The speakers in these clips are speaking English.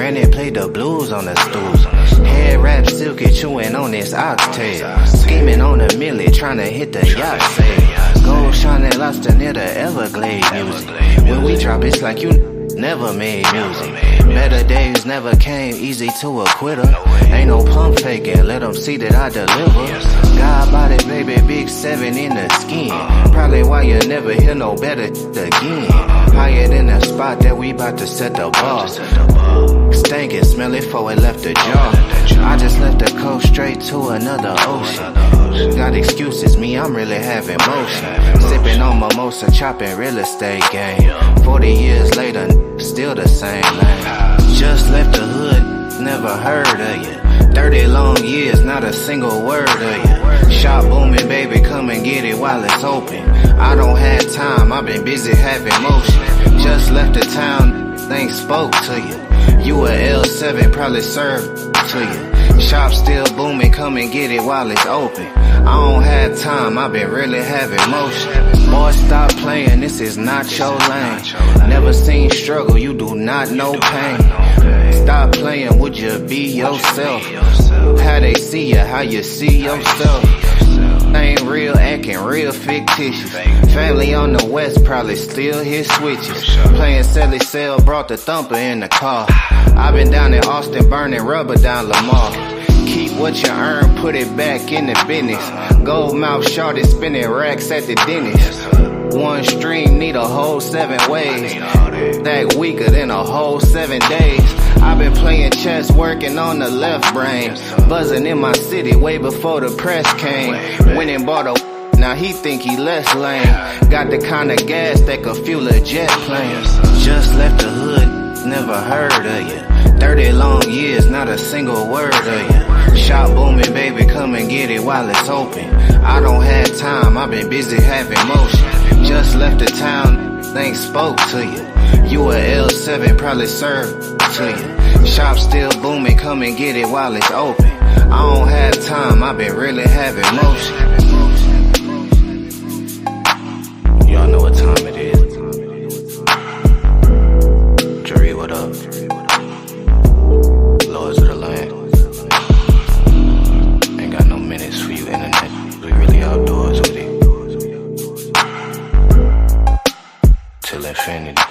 Granny played the blues on the stool. Head wrapped silky, chewing on this oxtail. Scheming on a milli, trying to hit the yacht sail. Gold shining lobster near the Everglade music. When we drop, it's like you never made music. Better days never came easy to a quitter. Ain't no pump faking, let them see that I deliver. God body, baby, big 7 in the skin. Probably why you never hear no better again. Higher than the spot that we bout to set the bar. Stankin', smell it before it left the jar. I just left the coast straight to another ocean. Got excuses, me, I'm really having motion. Sipping on mimosa, chopping real estate game. 40 years later, still the same lane. Just left the hood, never heard of you. 30 long years, not a single word of you. Shop booming, baby, come and get it while it's open. I don't have time, I've been busy having motion. Just left the town, things spoke to you. You a L7, probably served to you. Shop still booming, come and get it while it's open. I don't have time, I've been really having motion. Boy, stop playing, this is not your lane. Never seen struggle, you do not know pain. Stop playing, would you be yourself? How they see you, how you see yourself. Ain't real, acting real fictitious. Family on the west probably still hit switches. Playing Sally Cell, brought the thumper in the car. I been down in Austin burning rubber down Lamar. Keep what you earn, put it back in the business. Gold mouth shorty spinning racks at the dentist. One stream need a whole 7 ways. That weaker than a whole 7 days. I've been playing chess, working on the left brain. Buzzing in my city way before the press came. Went and bought a now he think he less lame. Got the kind of gas that could fuel a jet plane. Just left the hood, never heard of you. 30 long years, not a single word of you. Shop booming, baby, come and get it while it's open. I don't have time, I've been busy having motion. Just left the town, things spoke to you. You a L7, probably served to you. Shop still booming, come and get it while it's open. I don't have time, I've been really having motion. Y'all know what time it is. Dre, what up? Lords of the land. Ain't got no minutes for you, internet. We really outdoors with it. Till infinity.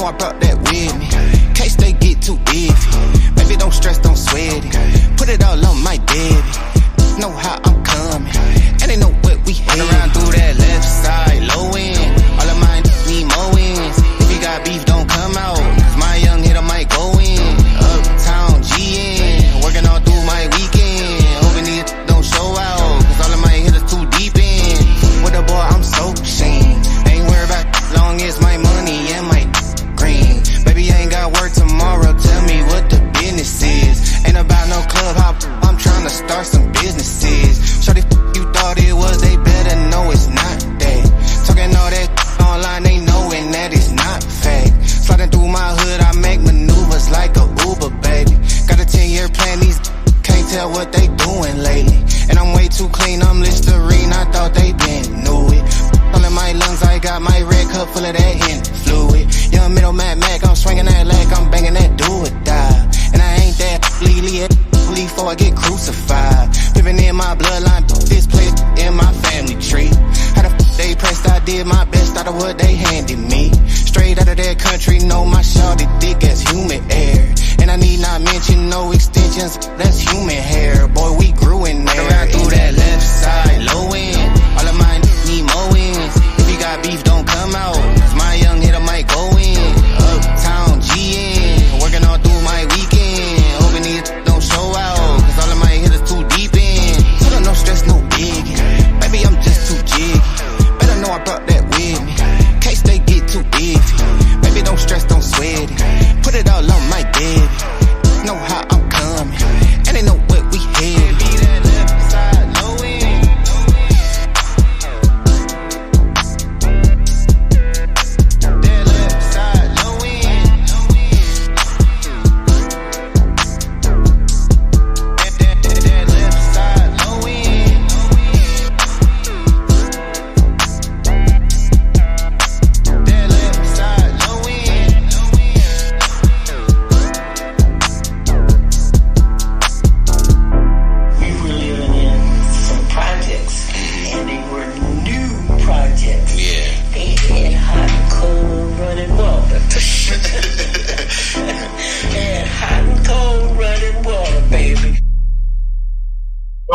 I brought that with me. Case they get too iffy. Baby, don't stress, don't sweat it. Put it all on my baby. Know how I'm coming, and they know what we had. Run around through that left side, low end. All of mine need more wins. If you got beef, don't come out, cause my young hitter might go in. Uptown GN, working all through my weekend. Hoping these don't show out, cause all of my hitters too deep in. With a boy, I'm so ashamed. Ain't worried about long as my money and my green. Baby, I ain't got work tomorrow, tell me what the business is. Ain't about no club hop, I'm trying to start some businesses. Shorty, you thought it was, they better know it's not that. Talking all that online, they knowing that it's not fact. Sliding through my hood, I make maneuvers like a Uber, baby. Got a 10-year plan, these can't tell what they doing lately. And I'm way too clean, I'm Listerine, I thought they been knew it. All in my lungs, I got my red cup full of that in fluid. Young middle Mad Mac, I'm swinging that leg, I'm banging that do or die. And I ain't that leely before I get crucified. Living in my bloodline, this place in my family tree. How the they pressed, I did my best out of what they handed me. Straight out of that country, know my shawty thick as human air. And I need not mention no extensions, that's human hair. Boy, we grew in there. Around through that left side, low end. All of mine need more wins. If you got beef, don't come out, cause my young hitter might go in. Uptown GN, working all through my weekend. Hoping these don't show out, cause all of my hitters too deep in. Told her no stress, no biggie. Baby, I'm just too jiggy. Better know I brought that with me. Case they get too iffy. Baby, don't stress, don't sweat it. Put it all on my baby. Know how I'm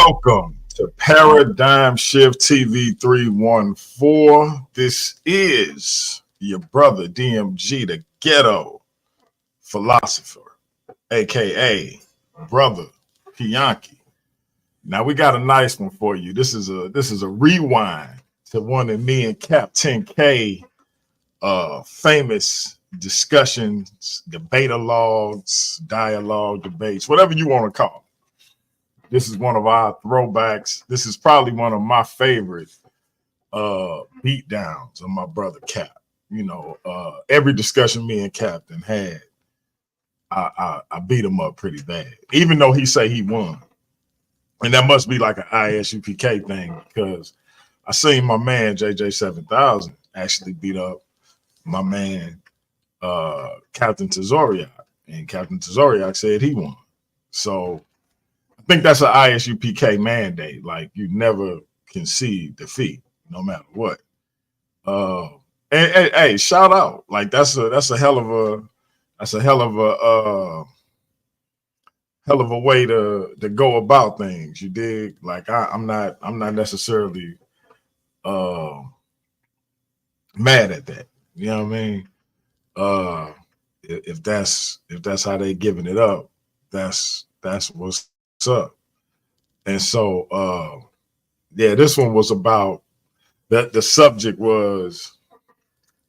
Welcome to Paradigm Shift TV 314. This is your brother DMG, the ghetto philosopher, aka Brother Pianki. Now we got a nice one for you. This is a rewind to one of me and Cap 10K famous discussions, debate-a-logues, dialogue debates, whatever you want to call it. This is one of our throwbacks. This is probably one of my favorite beat downs of my brother Cap. You know, every discussion me and Captain had, I beat him up pretty bad, even though he say he won. And that must be like an ISUPK thing, because I seen my man JJ7000 actually beat up my man Captain Tazoriak, and Captain Tazoriak said he won. So I think that's an ISUPK mandate. Like, you never concede defeat, no matter what. And hey, shout out! Like, that's a hell of a way to go about things. You dig? Like, I'm not necessarily mad at that. You know what I mean? If that's how they giving it up, that's what's up. And so yeah, this one was about that. The subject was,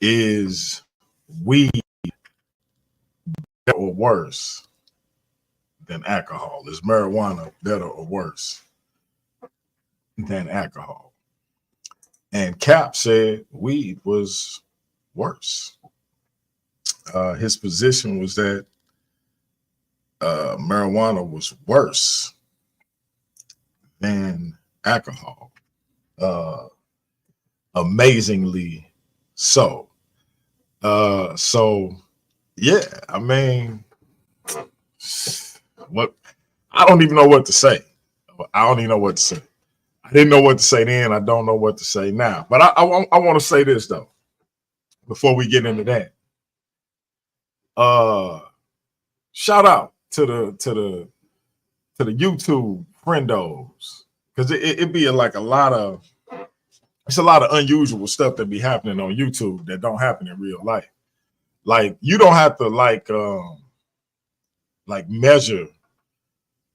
is weed better or worse than alcohol? Is marijuana better or worse than alcohol? And Cap said weed was worse. His position was that marijuana was worse than alcohol. Amazingly so. So yeah, I mean, what, I don't even know what to say. I don't even know what to say. I didn't know what to say then. I don't know what to say now. But I want to say this though, before we get into that. Shout out to the YouTube friendos, because it be like a lot of unusual stuff that be happening on YouTube that don't happen in real life. Like, you don't have to like measure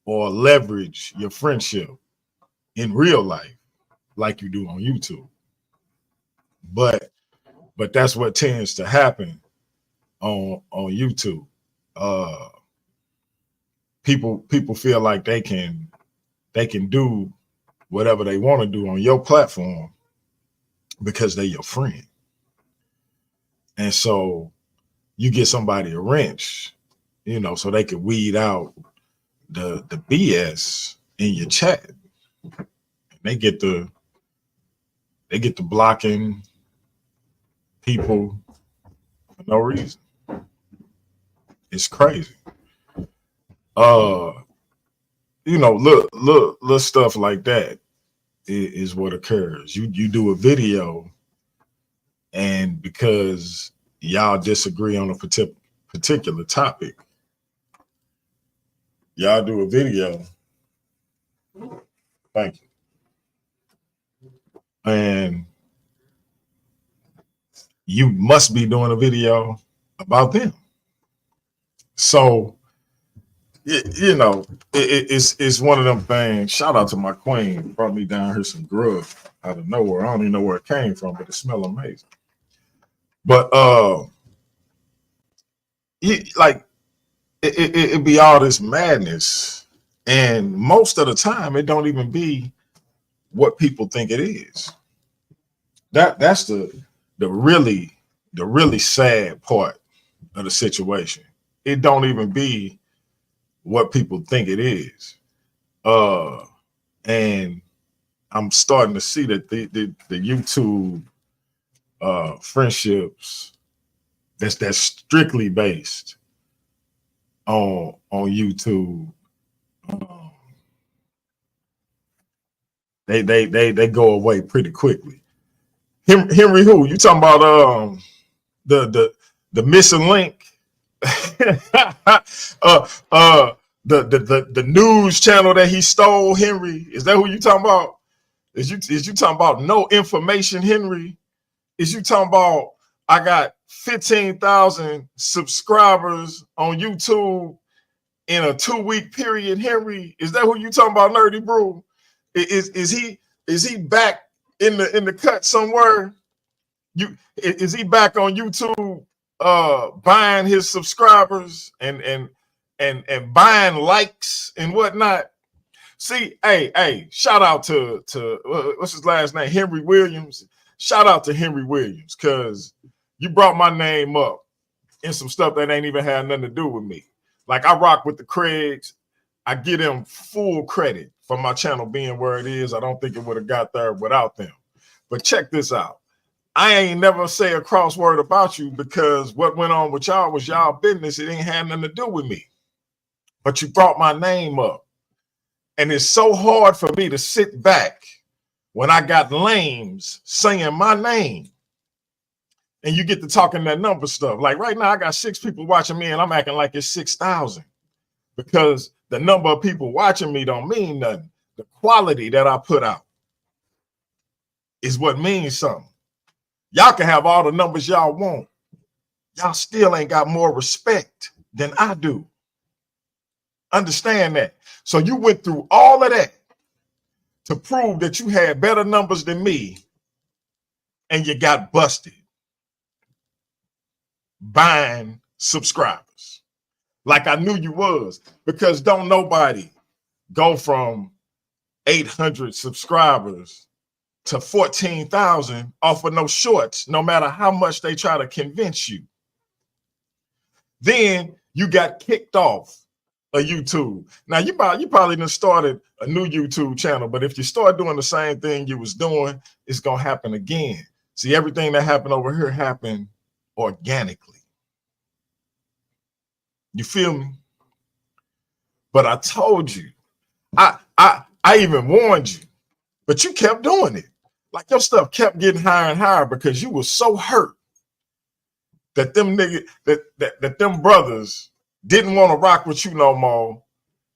or leverage your friendship in real life like you do on YouTube. But that's what tends to happen on YouTube. People feel like they can do whatever they want to do on your platform because they're your friend. And so you get somebody a wrench, you know, so they can weed out the BS in your chat. They get the blocking people for no reason. It's crazy. You know, little stuff like that is what occurs. You do a video, and because y'all disagree on a particular topic, y'all do a video. Thank you. And you must be doing a video about them. So, you know, it's one of them things. Shout out to my queen, brought me down here some grub out of nowhere. I don't even know where it came from, but it smells amazing. But it be all this madness, and most of the time it don't even be what people think it is. That's the really sad part of the situation. It don't even be what people think it is. And I'm starting to see that the YouTube friendships that's strictly based on YouTube, they go away pretty quickly. Henry, who you talking about? The missing link. the news channel that he stole, Henry? Is that who you talking about? Is you talking about No Information, Henry? Is you talking about I got 15,000 subscribers on YouTube in a 2-week period, Henry? Is that who you talking about, Nerdy Brew? Is he back in the cut somewhere? Is he back on YouTube buying his subscribers and buying likes and whatnot? See, hey, shout out to what's his last name? Henry Williams. Shout out to Henry Williams, because you brought my name up in some stuff that ain't even had nothing to do with me. Like, I rock with the Craigs. I give them full credit for my channel being where it is. I don't think it would have got there without them. But check this out. I ain't never say a crossword about you, because what went on with y'all was y'all business. It ain't had nothing to do with me. But you brought my name up. And it's so hard for me to sit back when I got lames saying my name. And you get to talking that number stuff. Like right now, I got 6 people watching me, and I'm acting like it's 6,000. Because the number of people watching me don't mean nothing. The quality that I put out is what means something. Y'all can have all the numbers y'all want. Y'all still ain't got more respect than I do. Understand that. So you went through all of that to prove that you had better numbers than me, and you got busted buying subscribers. Like I knew you was, because don't nobody go from 800 subscribers to 14,000 off of no shorts, no matter how much they try to convince you. Then you got kicked off of YouTube. Now you probably done started a new YouTube channel, but if you start doing the same thing you was doing, it's gonna happen again. See, everything that happened over here happened organically. You feel me? But I told you, I even warned you, but you kept doing it. Like your stuff kept getting higher and higher because you were so hurt that them niggas, that them brothers didn't want to rock with you no more,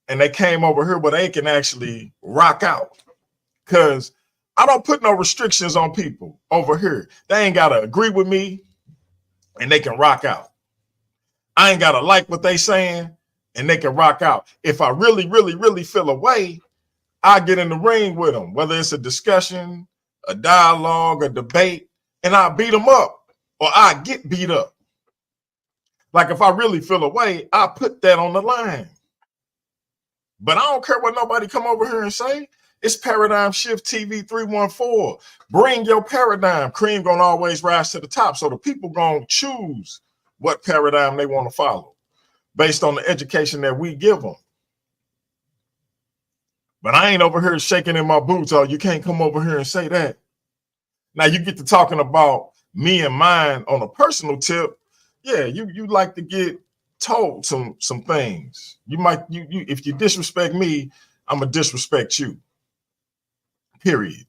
and they came over here where they can actually rock out. Because I don't put no restrictions on people over here. They ain't got to agree with me, and they can rock out. I ain't got to like what they saying, and they can rock out. If I really, really, really feel away, I get in the ring with them, whether it's a discussion, a dialogue, a debate, and I beat them up, or I get beat up. Like if I really feel away, I put that on the line. But I don't care what nobody come over here and say. It's Paradigm Shift TV 314. Bring your paradigm. Cream gonna always rise to the top. So the people gonna choose what paradigm they want to follow based on the education that we give them. But I ain't over here shaking in my boots. Oh, you can't come over here and say that. Now you get to talking about me and mine on a personal tip. Yeah, you like to get told some things. You if you disrespect me, I'm gonna disrespect you. Period.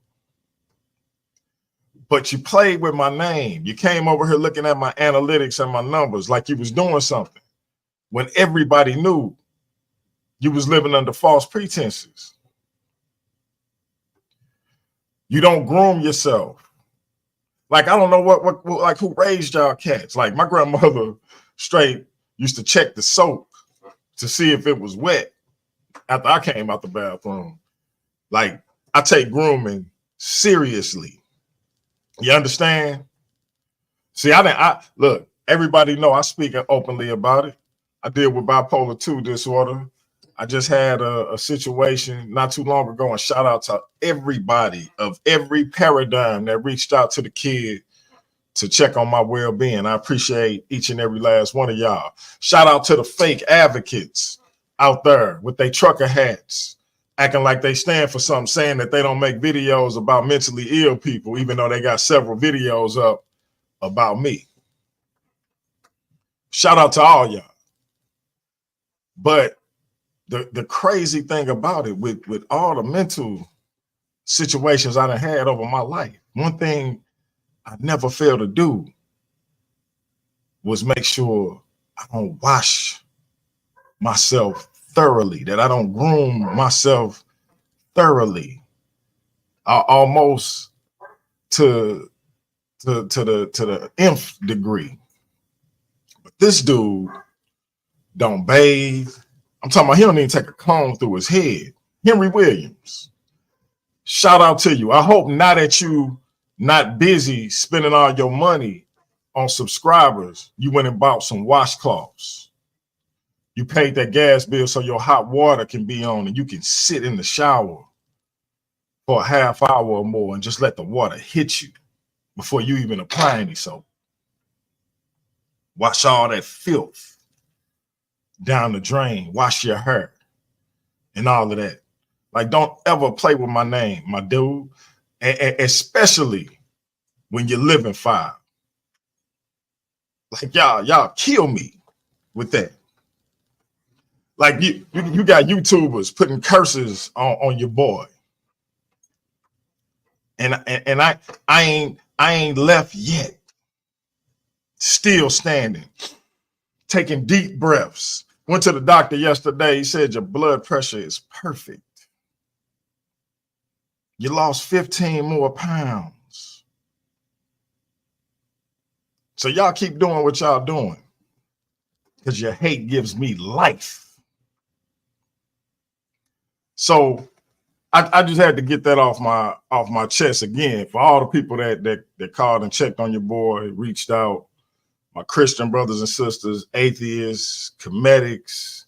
But you played with my name. You came over here looking at my analytics and my numbers like you was doing something when everybody knew you was living under false pretenses. You don't groom yourself. Like, I don't know what like who raised y'all cats. Like my grandmother straight used to check the soap to see if it was wet after I came out the bathroom. Like, I take grooming seriously. You understand? See, look, everybody know I speak openly about it. I deal with bipolar 2 disorder. I just had a situation not too long ago, and shout out to everybody of every paradigm that reached out to the kid to check on my well-being. I appreciate each and every last one of y'all. Shout out to the fake advocates out there with their trucker hats, acting like they stand for something, saying that they don't make videos about mentally ill people, even though they got several videos up about me. Shout out to all y'all. But the crazy thing about it, with all the mental situations I done had over my life, one thing I never failed to do was make sure I don't wash myself thoroughly, that I don't groom myself thoroughly, almost to the nth degree. But this dude don't bathe. I'm talking about he don't even take a comb through his head. Henry Williams, shout out to you. I hope now that you not busy spending all your money on subscribers, you went and bought some washcloths. You paid that gas bill so your hot water can be on and you can sit in the shower for a half hour or more and just let the water hit you before you even apply any soap. Wash all that filth down the drain. Wash your hair and all of that. Like, don't ever play with my name, my dude, especially when you're living fire. Like, y'all kill me with that. Like, you got YouTubers putting curses on your boy, and I ain't left yet. Still standing, taking deep breaths. Went to the doctor yesterday. He said your blood pressure is perfect. You lost 15 more pounds. So y'all keep doing what y'all doing, because your hate gives me life. So I just had to get that off my chest again for all the people that called and checked on your boy, reached out, my Christian brothers and sisters, atheists, Comedics,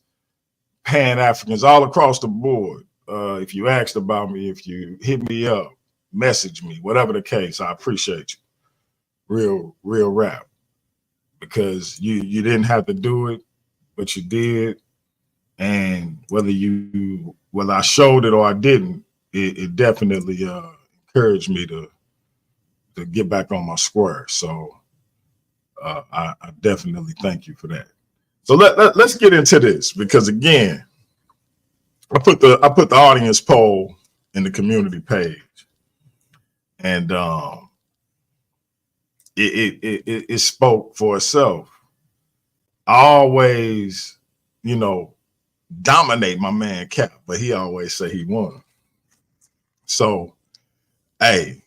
Pan-Africans, all across the board. If you asked about me, if you hit me up, message me, whatever the case, I appreciate you. Real rap. Because you didn't have to do it, but you did. And whether I showed it or I didn't, it definitely encouraged me to get back on my square. So I definitely thank you for that. So let's get into this, because again, I put the audience poll in the community page, and it spoke for itself. I always, dominate my man Cap, but he always say he won. So, hey,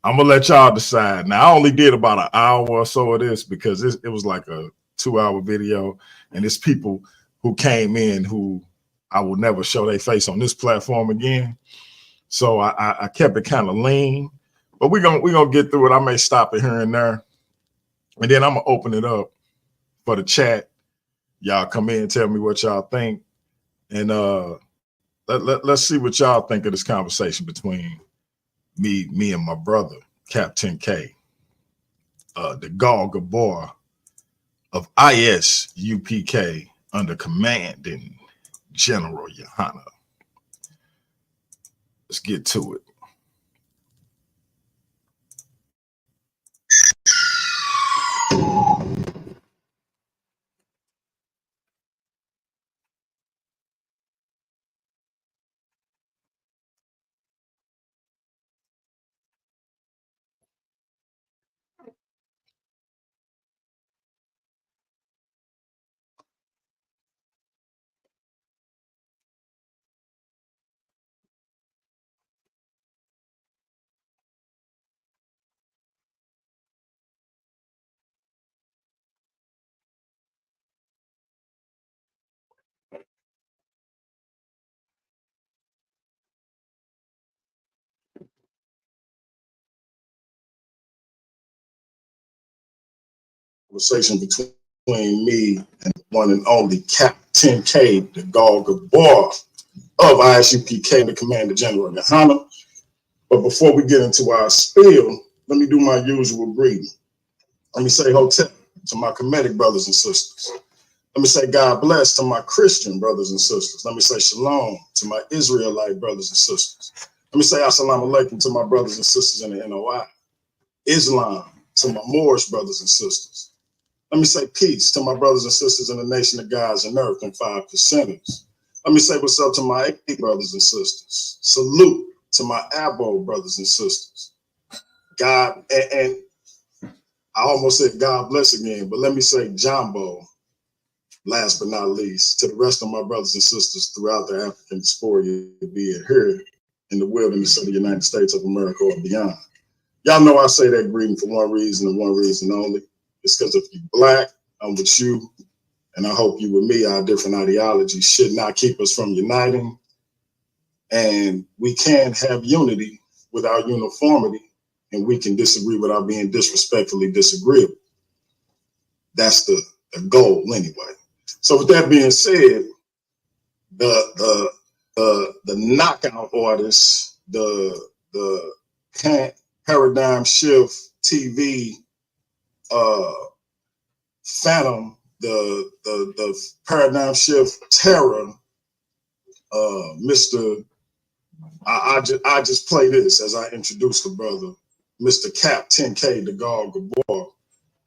I'm gonna let y'all decide. Now, I only did about an hour or so of this because it was like a 2-hour video, and it's people who came in who I will never show their face on this platform again. So I kept it kind of lean, but we're gonna get through it. I may stop it here and there, and then I'm gonna open it up for the chat. Y'all come in and tell me what y'all think. And let's see what y'all think of this conversation between me and my brother, Captain K, the Gal Gabor of ISUPK under Commanding General Yohana. Let's get to it. Conversation between me and one and only Captain K, the Gal Gabor of ISUPK, the Commander General Yohana. But before we get into our spiel, let me do my usual greeting. Let me say hotel to my Comedic brothers and sisters. Let me say God bless to my Christian brothers and sisters. Let me say shalom to my Israelite brothers and sisters. Let me say assalamu alaikum to my brothers and sisters in the NOI. Islam to my Moorish brothers and sisters. Let me say peace to my brothers and sisters in the nation of gods and earth and 5%ers. Let me say what's up to my 8 brothers and sisters. Salute to my Abo brothers and sisters. God, and I almost said God bless again, but let me say Jumbo, last but not least, to the rest of my brothers and sisters throughout the African diaspora, be it here in the wilderness of the United States of America or beyond. Y'all know I say that greeting for one reason and one reason only. It's because if you're Black, I'm with you, and I hope you with me. Our different ideologies should not keep us from uniting, and we can have unity without uniformity, and we can disagree without being disrespectfully disagreeable. That's the goal anyway. So with that being said, the knockout artists, the Paradigm Shift TV, Phantom, the Paradigm Shift Terror, Mr. I just play this as I introduce the brother, Mr. Cap 10K DeGaulle Gabor,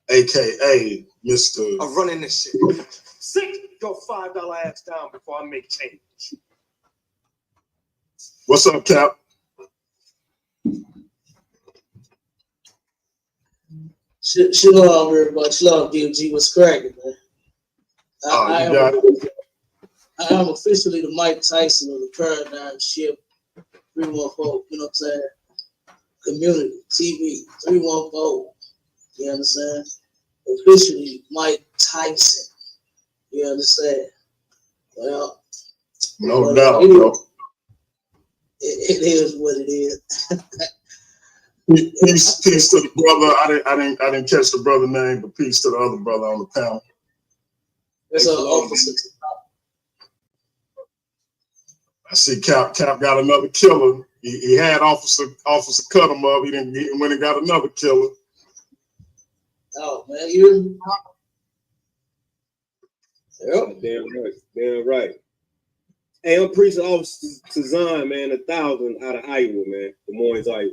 aka Mr. I'm running this shit. Sit your $5 ass down before I make change. What's up, Cap? Shalom, everybody. Shalom, DMG. What's cracking, man? I am officially the Mike Tyson of the Paradigm Shift 314, you know what I'm saying? Community, TV, 314. You understand? Officially Mike Tyson. You understand? Well, no doubt, bro. It is what it is. Peace to the brother. I didn't catch the brother name, but peace to the other brother on the panel. That's an officer. I see Cap got another killer. He had officer cut him up. He went and got another killer. Oh man, you. Yep. Damn right. Hey, I'm preaching Officer to Zion, man, 1,000 out of Iowa, man. Des Moines, Iowa.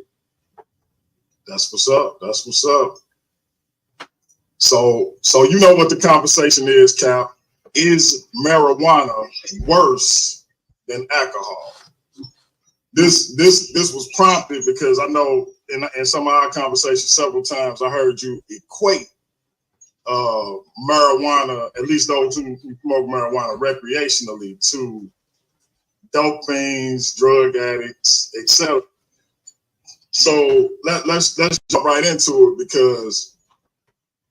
That's what's up. That's what's up. So you know what the conversation is, Cap. Is marijuana worse than alcohol? This was prompted because I know in some of our conversations several times I heard you equate marijuana, at least those who smoke marijuana recreationally, to dope fiends, drug addicts, etc. So let's jump right into it because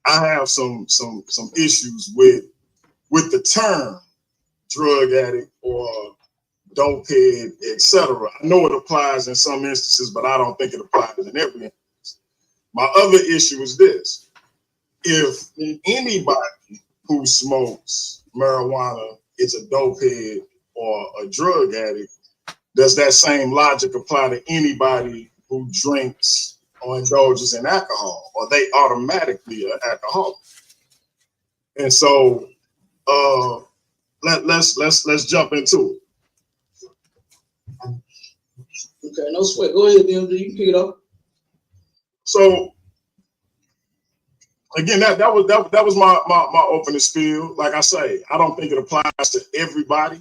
I have some issues with the term drug addict or dope head, etc. I know it applies in some instances, but I don't think it applies in every instance. My other issue is this: if anybody who smokes marijuana is a dope head or a drug addict, does that same logic apply to anybody who drinks or indulges in alcohol? Or they automatically an alcoholic? And so let's jump into it. Okay, no sweat. Go ahead, DMG. You can pick it up. So again, that was my opening spiel. Like I say, I don't think it applies to everybody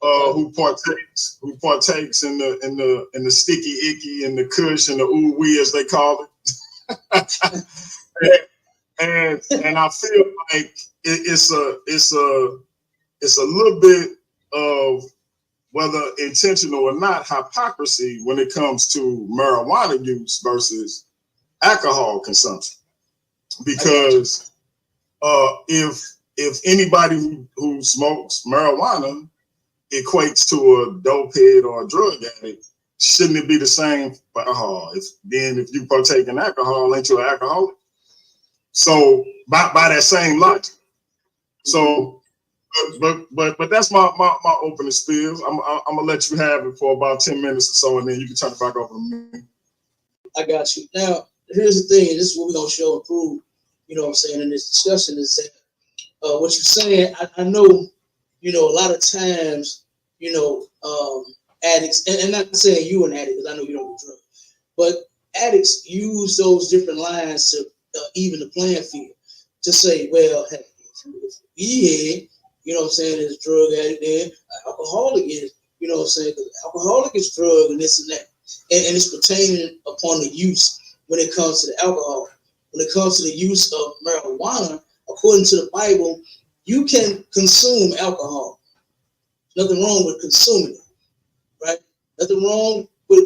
who partakes in the sticky icky and the kush and the ooh wee as they call it. and I feel like it's a little bit of, whether intentional or not, hypocrisy when it comes to marijuana use versus alcohol consumption. Because if anybody who smokes marijuana equates to a dope head or a drug addict, shouldn't it be the same for alcohol? If you partake in alcohol, ain't you an alcoholic? So by that same logic. So but that's my opening spiel. I'm gonna let you have it for about 10 minutes or so, and then you can turn it back over to me. I got you. Now, here's the thing, and this is what we're gonna show and prove, you know what I'm saying, in this discussion, is that what you're saying, I know, you know, a lot of times, you know, addicts, and not saying you an addict, because I know you don't do drugs, but addicts use those different lines to even the playing field, to say, well, hey, yeah, you know what I'm saying, is a drug addict, then alcoholic is, you know what I'm saying, because alcoholic is drug and this and that. And it's pertaining upon the use when it comes to the alcohol. When it comes to the use of marijuana, according to the Bible, you can consume alcohol. Nothing wrong with consuming it, right? Nothing wrong with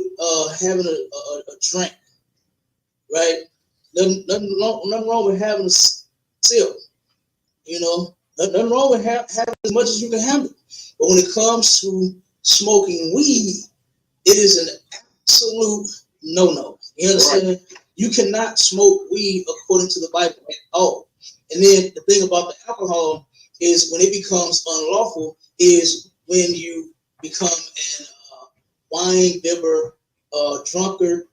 having a drink, right? Nothing wrong with having a sip, you know. Nothing wrong with having as much as you can handle. But when it comes to smoking weed, it is an absolute no-no. You understand? Right. You cannot smoke weed according to the Bible at all. And then the thing about the alcohol is when it becomes unlawful is when you become an wine bibber, drunkard,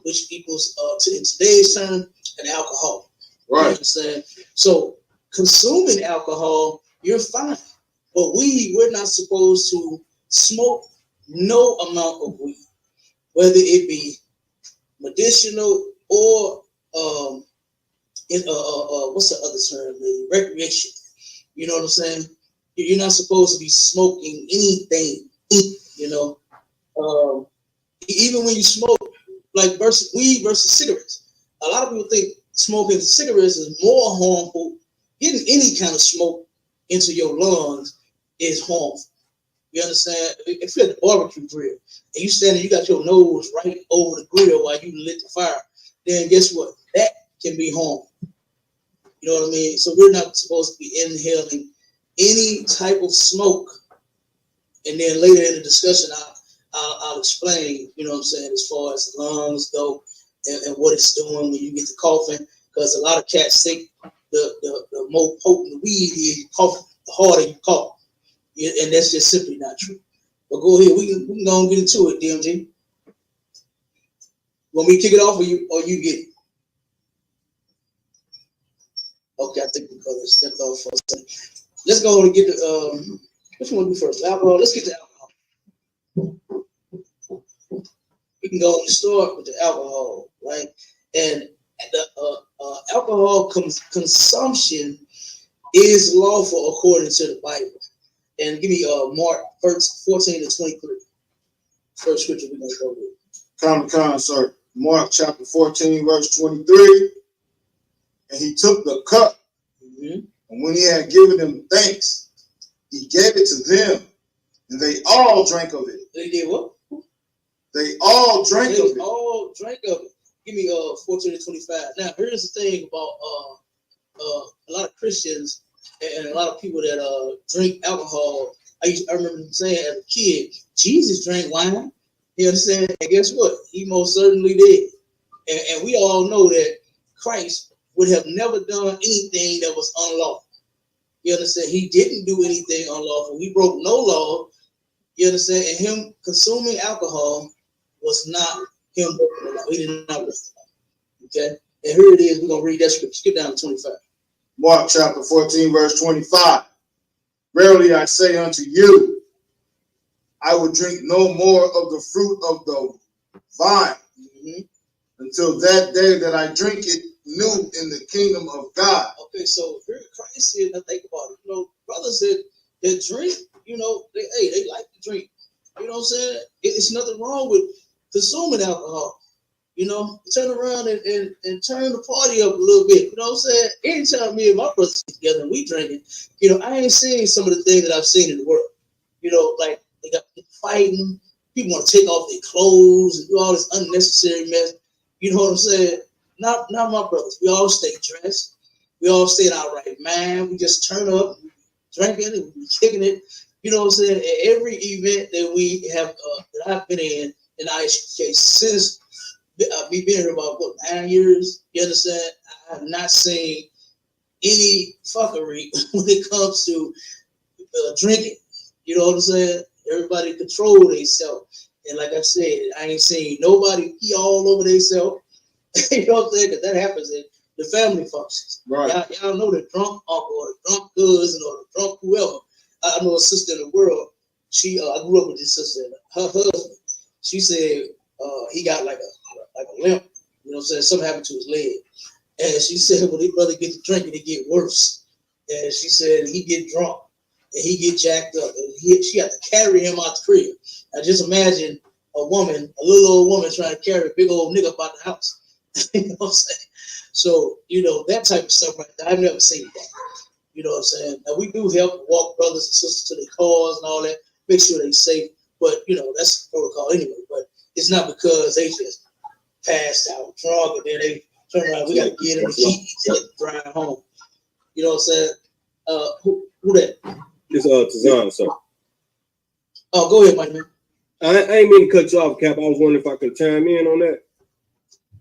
which equals in today's term an alcoholic. Right. You understand? So consuming alcohol, you're fine. But we're not supposed to smoke no amount of weed, whether it be medicinal or what's the other term? Recreation. You know what I'm saying? You're not supposed to be smoking anything. You know, even when you smoke, like weed versus cigarettes. A lot of people think smoking cigarettes is more harmful. Getting any kind of smoke into your lungs is harmful. You understand? If you're at the barbecue grill and you standing, you got your nose right over the grill while you lit the fire, then guess what? That can be harmful. You know what I mean? So we're not supposed to be inhaling any type of smoke. And then later in the discussion, I'll explain, you know what I'm saying, as far as lungs go and what it's doing when you get to coughing. Because a lot of cats think the more potent the weed is, you cough, the harder you cough. And that's just simply not true. But go ahead, we can go and get into it, DMG. Want me to kick it off or you get it? Okay, I think because I stepped off for a second. Let's go and get the which one do first? Alcohol. Let's get to alcohol. We can go and start with the alcohol, right? And the alcohol consumption is lawful according to the Bible. And give me Mark 14 to 23. First scripture we're going to go with. Sir. Mark chapter 14, verse 23. And he took the cup. Mm-hmm. And when he had given them thanks, he gave it to them. And they all drank of it. They did what? They all drank of it. They all drank of it. Give me 14 to 25. Now, here's the thing about a lot of Christians and a lot of people that drink alcohol. I remember saying as a kid, Jesus drank wine. You understand? And guess what? He most certainly did. And we all know that Christ would have never done anything that was unlawful. You understand? He didn't do anything unlawful. He broke no law. You understand? And him consuming alcohol was not him breaking the law. He did not break the law. Okay? And here it is. We're going to read that scripture. Skip down to 25. Mark chapter 14, verse 25. Verily I say unto you, I will drink no more of the fruit of the vine until that day that I drink it new in the kingdom of God. Okay, so here Christ said, now think about it. You know, brothers that drink, you know, they like to drink. You know what I'm saying? It's nothing wrong with consuming alcohol. You know, turn around and turn the party up a little bit. You know what I'm saying? Anytime me and my brothers get together and we drinking, you know, I ain't seeing some of the things that I've seen in the world. You know, like they got fighting, people want to take off their clothes and do all this unnecessary mess. You know what I'm saying? Not my brothers. We all stay dressed. We all stay in our right mind. We just turn up, drinking and kicking it. You know what I'm saying? At every event that we have that I've been in ISUK since I've been here about 9 years. You understand? I have not seen any fuckery when it comes to drinking. You know what I'm saying? Everybody control themselves. And like I said, I ain't seen nobody pee all over themselves. You know what I'm saying? Because that happens in the family functions. Right. Y'all know the drunk uncle or the drunk cousin or the drunk whoever. I know a sister in the world. I grew up with this sister. Her husband, she said he got like a limp. You know what I'm saying? Something happened to his leg. And she said when his brother get to drinking, it get worse. And she said he get drunk and he get jacked up. And she had to carry him out the crib. Now just imagine a little old woman trying to carry a big old nigga up out the house. You know what I'm saying? So, you know, that type of stuff right there, I've never seen that. You know what I'm saying? Now we do help walk brothers and sisters to their cars and all that, make sure they're safe. But you know, that's protocol anyway. But it's not because they just passed out drunk and then they turn around. We got to get them the keys and drive home. You know what I'm saying? Who that? It's Tazan, sir. Oh, go ahead, my man. I ain't mean to cut you off, Cap. I was wondering if I could chime in on that.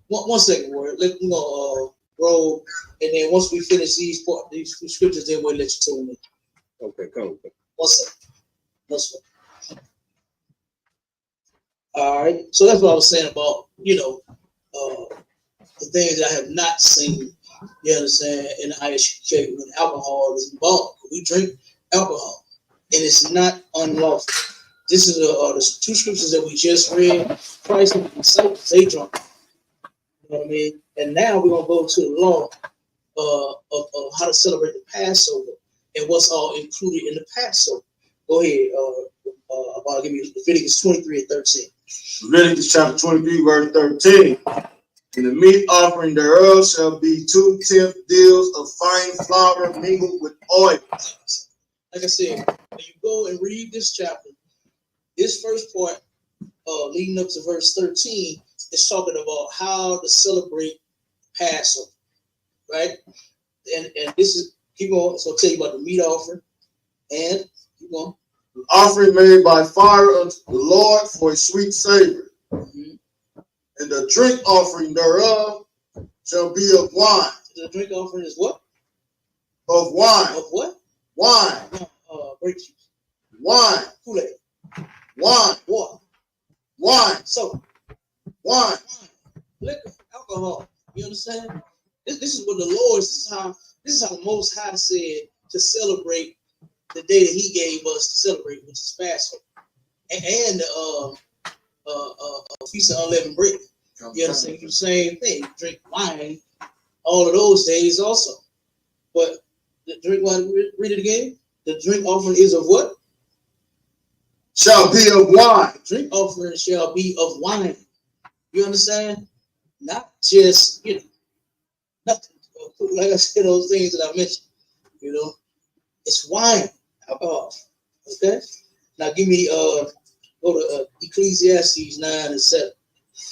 One second, word. Let me know, roll, and then once we finish these scriptures, then we'll let you tell me. Okay, come. 1 second. No sweat. All right. So that's what I was saying about, you know, the things that I have not seen, you understand, in the ISUK when alcohol is involved. We drink alcohol, and it's not unlawful. This is the two scriptures that we just read. Christ and the disciples, they drunk. You know what I mean? And now we're going to go to the law of how to celebrate the Passover and what's all included in the Passover. Go ahead, about give me Leviticus 23 and 13. Leviticus chapter 23, verse 13. And the meat offering thereof shall be 2/10 deals of fine flour mingled with oil. Like I said, when you go and read this chapter, this first part, leading up to verse 13, is talking about how to celebrate Passover, right? And this is, keep going, it's going to tell you about the meat offering, and keep going. An offering made by fire unto the Lord for a sweet savor. Mm-hmm. And the drink offering thereof shall be of wine. The drink offering is what? Of wine. Of what? Wine. Grape juice. Wine. Kool-Aid. Wine. Water. Wine. Soda. Wine. Liquor. Alcohol. You understand? This is what the Lord, this is how the Most High said to celebrate the day that He gave us to celebrate, which is Passover, and Feast of Unleavened Bread. You understand? The same thing. Drink wine all of those days also. But the drink wine, read it again. The drink offering is of what? Shall be of wine. Drink offering shall be of wine. You understand? Not just, you know, nothing. Like I said, those things that I mentioned, you know, it's wine, alcohol. Okay? Now give me, go to Ecclesiastes 9 and 7.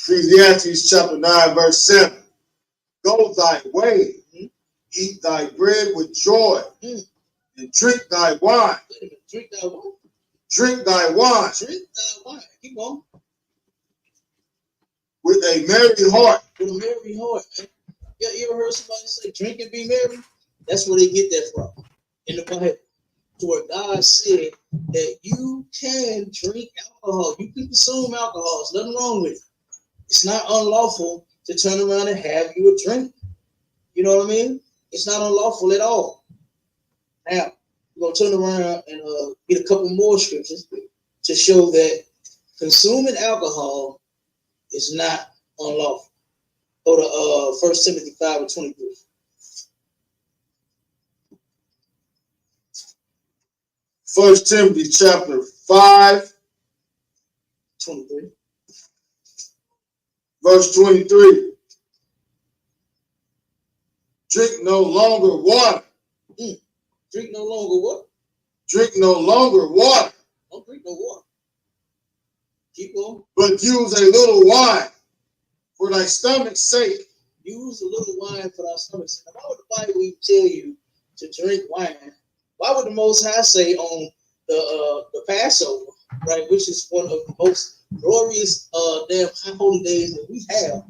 Ecclesiastes chapter 9, verse 7. Go thy way, eat thy bread with joy, and drink thy wine. Wait a minute, drink thy wine. Drink thy wine. Drink thy wine. Keep on. With a merry heart. With a merry heart. You ever heard somebody say, drink and be merry? That's where they get that from. In the Bible. To where God said that you can drink alcohol. You can consume alcohol. There's nothing wrong with it. It's not unlawful to turn around and have you a drink. You know what I mean? It's not unlawful at all. Now, we're going to turn around and get a couple more scriptures to show that consuming alcohol is not unlawful. Go to 1 Timothy 5 and 23. 1 Timothy chapter 5, 23. verse 23. Drink no longer water. Drink no longer what? Drink no longer water. Don't drink no water. Keep going. But use a little wine for thy stomach's sake. Use a little wine for thy stomach's sake. Now, why would the Bible even tell you to drink wine? Why would the Most High say on the Passover, right, which is one of the most glorious damn high holy days that we have,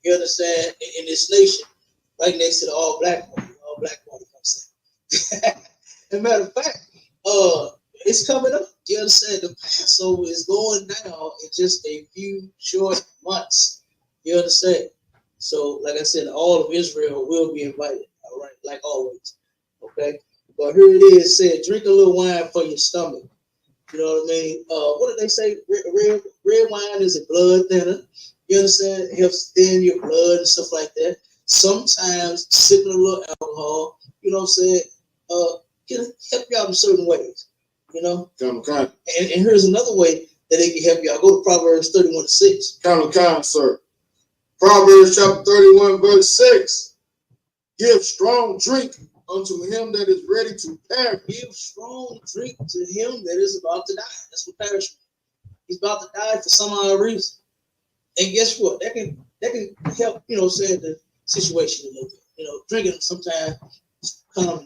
you understand, in this nation, right next to the all black party. All black party comes in. As a matter of fact, it's coming up. You understand, the Passover is going down in just a few short months. You understand? So, like I said, all of Israel will be invited, all right, like always. Okay. But here it is, said, drink a little wine for your stomach. You know what I mean? What did they say? Red wine is a blood thinner. You understand? It helps thin your blood and stuff like that. Sometimes sipping a little alcohol, you know what I'm saying, can help you out in certain ways. You know? Kind. And here's another way that it can help you out. Go to Proverbs 31:6. Kind, sir. Proverbs chapter 31, verse 6. Give strong drink unto him that is ready to perish. Give strong drink to him that is about to die. That's what perishment. He's about to die for some odd reason. And guess what? That can help, say the situation a little bit. Drinking sometimes calm down.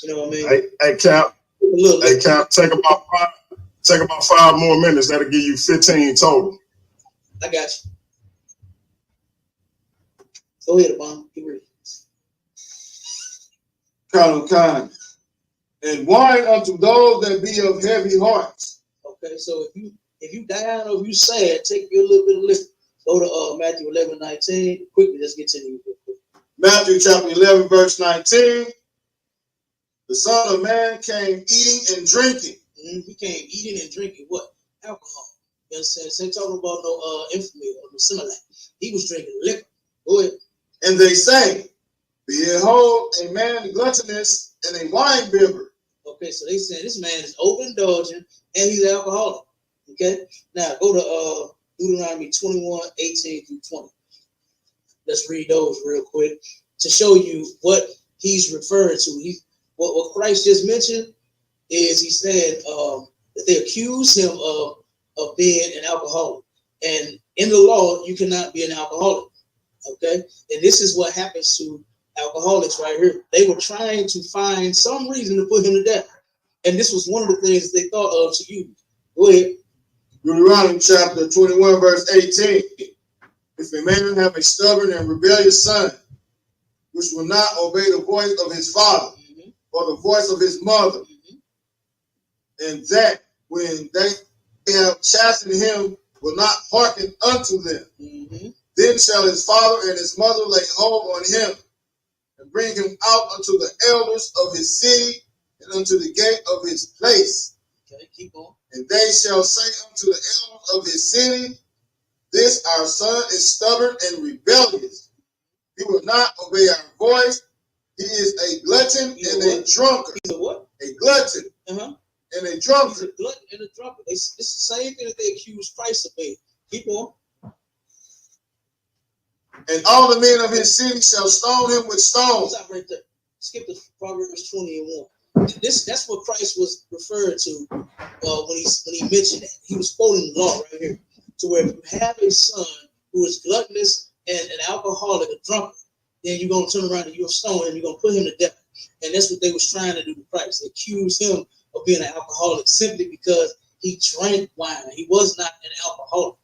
You know what I mean? Hey Cap. Hey Cap, take about 5 more minutes. That'll give you 15 total. I got you. Go ahead, Obama. Get ready. Kind. And wine unto those that be of heavy hearts. Okay, so if you down or if you sad, take you a little bit of liquor. Go to Matthew 11:19. Quickly, let's get to you real quick. Matthew chapter 11, verse 19. The Son of Man came eating and drinking. He came eating and drinking what? Alcohol. You understand? So talking about no infamy or no Similac. He was drinking liquor. Go ahead. And they say, behold, a man gluttonous and a wine bibber. Okay, so they said this man is overindulgent and he's alcoholic. Okay, now go to Deuteronomy 21:18-20. Let's read those real quick to show you what he's referring to. What Christ just mentioned is he said that they accuse him of being an alcoholic, and in the law you cannot be an alcoholic. Okay, and this is what happens to alcoholics right here. They were trying to find some reason to put him to death, and this was one of the things they thought of to use. Go ahead. Deuteronomy chapter 21, verse 18. If a man have a stubborn and rebellious son, which will not obey the voice of his father or the voice of his mother, and that when they have chastened him will not hearken unto them, then shall his father and his mother lay hold on him and bring him out unto the elders of his city and unto the gate of his place. Okay, keep on. And they shall say unto the elders of his city, this our son is stubborn and rebellious. He will not obey our voice. He is a glutton and a drunkard. He's a what? A glutton and a drunkard. He's a glutton and a drunkard. It's the same thing that they accuse Christ of being. Keep on. And all the men of his city shall stone him with stones. Stop right there. Skip to Proverbs 20:1. That's what Christ was referring to when he mentioned that. He was quoting the law right here. To where if you have a son who is gluttonous and an alcoholic, a drunkard, then you're going to turn around and you're a stone and you're going to put him to death. And that's what they was trying to do to Christ. They accused him of being an alcoholic simply because he drank wine. He was not an alcoholic.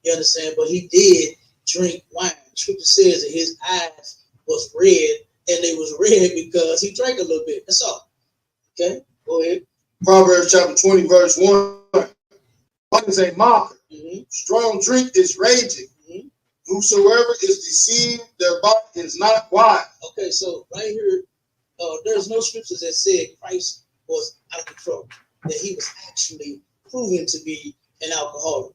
You understand? But he did drink wine. Scripture says that his eyes was red, and they was red because he drank a little bit. That's all. Okay, go ahead. Proverbs chapter 20, verse 1. What is a mocker? Strong drink is raging. Whosoever is deceived thereby is not wise. Okay, so right here, there's no scriptures that said Christ was out of control, that he was actually proven to be an alcoholic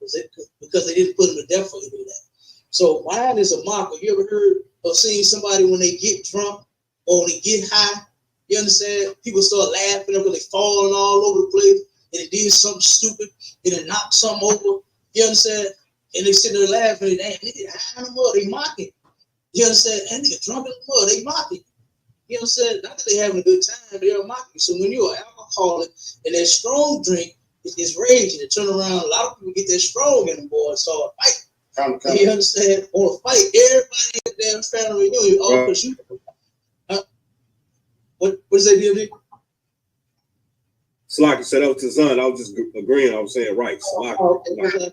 because they didn't put him to death for him to do that. So wine is a mocker. You ever heard or seen somebody when they get drunk or when they get high? You understand? People start laughing because they falling all over the place and they did something stupid and they knocked something over. You understand? And they sit there laughing. Damn, nigga high in the mud. They mocking. You understand? And nigga drunk in the mud. They mocking. You understand? Not that they having a good time, they are mocking. So when you're an alcoholic and that strong drink is raging, and turn around, a lot of people get that strong in them, boy, and start fighting. You understand? Want to fight everybody in the damn family reunion, all because you. What is that, DMD? Slocky said that was his son. I was just agreeing. I was saying right. Slocky.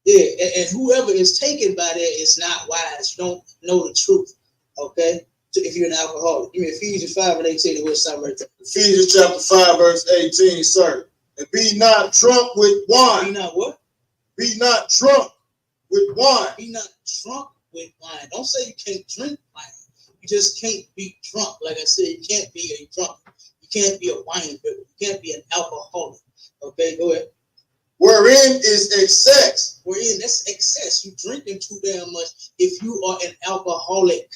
Yeah, and whoever is taken by that is not wise. You don't know the truth. Okay? So if you're an alcoholic. Give me Ephesians 5:18. We'll stop right there. Ephesians chapter 5, verse 18, sir. And be not drunk with wine. Be not what? Be not drunk with wine. Be not drunk with wine. Don't say you can't drink wine. You just can't be drunk. Like I said, you can't be a drunk. You can't be a wine bibber. You can't be an alcoholic. Okay, go ahead. Wherein is excess. Wherein, that's excess. You drinking too damn much if you are an alcoholic.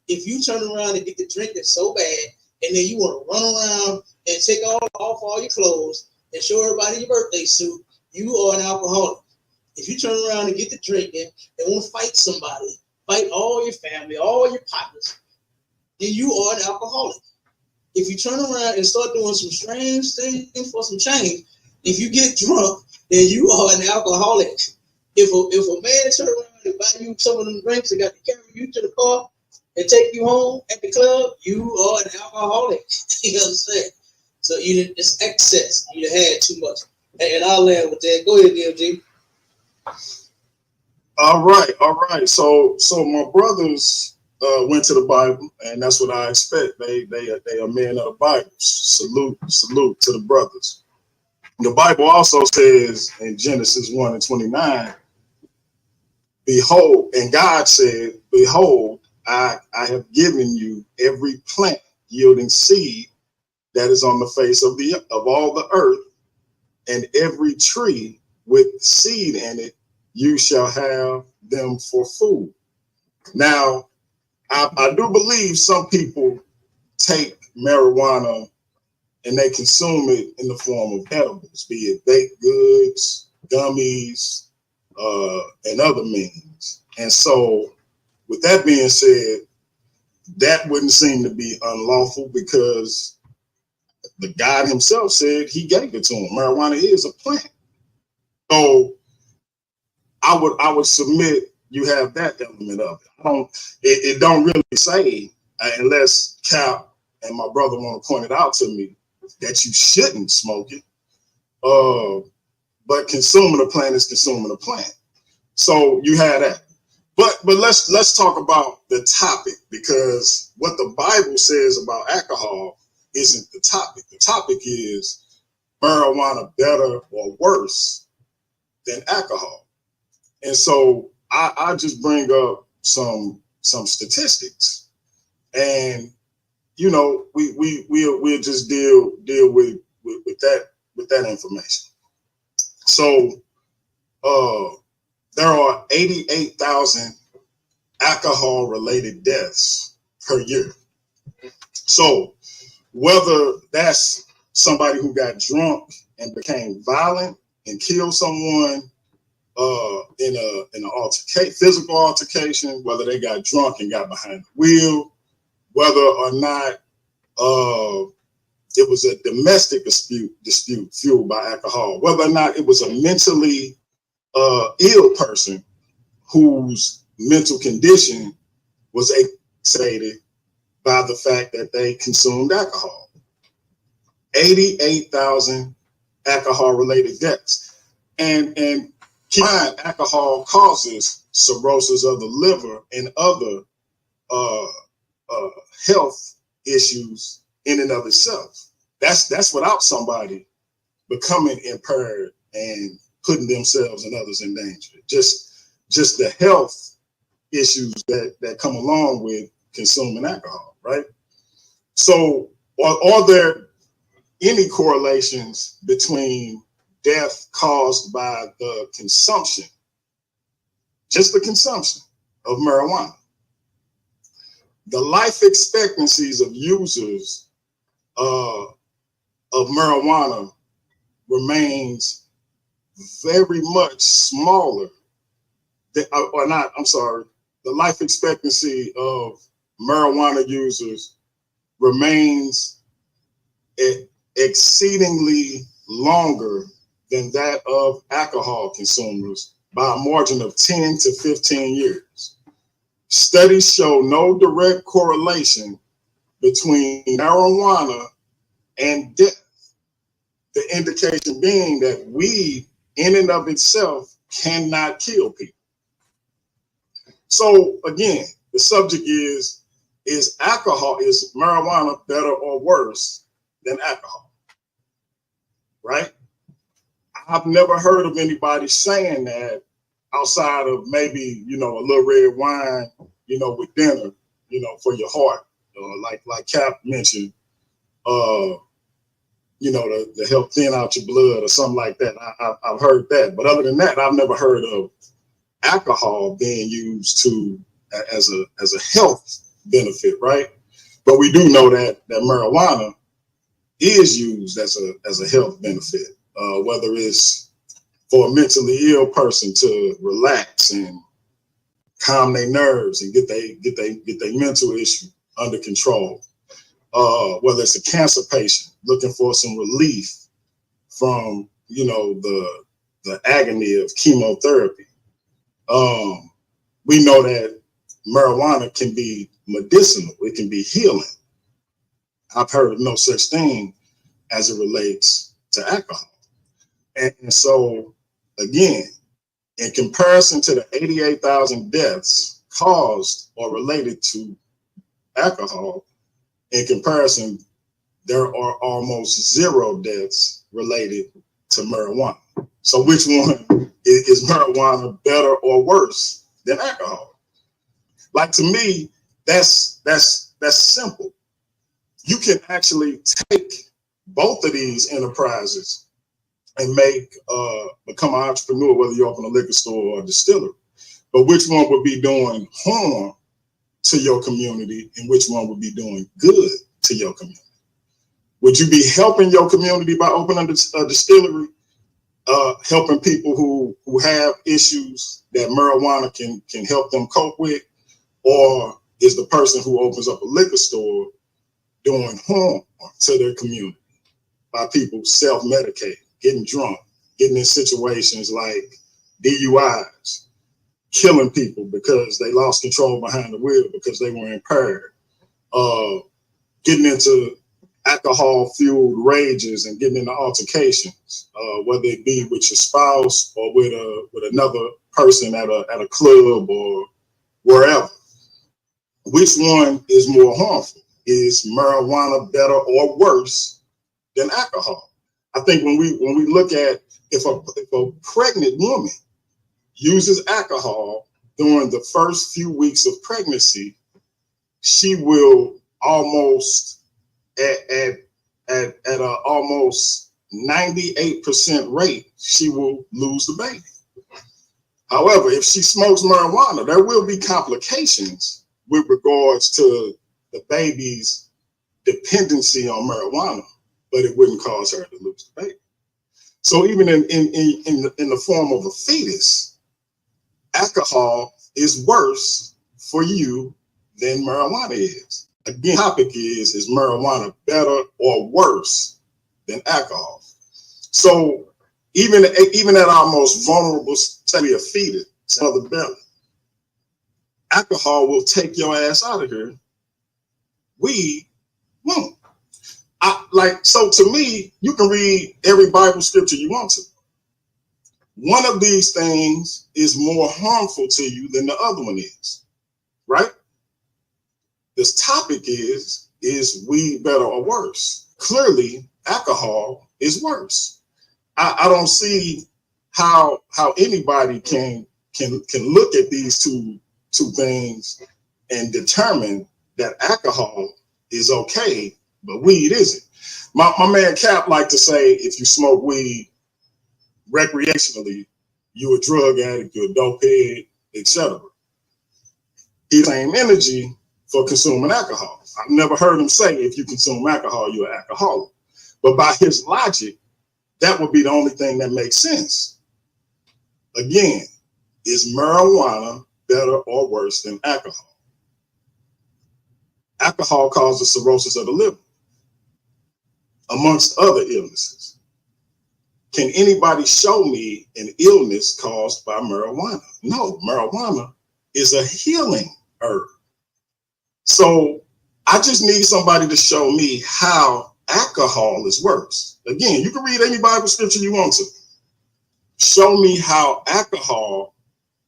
If you turn around and get to drinking so bad, and then you want to run around and take off all your clothes and show everybody your birthday suit, you are an alcoholic. If you turn around and get to drinking and want to fight somebody, fight all your family, all your partners, then you are an alcoholic. If you turn around and start doing some strange things for some change, if you get drunk, then you are an alcoholic. If a man turn around and buy you some of them drinks and got to carry you to the car and take you home at the club, you are an alcoholic. You understand? So it's excess. You had too much. And I'll land with that. Go ahead, DMG. All right. So my brothers went to the Bible, and that's what I expect. They are men of the Bible. Salute to the brothers. The Bible also says in Genesis 1:29, behold, and God said, behold, I have given you every plant yielding seed that is on the face of all the earth, and every tree with seed in it, you shall have them for food. Now, I do believe some people take marijuana and they consume it in the form of edibles, be it baked goods, gummies, and other means. And so, with that being said, that wouldn't seem to be unlawful because the God himself said he gave it to him. Marijuana is a plant. So I would submit you have that element of it. It don't really say, unless Cap and my brother want to point it out to me, that you shouldn't smoke it. But consuming a plant is consuming a plant. So you have that. But let's talk about the topic, because what the Bible says about alcohol isn't the topic. The topic is marijuana better or worse than alcohol. And so I just bring up some statistics, and we'll just deal with that information. So there are 88,000 alcohol related deaths per year. So whether that's somebody who got drunk and became violent and killed someone in an physical altercation, whether they got drunk and got behind the wheel, whether or not it was a domestic dispute fueled by alcohol, whether or not it was a mentally ill person whose mental condition was exacerbated by the fact that they consumed alcohol. 88,000 alcohol-related deaths. And keep in mind, alcohol causes cirrhosis of the liver and other health issues in and of itself. That's without somebody becoming impaired and putting themselves and others in danger. Just the health issues that come along with consuming alcohol, right? So are there any correlations between death caused by the consumption, just the consumption of marijuana? The life expectancies of users of marijuana remains very much smaller than, the life expectancy of marijuana users remains exceedingly longer than that of alcohol consumers by a margin of 10 to 15 years. Studies show no direct correlation between marijuana and death. The indication being that weed in and of itself cannot kill people. So again, the subject is marijuana better or worse than alcohol? Right? I've never heard of anybody saying that outside of maybe, a little red wine, with dinner, for your heart, like Cap mentioned, to help thin out your blood or something like that. I've heard that, but other than that, I've never heard of alcohol being used as a health benefit, right? But we do know that marijuana is used as a health benefit, whether it's for a mentally ill person to relax and calm their nerves and get their mental issue under control. Whether it's a cancer patient looking for some relief from, the agony of chemotherapy. We know that marijuana can be medicinal. It can be healing. I've heard of no such thing as it relates to alcohol. And so, again, in comparison to the 88,000 deaths caused or related to alcohol, in comparison, there are almost 0 deaths related to marijuana. So which one is marijuana better or worse than alcohol? Like, to me, that's simple. You can actually take both of these enterprises and become an entrepreneur, whether you open a liquor store or a distillery. But which one would be doing harm to your community and which one would be doing good to your community? Would you be helping your community by opening a distillery, helping people who have issues that marijuana can help them cope with? Or is the person who opens up a liquor store doing harm to their community by people self-medicating, getting drunk, getting in situations like DUIs, killing people because they lost control behind the wheel because they were impaired, getting into alcohol-fueled rages and getting into altercations, whether it be with your spouse or with another person at a club or wherever. Which one is more harmful? Is marijuana better or worse than alcohol? I think when we look at if a pregnant woman uses alcohol during the first few weeks of pregnancy, she will almost at a almost 98% rate, she will lose the baby. However, if she smokes marijuana, there will be complications with regards to the baby's dependency on marijuana, but it wouldn't cause her to lose the baby. So even in the form of a fetus, alcohol is worse for you than marijuana is. Again, the topic is marijuana better or worse than alcohol? So even at our most vulnerable state of fetus, mother belly, alcohol will take your ass out of here. Weed won't. So to me, you can read every Bible scripture you want to. One of these things is more harmful to you than the other one is, right? This topic is weed better or worse? Clearly, alcohol is worse. I don't see how anybody can look at these two things and determine that alcohol is okay, but weed isn't. My man Cap liked to say, if you smoke weed recreationally, you're a drug addict, you're a dope head, etc. He's the same energy for consuming alcohol. I've never heard him say, if you consume alcohol, you're an alcoholic. But by his logic, that would be the only thing that makes sense. Again, is marijuana better or worse than alcohol? Alcohol causes cirrhosis of the liver, amongst other illnesses. Can anybody show me an illness caused by marijuana? No, marijuana is a healing herb. So I just need somebody to show me how alcohol is worse. Again, you can read any Bible scripture you want to. Show me how alcohol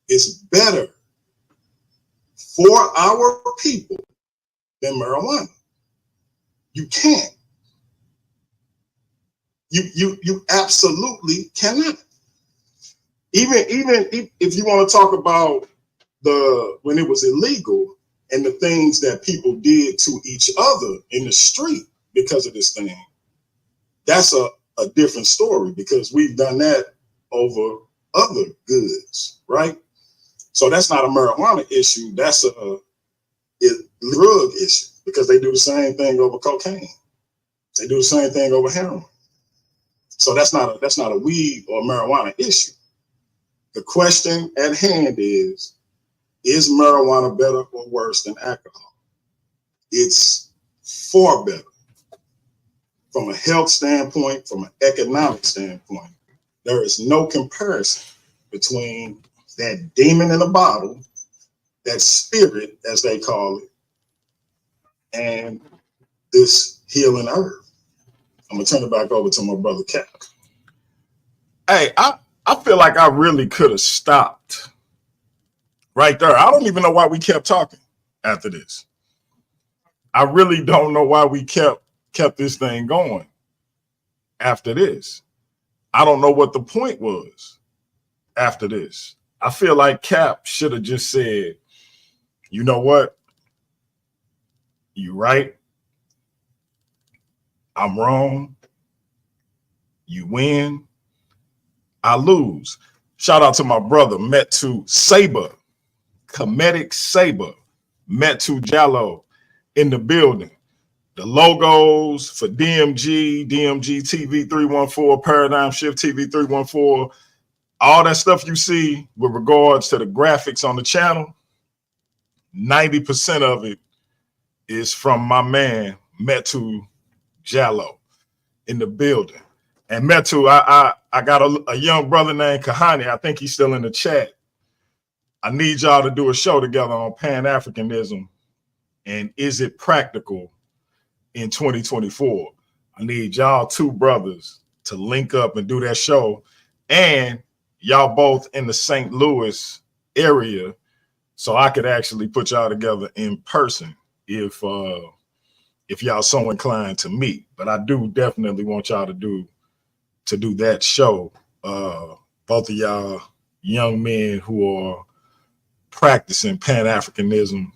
is better for our people than marijuana. You can't. You absolutely cannot. Even if you want to talk about when it was illegal and the things that people did to each other in the street because of this thing, that's a different story, because we've done that over other goods, right? So that's not a marijuana issue. That's a drug issue, because they do the same thing over cocaine. They do the same thing over heroin. So that's not a weed or marijuana issue. The question at hand is marijuana better or worse than alcohol? it's far better from a health standpoint, from an economic standpoint. There is no comparison between that demon in a bottle, that spirit, as they call it, and this healing herb. I'm gonna turn it back over to my brother Cap. Hey, I feel like I really could have stopped right there. I don't even know why we kept talking after this. I really don't know why we kept this thing going after this. I don't know what the point was after this. I feel like Cap should have just said, you know what? You right. I'm wrong. You win. I lose. Shout out to my brother, Metu Saber, Comedic Saber, Metu Jallo in the building. The logos for DMG TV 314, Paradigm Shift TV 314, all that stuff you see with regards to the graphics on the channel, 90% of it is from my man, Metu Jallo in the building. And Metu, I got a young brother named Kahani. I think he's still in the chat. I need y'all to do a show together on Pan-Africanism and is it practical in 2024. I need y'all two brothers to link up and do that show. And y'all both in the St. Louis area, so I could actually put y'all together in person if y'all so inclined to meet. But I do definitely want y'all to do that show. Both of y'all young men who are practicing Pan-Africanism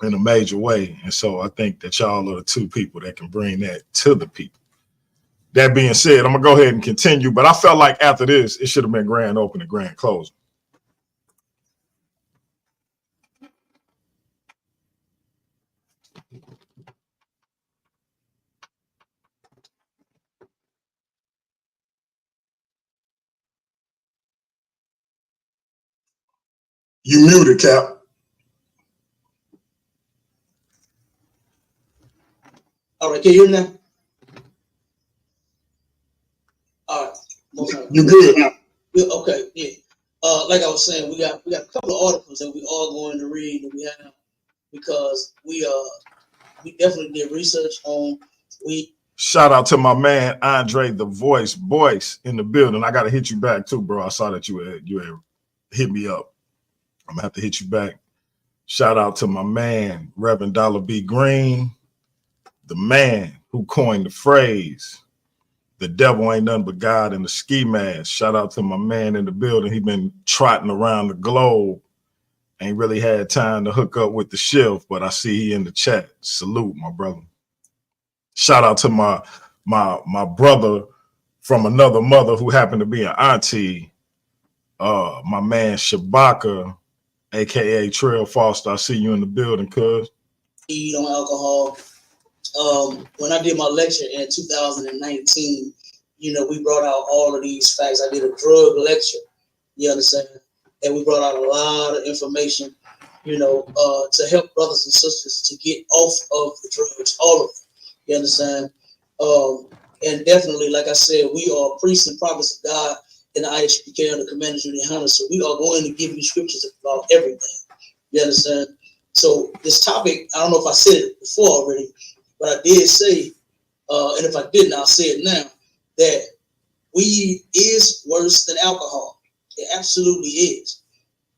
in a major way. And so I think that y'all are the two people that can bring that to the people. That being said, I'm gonna go ahead and continue, but I felt like after this, it should have been grand opening, grand closing. You muted, Cap. All right, can you hear me now? All right. You good now? Yeah, okay, yeah. Like I was saying, we got a couple of articles that we are going to read that we have because we definitely did research on. Shout out to my man Andre the Voice in the building. I gotta hit you back too, bro. I saw that you had hit me up. I'm gonna have to hit you back. Shout out to my man Reverend Dollar B. Green, the man who coined the phrase, "The devil ain't nothing but God in the ski mask." Shout out to my man in the building. He been trotting around the globe. Ain't really had time to hook up with the shift, but I see he in the chat. Salute, my brother. Shout out to my brother from another mother who happened to be an auntie, my man Shabaka, aka Trail Foster. I see you in the building, cuz. Eat on alcohol. When I did my lecture in 2019, we brought out all of these facts. I did a drug lecture, you understand? And we brought out a lot of information, to help brothers and sisters to get off of the drugs, all of them, you understand? And definitely, like I said, we are priests and prophets of God in the IHPK and the Commanders Unity Hunter, so we are going to give you scriptures about everything, you understand? So this topic, I don't know if I said it before already, but I did say, and if I didn't, I'll say it now, that weed is worse than alcohol. It absolutely is.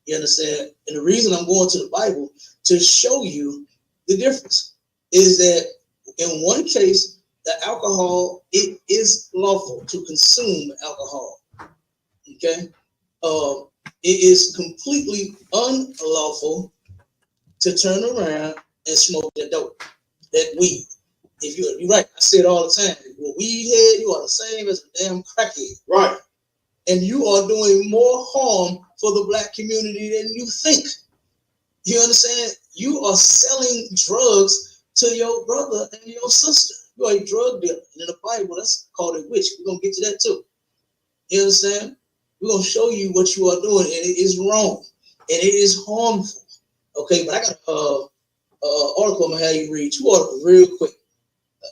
You understand? And the reason I'm going to the Bible to show you the difference is that in one case, the alcohol, it is lawful to consume alcohol. Okay? It is completely unlawful to turn around and smoke that dope, that weed. You're right, I say it all the time. If you're a weed head, you are the same as a damn crackhead. Right. And you are doing more harm for the black community than you think. You understand? You are selling drugs to your brother and your sister. You are a drug dealer. And in the Bible, that's called a witch. We're going to get to that too. You understand? We're going to show you what you are doing, and it is wrong. And it is harmful. Okay, but I got article. I'm gonna have you read 2 articles real quick.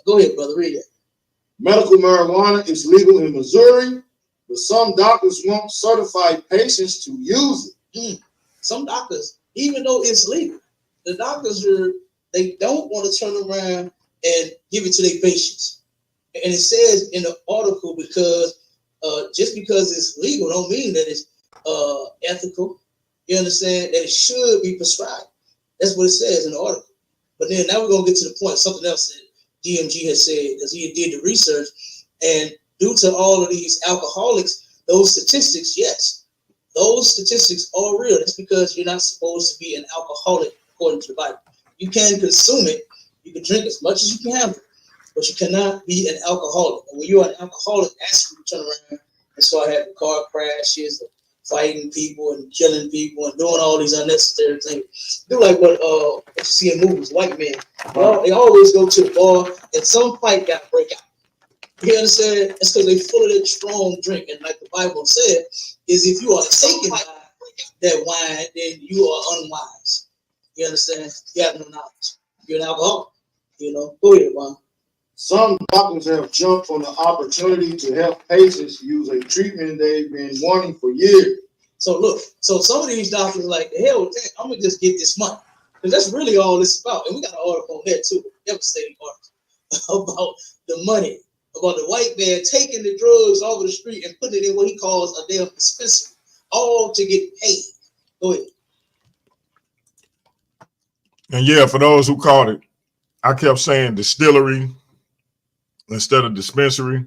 Go ahead, brother. Read it. Medical marijuana is legal in Missouri, but some doctors won't certify patients to use it. Some doctors, even though it's legal, the doctors they don't want to turn around and give it to their patients. And it says in the article because just because it's legal don't mean that it's ethical. You understand that it should be prescribed. That's what it says in the article. But then now we're gonna get to the point. Something else that DMG has said because he did the research, and due to all of these alcoholics, those statistics, yes, those statistics are real. That's because you're not supposed to be an alcoholic according to the Bible. You can consume it, you can drink as much as you can handle, but you cannot be an alcoholic. And when you're an alcoholic, that's when you turn around and start having car crashes, fighting people and killing people and doing all these unnecessary things. Do like what you see in movies, white men. They always go to the bar and some fight got to break out. You understand? It's because they full of that strong drink. And like the Bible said, is if you are taken by that wine, then you are unwise. You understand? You have no knowledge. You're an alcoholic. You know, go ahead, Juan. Some doctors have jumped on the opportunity to help patients use a treatment they've been wanting for years. So look, so some of these doctors are like, the hell with that, I'm gonna just get this money. Because that's really all it's about. And we got an article on that too, devastating article about the money, about the white man taking the drugs off of the street and putting it in what he calls a damn dispensary, all to get paid. Go ahead. And yeah, for those who caught it, I kept saying distillery instead of dispensary.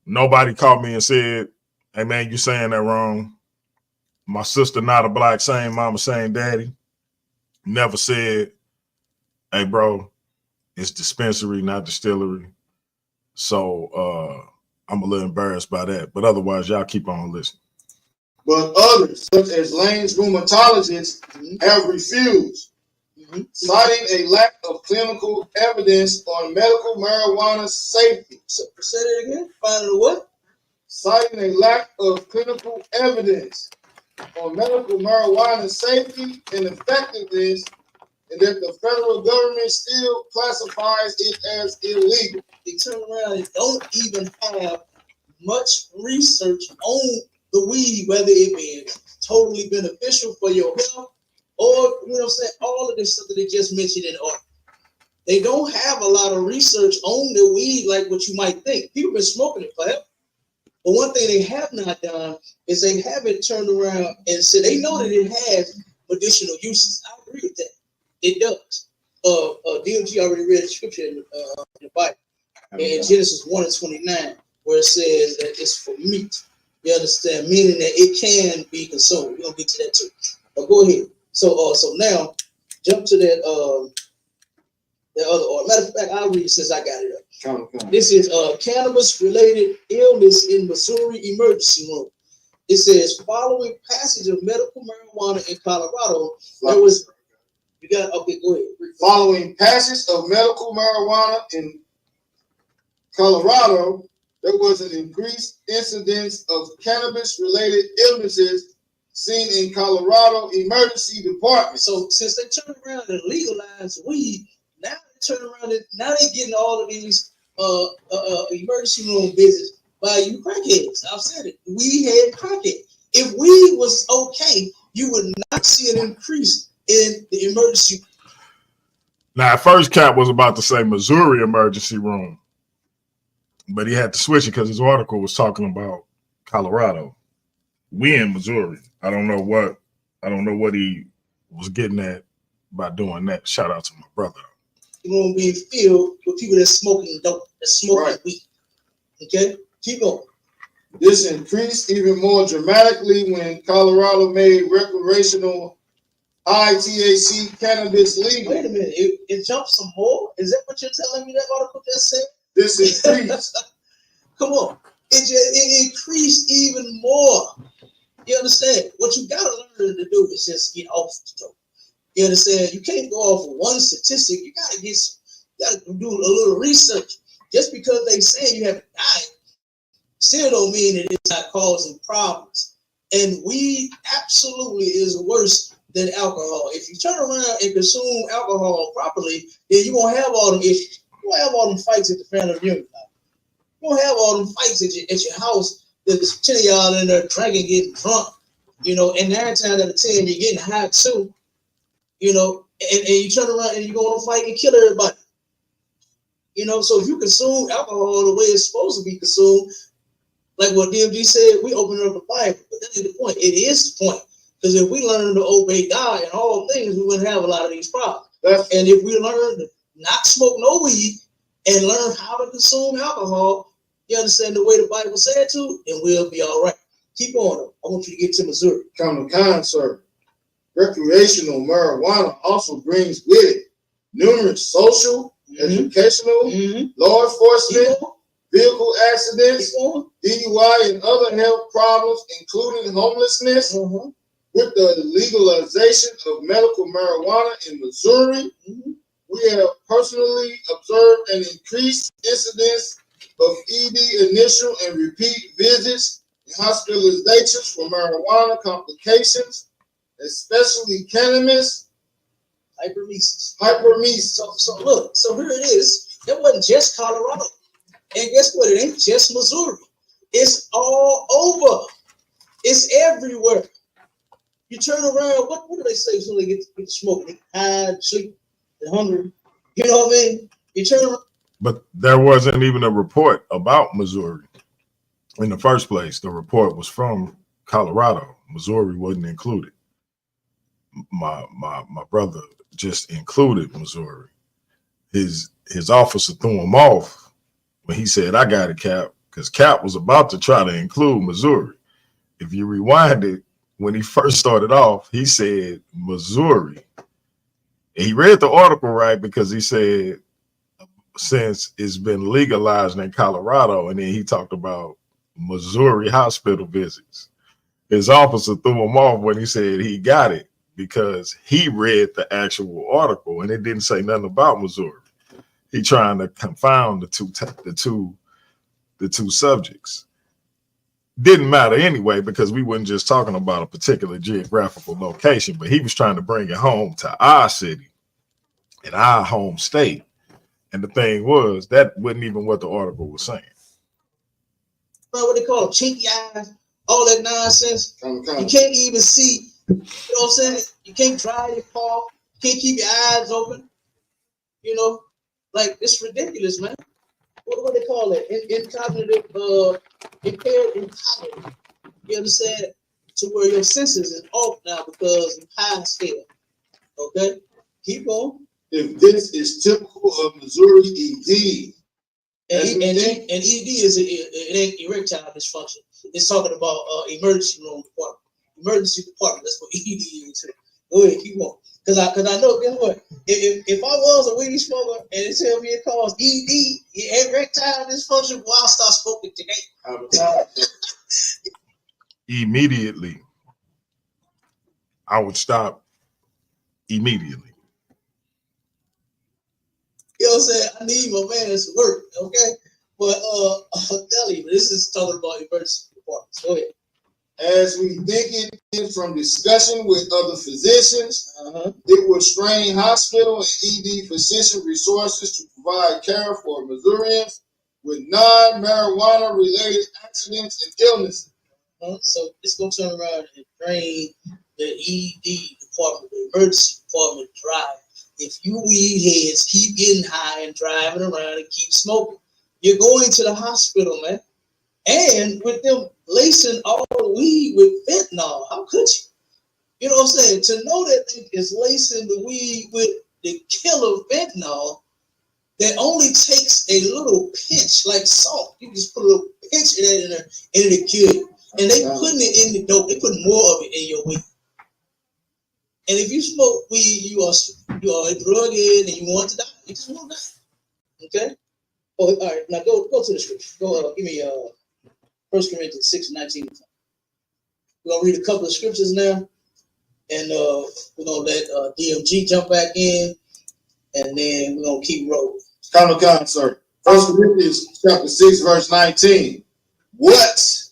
Nobody caught me and said, hey man, you saying that wrong. My sister not a black, same mama, same daddy. Never said, hey bro, it's dispensary, not distillery. So I'm a little embarrassed by that. But otherwise, y'all keep on listening. But others, such as Lane's rheumatologists, have refused, citing a lack of clinical evidence on medical marijuana safety. So say that again. Finding what? Citing a lack of clinical evidence on medical marijuana safety and effectiveness, and that the federal government still classifies it as illegal. They turn around and don't even have much research on the weed, whether it be totally beneficial for your health or, you know what I'm saying, all of this stuff that they just mentioned in the article. They don't have a lot of research on the weed like what you might think. People have been smoking it forever. But one thing they have not done is they haven't turned around and said they know that it has medicinal uses. I agree with that. It does. DMG already read the scripture in the Bible. In Genesis 1:29, where it says that it's for meat. You understand? Meaning that it can be consumed. We're gonna get to that too. But go ahead. So now jump to that other order. Matter of fact, I'll read it since I got it up. This is cannabis-related illness in Missouri emergency room. It says, following passage of medical marijuana in Colorado, there was, okay, go ahead. Following passage of medical marijuana in Colorado, there was an increased incidence of cannabis-related illnesses seen in Colorado emergency departments. So since they turned around and legalized weed, now they turn around and now they're getting all of these emergency room visits by you crackheads. I've said it. We had crackheads. If weed was okay, you would not see an increase in the emergency. Now, at first, Cap was about to say Missouri emergency room, but he had to switch it because his article was talking about Colorado. We in Missouri. I don't know what he was getting at by doing that. Shout out to my brother. Room being filled with people that's smoking dope, that's smoking weed. Okay, keep going. This increased even more dramatically when Colorado made recreational high THC cannabis legal. Wait a minute, it jumped some more? Is that what you're telling me that article just said? This increased. Come on, it increased even more. You understand? What you gotta learn to do is just get off the dope. You understand? You can't go off of one statistic. You gotta do a little research. Just because they say you haven't died, still don't mean that it's not causing problems. And weed absolutely is worse than alcohol. If you turn around and consume alcohol properly, then you won't have all them issues. You won't have all them fights at the family reunion. You won't have all them fights at your house. There's 10 of y'all in there drinking, getting drunk, you know, and 9 times out of 10, you're getting high too, you know, and you turn around and you go on a fight and kill everybody. You know, so if you consume alcohol the way it's supposed to be consumed, like what DMG said, we open up the Bible, but that ain't the point. It is the point. Because if we learn to obey God in all things, we wouldn't have a lot of these problems. And if we learn to not smoke no weed and learn how to consume alcohol, you understand the way the Bible said to, then we'll be all right. Keep going. I want you to get to Missouri. Common sir. Recreational marijuana also brings with it numerous social, educational, law enforcement, vehicle accidents, DUI, and other health problems, including homelessness. With the legalization of medical marijuana in Missouri, we have personally observed an increased incidence of ED initial and repeat visits and hospitalizations for marijuana complications, especially cannabis, hypermesis. So look, so here it is. It wasn't just Colorado. And guess what? It ain't just Missouri. It's all over. It's everywhere. You turn around, what do they say when they get to smoke? They high, sleep, they're hungry. You know what I mean? You turn around. But there wasn't even a report about Missouri in the first place. The report was from Colorado. Missouri wasn't included. My brother just included Missouri. His officer threw him off when he said, "I got it, Cap," because Cap was about to try to include Missouri. If you rewind it, when he first started off, he said Missouri. And he read the article right because he said, since it's been legalized in Colorado, and then he talked about Missouri hospital visits. His officer threw him off when he said he got it because he read the actual article and it didn't say nothing about Missouri. He trying to confound the two subjects. Didn't matter anyway, because we weren't just talking about a particular geographical location, but he was trying to bring it home to our city and our home state. And the thing was, that wasn't even what the article was saying. What they call chinky eyes, all that nonsense. You can't even see, you know what I'm saying? You can't drive your car, you can't keep your eyes open. You know, like it's ridiculous, man. What they call it? Impaired in cognitive. You understand? To where your senses is off now because of high scale. Okay? Keep on. If this is typical of Missouri ED. And ED is it ain't erectile dysfunction. It's talking about emergency room department. Emergency department, that's what ED is. Go ahead, keep on. Cause I know, guess what? If I was a weed smoker and it tell me it caused ED, erectile dysfunction, well, I'll start smoking today. Immediately. I would stop immediately. You know what I'm saying? I need my man to work, okay? But I'll tell you, this is talking about emergency departments. Go ahead. As we think it from discussion with other physicians, it will strain hospital and ED physician resources to provide care for Missourians with non-marijuana related accidents and illnesses. So it's going to turn around and drain the ED department, the emergency department dry. If you weed heads keep getting high and driving around and keep smoking, you're going to the hospital, man. And with them lacing all the weed with fentanyl, how could you? You know what I'm saying? To know that they is lacing the weed with the killer fentanyl that only takes a little pinch, like salt. You just put a little pinch of that in there and it'll kill you. And they putting it in the dope. They putting more of it in your weed. And if you smoke weed, you are a drug head and you want to die. You just want to die. Okay? Oh, all right. Now go to the scripture. Go give me 1 Corinthians 6:19. We're gonna read a couple of scriptures now, and we're gonna let DMG jump back in, and then we're gonna keep rolling. Come, sir. 1 Corinthians chapter 6, verse 19. What?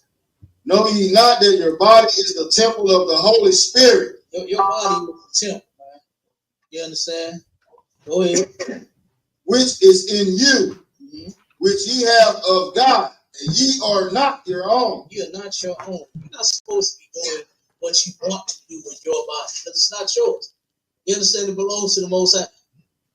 Know ye not that your body is the temple of the Holy Spirit, Your body is a temple, man. You understand? Go ahead. which is in you, which ye have of God, and ye are not your own. You are not your own. You're not supposed to be doing what you want to do with your body because it's not yours. You understand? It belongs to the Most High.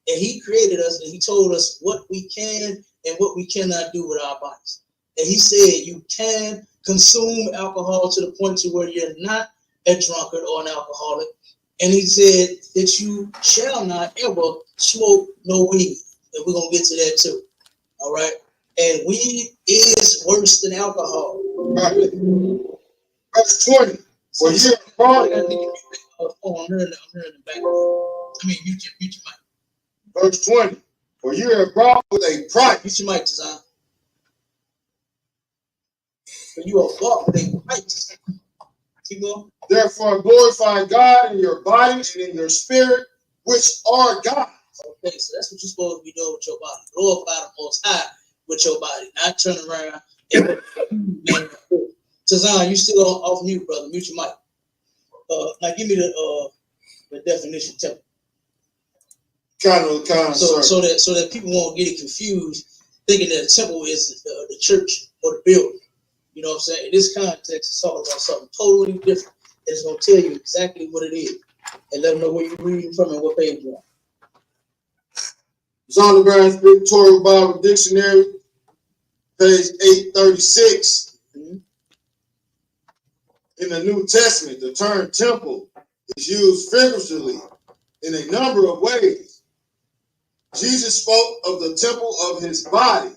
And He created us and He told us what we can and what we cannot do with our bodies. And He said you can consume alcohol to the point to where you're not a drunkard or an alcoholic. And He said that you shall not ever smoke no weed. And we're going to get to that too. All right? And weed is worse than alcohol. Right. Verse 20. For you are brought. I'm hearing the background. I mean, mute your mic. Verse 20. For you are brought with a price. Mute your mic, Tazan. For you are bought with a price. Keep going. Therefore glorify God in your body and in your spirit, which are God. Okay, so that's what you're supposed to be doing with your body. Glorify the Most High with your body, not turn around and Tazan, you still off mute, brother. Mute your mic. Now give me the definition. Tell me. Kind of, so that people won't get it confused, thinking that the temple is the church or the building. You know what I'm saying? In this context, it's talking about something totally different. It's going to tell you exactly what it is, and let them know where you're reading from and what page you're on. Zondervan's Pictorial Bible Dictionary, page 836. In the New Testament, the term temple is used figuratively in a number of ways. Jesus spoke of the temple of his body,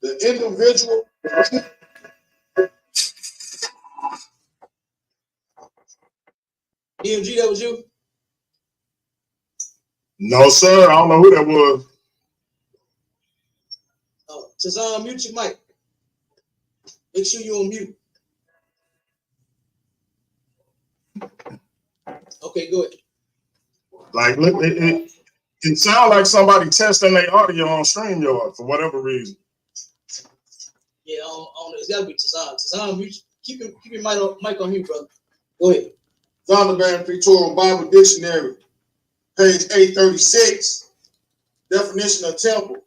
the individual. EMG, that was you? No, sir. I don't know who that was. Tazan, mute your mic. Make sure you're on mute. Okay, go ahead. Like, look, it sounds like somebody testing their audio on StreamYard for whatever reason. Yeah, it's got to be Tazan. Tazan, keep your mic on mute, brother. Go ahead. Zondervan Pictorial Bible Dictionary, page 836. Definition of temple.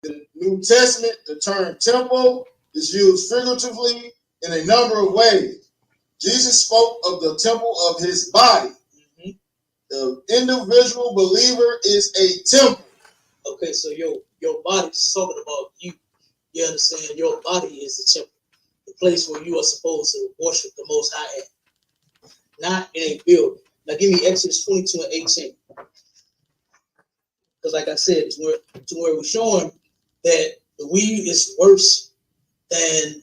In the New Testament, the term temple is used figuratively in a number of ways. Jesus spoke of the temple of his body. The individual believer is a temple. Okay, so your body's talking about you. You understand? Your body is the temple, the place where you are supposed to worship the Most High at, not in a building. Now, give me Exodus 22 and 18. Because, like I said, to where we're showing that the weed is worse than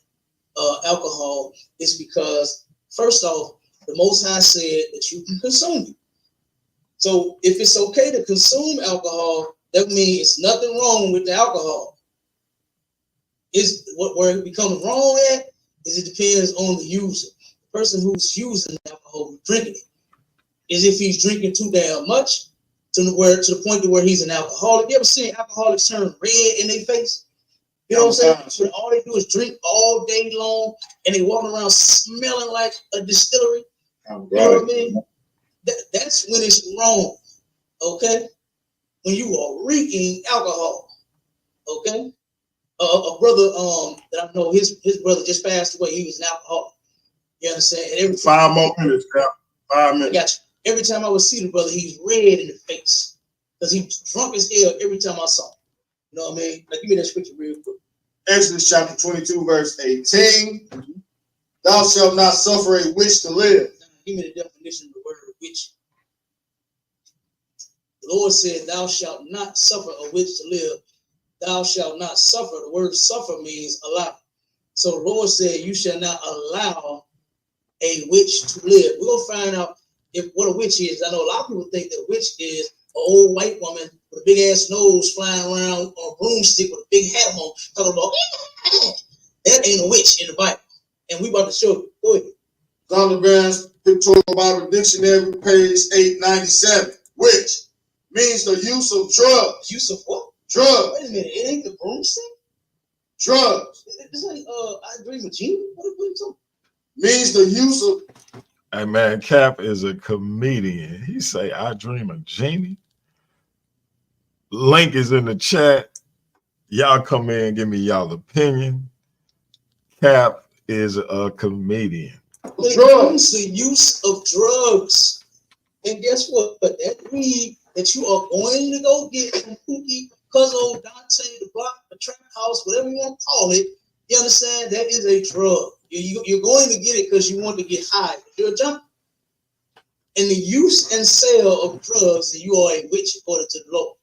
alcohol is because, first off, the Most High said that you can consume it. So if it's okay to consume alcohol, that means it's nothing wrong with the alcohol. Where it becomes wrong at is it depends on the user. The person who's using alcohol, drinking it, is if he's drinking too damn much to the point to where he's an alcoholic. You ever seen alcoholics turn red in their face? You know what I'm saying? So all they do is drink all day long, and they walk around smelling like a distillery. You know what I mean? That's when it's wrong, okay? When you are reeking alcohol, okay? A brother that I know, his brother just passed away. He was an alcoholic. You understand? And 5 more minutes, Cap. 5 minutes. I got you. Every time I would see the brother, he's red in the face because he was drunk as hell every time I saw him. You know what I mean? Like, give me that scripture real quick. Exodus chapter 22, verse 18. Thou shalt not suffer a witch to live. Now, give me the definition of the word witch. The Lord said, thou shalt not suffer a witch to live. Thou shalt not suffer. The word suffer means allow. So the Lord said, you shall not allow a witch to live. We're going to find out what a witch is. I know a lot of people think that witch is an old white woman with a big ass nose flying around on a broomstick with a big hat on, talking about, that ain't a witch in the Bible. And we about to show you. Go ahead. Zondervan's Pictorial Bible Dictionary, page 897. Which means the use of drugs. Use of what? Drugs. Wait a minute. It ain't the broomstick? Drugs. It's like, I agree with you. What are you talking? Means the use of Hey man, Cap is a comedian. He say, "I dream of Genie." Link is in the chat. Y'all come in and give me y'all opinion. Cap is a comedian. When it comes to use of drugs, and guess what? That weed that you are going to go get from Pookie, Cuzzo, Dante, the block, the trap house, whatever you want to call it, you understand? That is a drug. You're going to get it because you want to get high. You're a junkie. And the use and sale of drugs, you are a witch according to the law.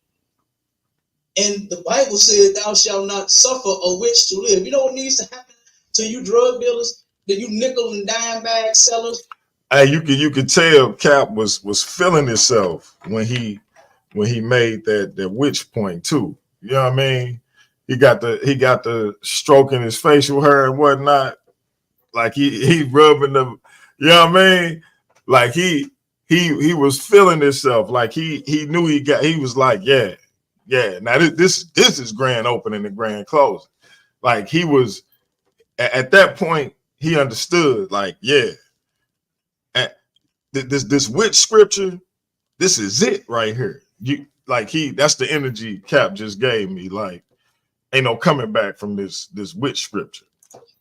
And the Bible said, "Thou shalt not suffer a witch to live." You know what needs to happen to you drug dealers, that you nickel and dime bag sellers? Hey, you could tell Cap was feeling himself when he made that witch point too. You know what I mean? He got the stroking his facial hair and whatnot. Like he rubbing the, you know what I mean? Like he was feeling himself. Like he knew he was like, yeah. Now this is grand opening and grand closing. Like he was at that point, he understood, like, yeah. This witch scripture, this is it right here. That's the energy Cap just gave me. Like, ain't no coming back from this witch scripture.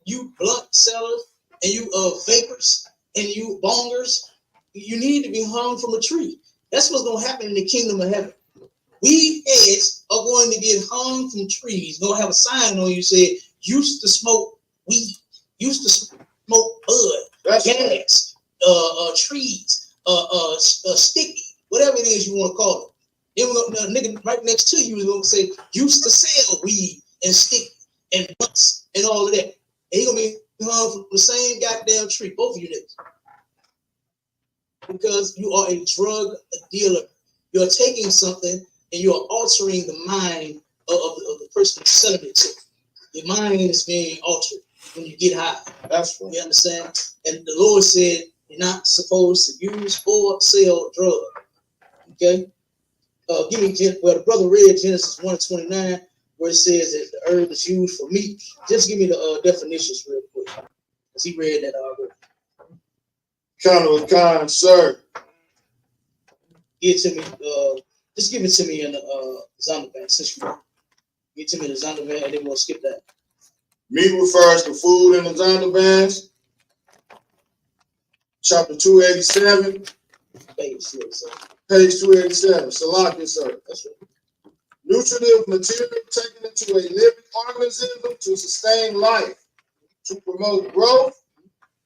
You blunt sellers and you vapors and you bongers, you need to be hung from a tree. That's what's gonna happen in the kingdom of heaven. Weed heads are going to get hung from trees. Gonna have a sign on you say, "Used to smoke weed, used to smoke bud, gas, trees, sticky, whatever it is you want to call it." Then the nigga right next to you is gonna say, "Used to sell weed and sticky and butts and all of that." And he gonna be hung from the same goddamn tree, both of you niggas, because you are a drug dealer. You're taking something and you are altering the mind of the person you're selling it to. Your mind is being altered when you get high. That's right. You understand? And the Lord said you're not supposed to use or sell drugs. Okay? The brother read Genesis 1:29, where it says that the herb is used for meat. Just give me the definitions real quick, because he read that already. Kind of kind, sir. Give it to me. Just give it to me in the Zondervan. Since you give it to me in the Zondervan, and then we'll skip that. Meat refers to food in the Zonderbans. Chapter 287. Page 287. Salakia, sir. That's right. Nutritive material taken into a living organism to sustain life, to promote growth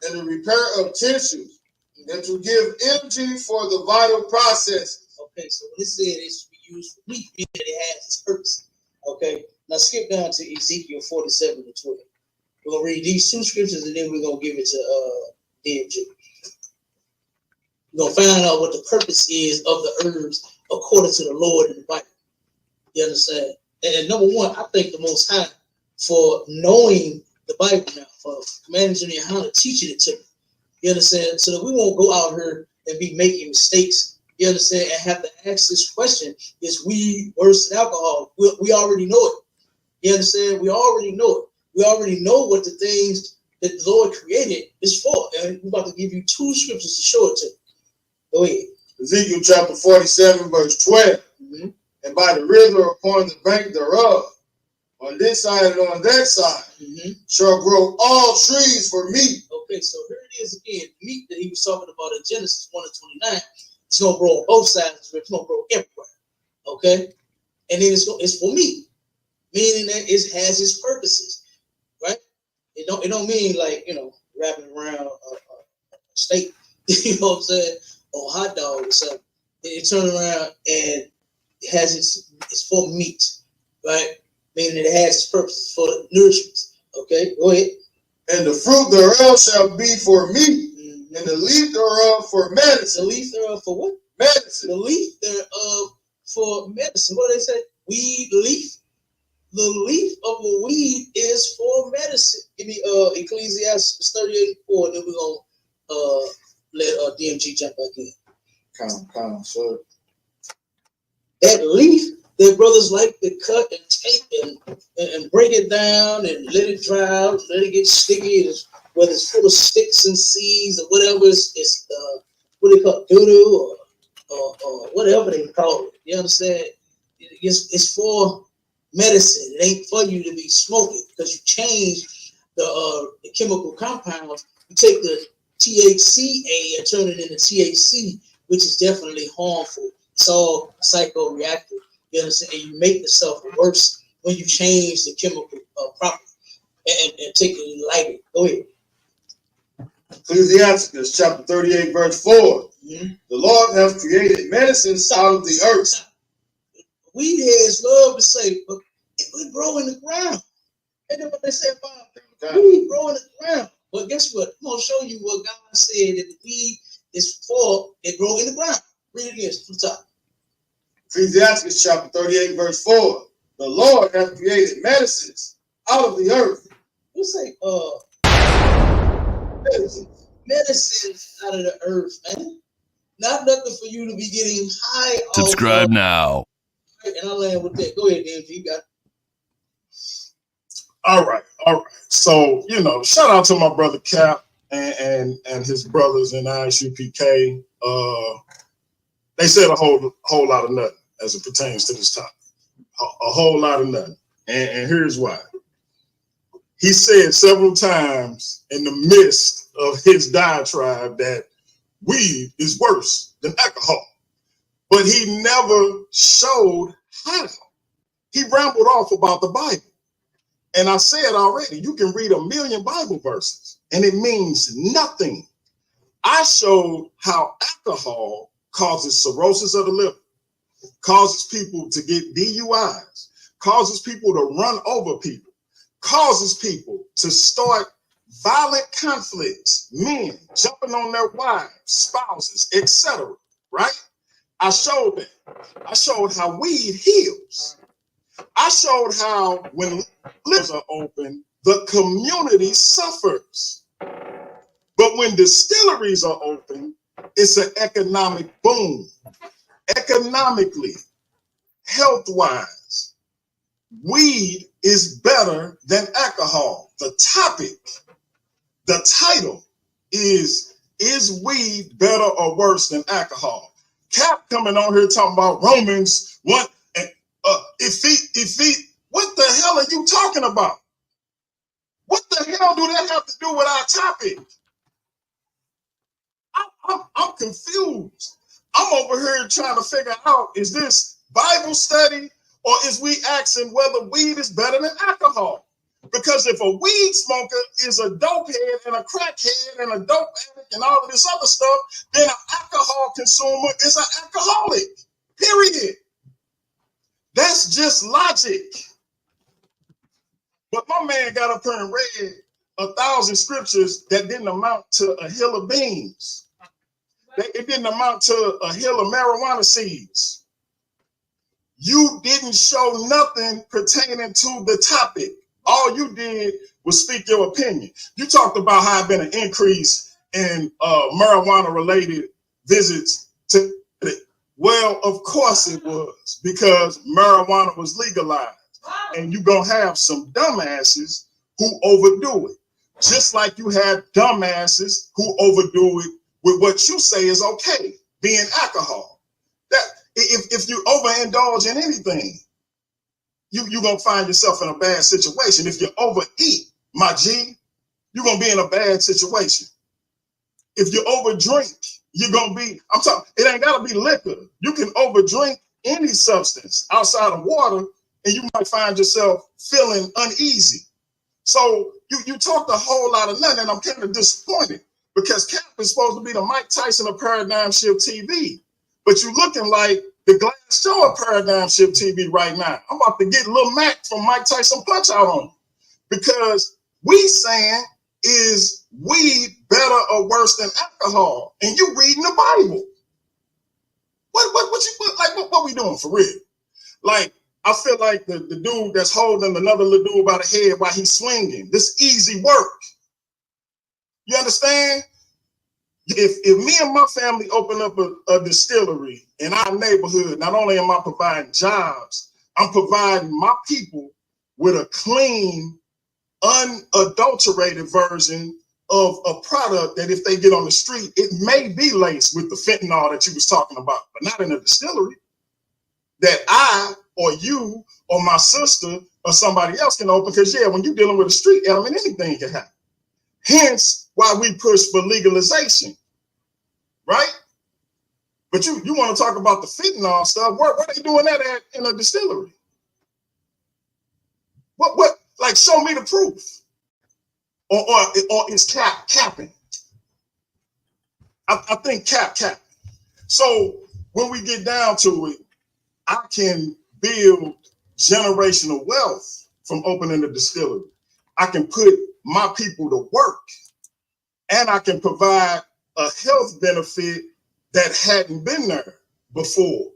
and the repair of tissues, and to give energy for the vital processes. Okay, so when it said it should be used for meat, meaning that it has its purpose. Okay, now skip down to Ezekiel 47:12. We're gonna read these two scriptures and then we're gonna give it to DMG. We're gonna find out what the purpose is of the herbs according to the Lord in the Bible. You understand? And number one, I thank the Most High for knowing the Bible now, for commanding me how to teach it to me. You understand? So that we won't go out here and be making mistakes. You understand? And have to ask this question: is weed worse than alcohol? We already know it. You understand? We already know it. We already know what the things that the Lord created is for. And we're about to give you two scriptures to show it to you. Go ahead. Ezekiel chapter 47, verse 12. Mm-hmm. And by the river upon the bank thereof, on this side and on that side, shall grow all trees for meat. Okay, so here it is again. Meat that he was talking about in Genesis 1:29. It's gonna grow on both sides. It's gonna grow everywhere. Okay, and then it's for meat, meaning that it has its purposes, right? It don't mean like wrapping around a steak, you know what I'm saying, or a hot dog or something. It turns around and it has it's for meat, right? Meaning it has its purpose for nourishment. Okay, go ahead. And the fruit thereof shall be for meat, and the leaf thereof for medicine. The leaf thereof for what? Medicine. The leaf thereof for medicine. What do they say? Weed leaf. The leaf of a weed is for medicine. Give me Ecclesiastes 38:4, and then we're gonna let DMG jump back in. Come, sir. That leaf that brothers like to cut and take and break it down and let it dry out, let it get sticky, whether it's full of sticks and seeds or whatever, it's what they call doo-doo or whatever they call it. You understand? It's for medicine. It ain't for you to be smoking because you change the chemical compounds. You take the THCA and turn it into THC, which is definitely harmful. It's all psychoreactive. You understand? And you make the stuff worse when you change the chemical property and take it and light it. Go ahead. Ecclesiasticus chapter 38, verse 4. Mm-hmm. The Lord has created medicines out of the earth. Weed heads love to say, but it would grow in the ground. And then what they say about weed grow in the ground. But guess what? I'm going to show you what God said that the weed is for, it grow in the ground. Read it again from the top. Ecclesiasticus chapter 38, verse 4. The Lord has created medicines out of the earth. You say, medicines out of the earth, man. Not nothing for you to be getting high. Subscribe now. And I'll land with that. Go ahead, Dan. You got it. All right. So, shout out to my brother Cap and his brothers in ISUPK. They said a whole lot of nothing as it pertains to this topic. A whole lot of nothing. And here's why. He said several times in the midst of his diatribe that weed is worse than alcohol. But he never showed how. He rambled off about the Bible. And I said already, you can read 1,000,000 Bible verses and it means nothing. I showed how alcohol causes cirrhosis of the liver, causes people to get DUIs, causes people to run over people, causes people to start violent conflicts, men jumping on their wives, spouses, etc. Right? I showed that. I showed how weed heals. I showed how when lips are open, the community suffers. But when distilleries are open, it's an economic boom. Economically, health-wise, weed is better than alcohol. The topic, the title is weed better or worse than alcohol? Cap coming on here talking about Romans 1. What the hell are you talking about? What the hell do that have to do with our topic? I'm confused. I'm over here trying to figure out, is this Bible study or is we asking whether weed is better than alcohol? Because if a weed smoker is a dope head and a crackhead and a dope addict and all of this other stuff, then an alcohol consumer is an alcoholic, period. That's just logic. But my man got up here and read 1,000 scriptures that didn't amount to a hill of beans. It didn't amount to a hill of marijuana seeds. You didn't show nothing pertaining to the topic. All you did was speak your opinion. You talked about how been an increase in marijuana-related visits to it. Well, of course it was, because marijuana was legalized. And you're going to have some dumbasses who overdo it. Just like you have dumbasses who overdo it with what you say is okay, being alcohol. That if you overindulge in anything, you're going to find yourself in a bad situation. If you overeat, my G, you're going to be in a bad situation. If you overdrink, you're going to be, I'm talking, it ain't got to be liquor. You can overdrink any substance outside of water and you might find yourself feeling uneasy. So you talked a whole lot of nothing, and I'm kind of disappointed because Cap is supposed to be the Mike Tyson of Paradigm Shift TV, but you looking like the Glass Show of Paradigm Shift TV right now. I'm about to get Lil Mac from Mike Tyson Punch out on him because we saying, is weed better or worse than alcohol? And you reading the Bible. What we doing for real? Like, I feel like the dude that's holding another little dude by the head while he's swinging. This easy work. You understand? If me and my family open up a distillery in our neighborhood, not only am I providing jobs, I'm providing my people with a clean, unadulterated version of a product that if they get on the street, it may be laced with the fentanyl that you was talking about, but not in a distillery that I or you or my sister or somebody else can open. Because, yeah, when you're dealing with a street element, anything can happen. Hence why we push for legalization, right? But you want to talk about the fentanyl stuff. Where are they doing that at in a distillery? What? Like, show me the proof. Or it's capping. I think capping. So when we get down to it, I can build generational wealth from opening a distillery. I can put my people to work, and I can provide a health benefit that hadn't been there before.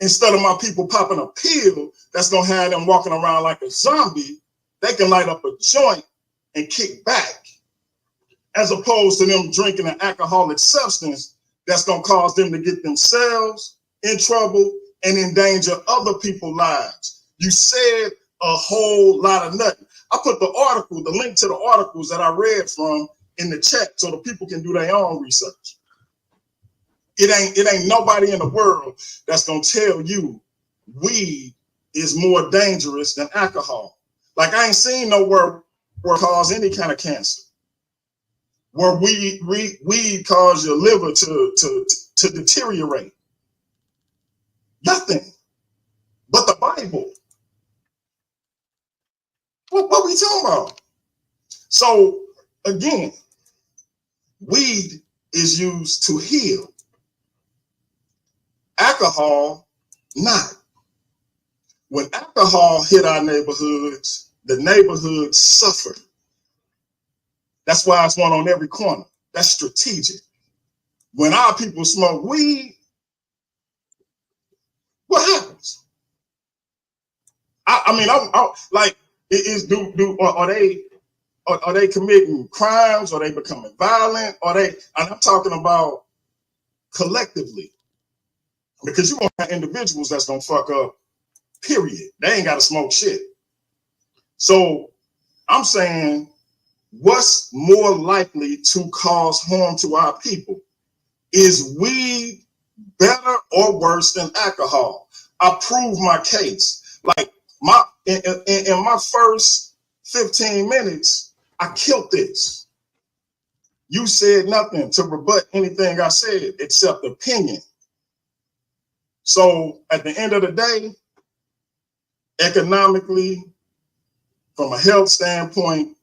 Instead of my people popping a pill that's gonna have them walking around like a zombie, they can light up a joint and kick back, as opposed to them drinking an alcoholic substance that's gonna cause them to get themselves in trouble and endanger other people's lives. You said a whole lot of nothing. I put the link to the articles that I read from in the chat so the people can do their own research. It ain't nobody in the world that's gonna tell you weed is more dangerous than alcohol. Like, I ain't seen nowhere where it cause any kind of cancer, where weed cause your liver to deteriorate. Nothing but the Bible. What we talking about? So again, weed is used to heal. Alcohol, not. When alcohol hit our neighborhoods, the neighborhoods suffer. That's why it's one on every corner. That's strategic. When our people smoke weed, what happens? I mean, I'm like, are they committing crimes? Are they becoming violent? And I'm talking about collectively, because you won't have individuals that's gonna fuck up. Period. They ain't got to smoke shit. So I'm saying, what's more likely to cause harm to our people? Is weed better or worse than alcohol? I prove my case. Like, in my first 15 minutes, I killed this. You said nothing to rebut anything I said except opinion. So at the end of the day, economically, from a health standpoint,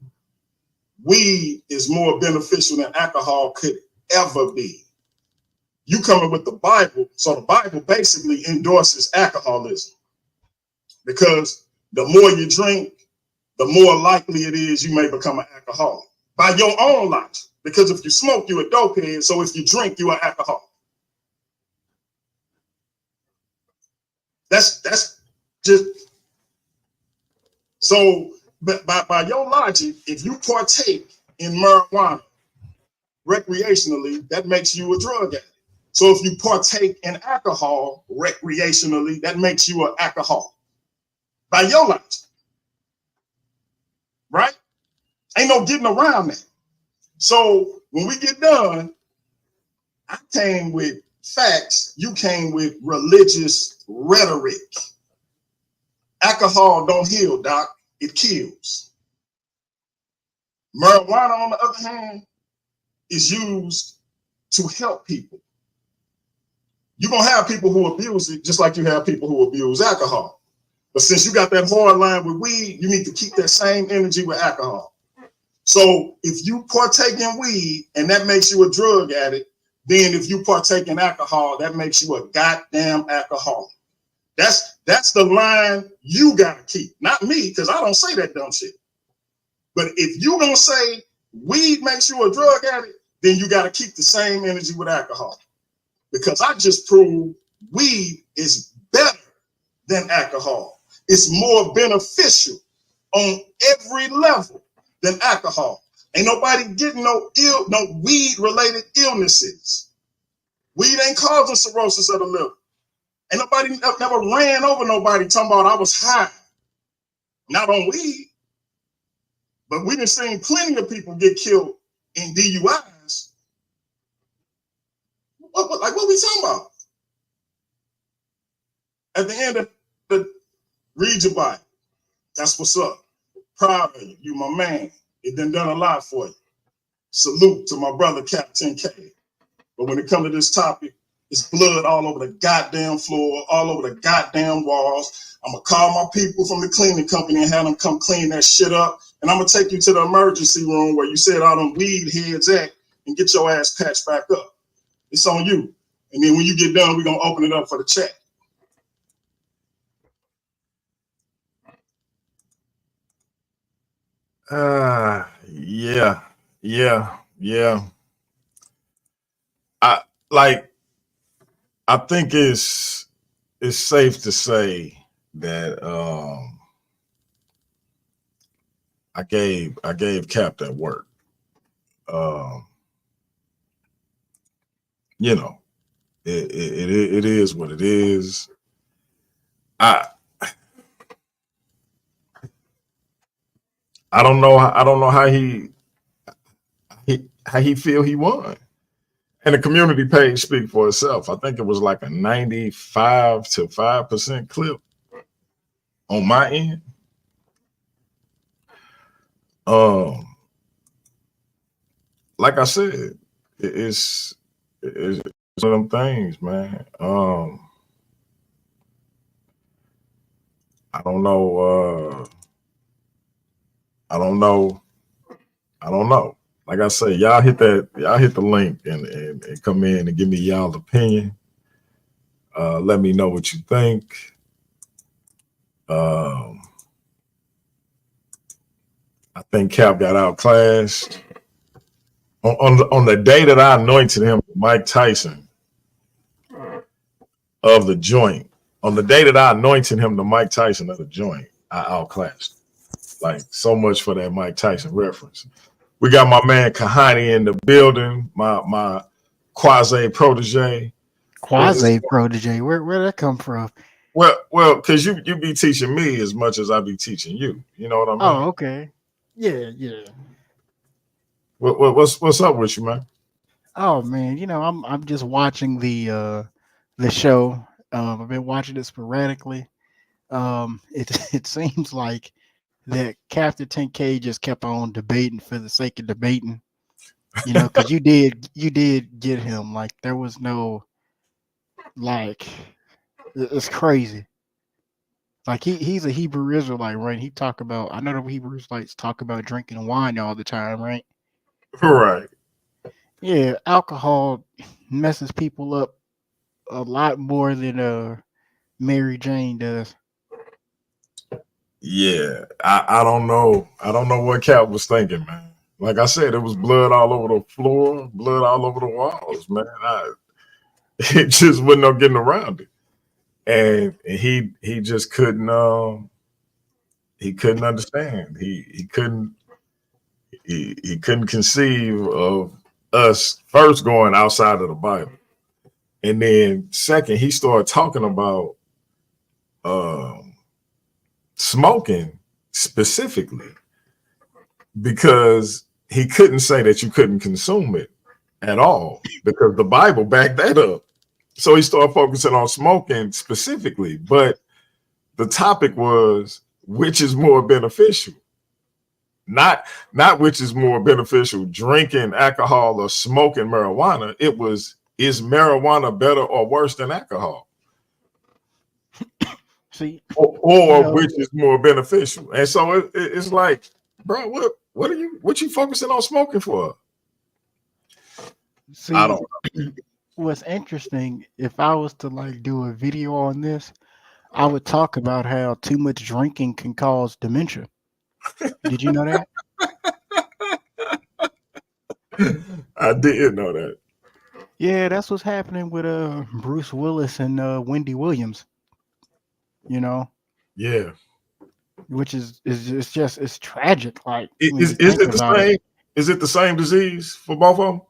weed is more beneficial than alcohol could ever be. You coming with the Bible, so the Bible basically endorses alcoholism, because the more you drink, the more likely it is you may become an alcoholic by your own logic. Because if you smoke, you're a dopehead. So if you drink, you're an alcoholic. That's just so. By your logic, if you partake in marijuana recreationally, that makes you a drug addict. So if you partake in alcohol recreationally, that makes you an alcoholic. By your logic, right? Ain't no getting around that. So when we get done, I came with facts, you came with religious rhetoric. Alcohol don't heal, Doc. It kills. Marijuana, on the other hand, is used to help people. You're going to have people who abuse it, just like you have people who abuse alcohol. But since you got that hard line with weed, you need to keep that same energy with alcohol. So if you partake in weed and that makes you a drug addict, then if you partake in alcohol, that makes you a goddamn alcoholic. That's the line you gotta keep, not me, because I don't say that dumb shit. But if you don't say weed makes you a drug addict, then you gotta keep the same energy with alcohol. Because I just proved weed is better than alcohol. It's more beneficial on every level than alcohol. Ain't nobody getting no weed related illnesses. Weed ain't causing cirrhosis of the liver. Ain't nobody never ran over nobody talking about I was high. Not on weed. But we done seen plenty of people get killed in DUIs, what we talking about? At the end of the read your Bible. That's what's up. Proud of you. You my man. It done a lot for you. Salute to my brother Captain K. But when it comes to this topic, it's blood all over the goddamn floor, all over the goddamn walls. I'm going to call my people from the cleaning company and have them come clean that shit up. And I'm going to take you to the emergency room where you said all them weed heads at and get your ass patched back up. It's on you. And then when you get done, we're going to open it up for the chat. Yeah. I think it's safe to say that I gave Cap that work. You know, it is what it is. I don't know how he feel he won. And the community page speak for itself. I think it was like a 95 to 5% clip on my end. Like I said, it's one of them things, man. I don't know. Like I say, y'all hit the link and come in and give me y'all's opinion. Let me know what you think. I think Cap got outclassed. On the day that I anointed him, Mike Tyson of the joint. On the day that I anointed him, the Mike Tyson of the joint, I outclassed. Like, so much for that Mike Tyson reference. We got my man Kahani in the building, my quasi protege. Quasi protege. Where that come from? Well, because you be teaching me as much as I be teaching you. You know what I mean? Oh, okay. Yeah. What's up with you, man? Oh man, I'm just watching the show. I've been watching it sporadically. It seems like that Captain 10K just kept on debating for the sake of debating, because you did get him. Like, there was no, like, it's crazy. Like, he's a Hebrew Israelite, right? I know the Hebrew Israelites talk about drinking wine all the time, right? Right. Yeah, alcohol messes people up a lot more than Mary Jane does. Yeah, I don't know. I don't know what Cap was thinking, man. Like I said, it was blood all over the floor, blood all over the walls, man. It just wasn't no getting around it. And he just couldn't understand. He couldn't conceive of us first going outside of the Bible. And then second, he started talking about smoking specifically, because he couldn't say that you couldn't consume it at all because the Bible backed that up. So he started focusing on smoking specifically, but the topic was which is more beneficial. Not which is more beneficial, drinking alcohol or smoking marijuana. It was, is marijuana better or worse than alcohol? See, or which is more beneficial? And so it's like, bro, what you focusing on smoking for? See, I don't know. What's interesting, if I was to like do a video on this, I would talk about how too much drinking can cause dementia. Did you know that? I didn't know that. Yeah, that's what's happening with Bruce Willis and Wendy Williams. Yeah. Which is it's tragic. Like, is it the same? Is it the same disease for both of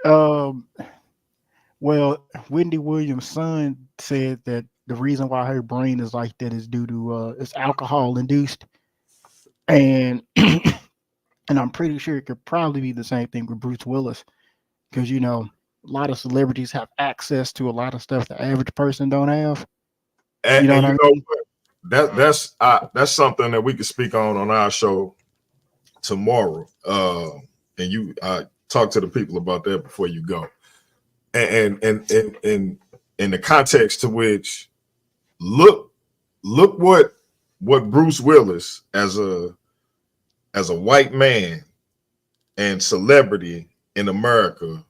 them? Well, Wendy Williams' son said that the reason why her brain is like that is due to it's alcohol induced, and And I'm pretty sure it could probably be the same thing with Bruce Willis, because a lot of celebrities have access to a lot of stuff the average person don't have. You know And what you I know mean? what? That's something that we could speak on our show tomorrow. And you talk to the people about that before you go. And in the context to which look what Bruce Willis as a white man and celebrity in America,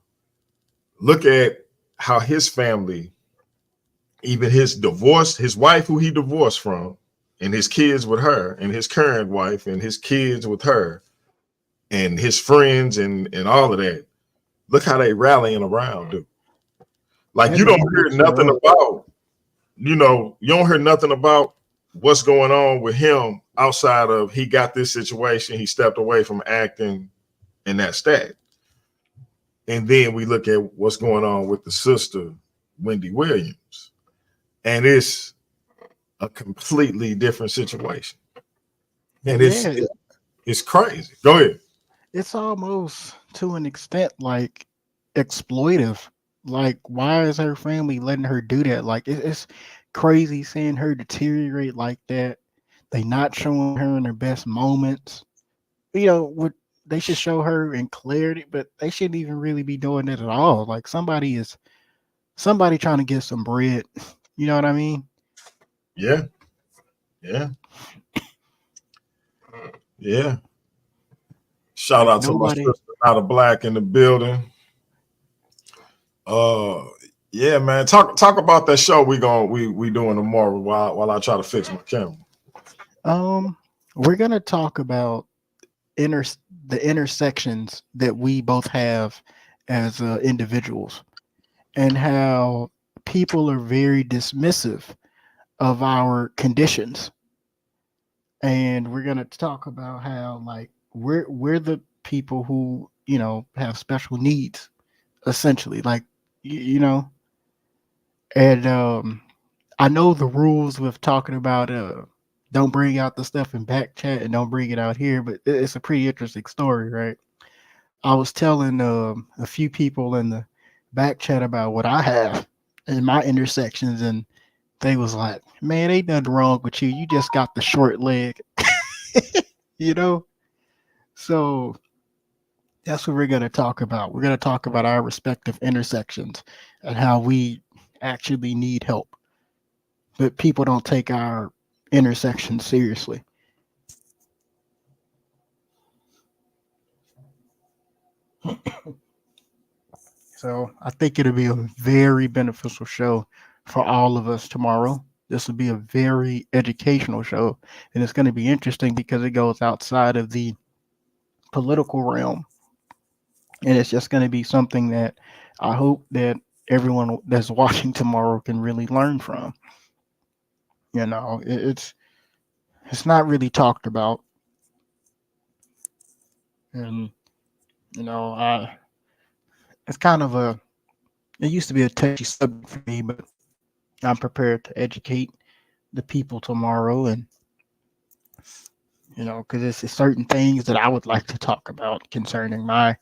look at how his family, even his wife who he divorced from, and his kids with her, and his current wife and his kids with her, and his friends and all of that. Look how they rallying around, dude. Like That you don't man hear lifts her nothing up. about, you don't hear nothing about what's going on with him outside of he got this situation, he stepped away from acting, and that's that. And then we look at what's going on with the sister, Wendy Williams, and it's a completely different situation. And Yeah, it's crazy. Go ahead. it's almost to an extent like exploitive. Like, why is her family letting her do that? Like, it's crazy seeing her deteriorate like that. They not showing her in her best moments. What they should show her in clarity, but they shouldn't even really be doing that at all. Like, somebody trying to get some bread. You know what I mean? Yeah, yeah, yeah. Shout Like out to my nobody. sister, not a black in the building. Uh, yeah, man. Talk about that show we doing tomorrow while I try to fix my camera. We're gonna talk about inter the intersections that we both have as individuals, and how people are very dismissive of our conditions. And we're gonna talk about how, like, we're the people who have special needs, essentially. Like, you know, and I know the rules with talking about don't bring out the stuff in back chat and don't bring it out here, but it's a pretty interesting story, right? I was telling a few people in the back chat about what I have in my intersections, and they was like, "Man, ain't nothing wrong with you. You just got the short leg," you know. So that's what we're gonna talk about. We're gonna talk about our respective intersections and how we actually need help, but people don't take our intersections seriously. So I think it'll be a very beneficial show for all of us tomorrow. This will be a very educational show, and it's going to be interesting because it goes outside of the political realm, and it's just going to be something that I hope that everyone that's watching tomorrow can really learn from. It's not really talked about, and I it's kind of a it used to be a touchy subject for me, but I'm prepared to educate the people tomorrow, and because it's certain things that I would like to talk about concerning my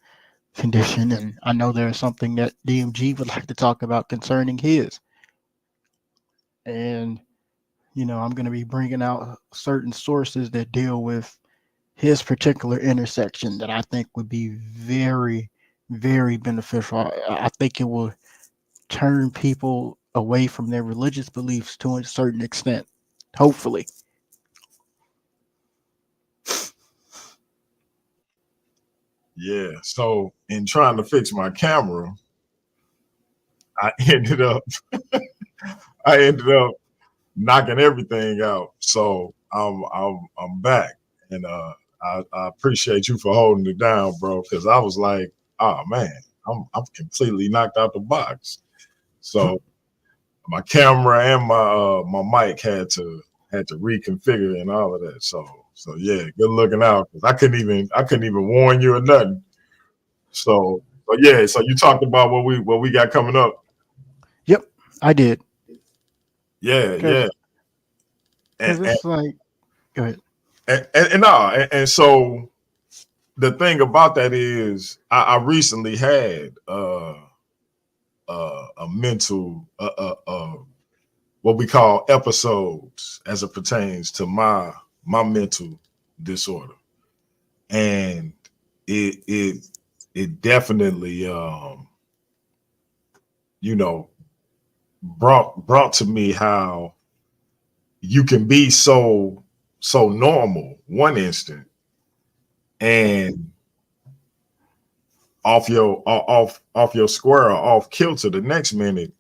condition, and I know there's something that DMG would like to talk about concerning his, and I'm going to be bringing out certain sources that deal with his particular intersection that I think would be very, very beneficial. I think it will turn people away from their religious beliefs to a certain extent, hopefully. Yeah. So in trying to fix my camera, I ended up knocking everything out. So I'm back, and I appreciate you for holding it down, bro. Because I was like, oh man, I'm completely knocked out the box. So my camera and my mic had to reconfigure and all of that. So yeah, good looking out, because I couldn't even warn you or nothing. So yeah, so you talked about what we got coming up. Yep, I did. Yeah, yeah. Because it's like, go ahead. And so the thing about that is I recently had a mental what we call episodes as it pertains to my mental disorder, and it definitely you know, brought to me how you can be so normal one instant and off your square or off kilter the next minute,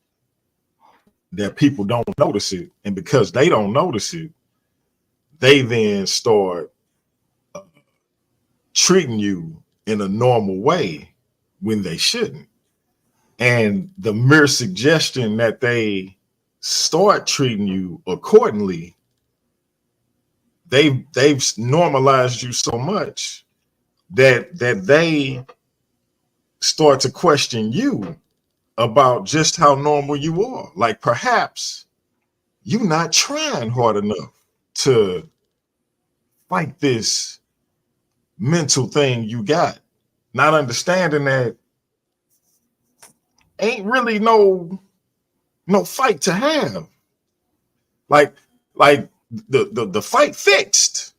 that people don't notice it, and because they don't notice it, they then start treating you in a normal way when they shouldn't. And the mere suggestion that they start treating you accordingly, they've normalized you so much that they start to question you about just how normal you are. Like perhaps you're not trying hard enough to fight this mental thing you got, not understanding that ain't really no fight to have. Like the fight fixed.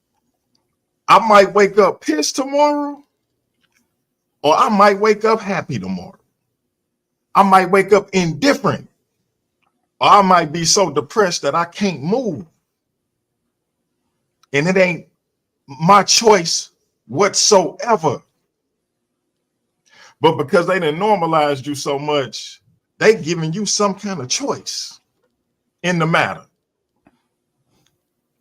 I might wake up pissed tomorrow, or I might wake up happy tomorrow. I might wake up indifferent, or I might be so depressed that I can't move. And it ain't my choice whatsoever. But because they done normalized you so much, they giving you some kind of choice in the matter.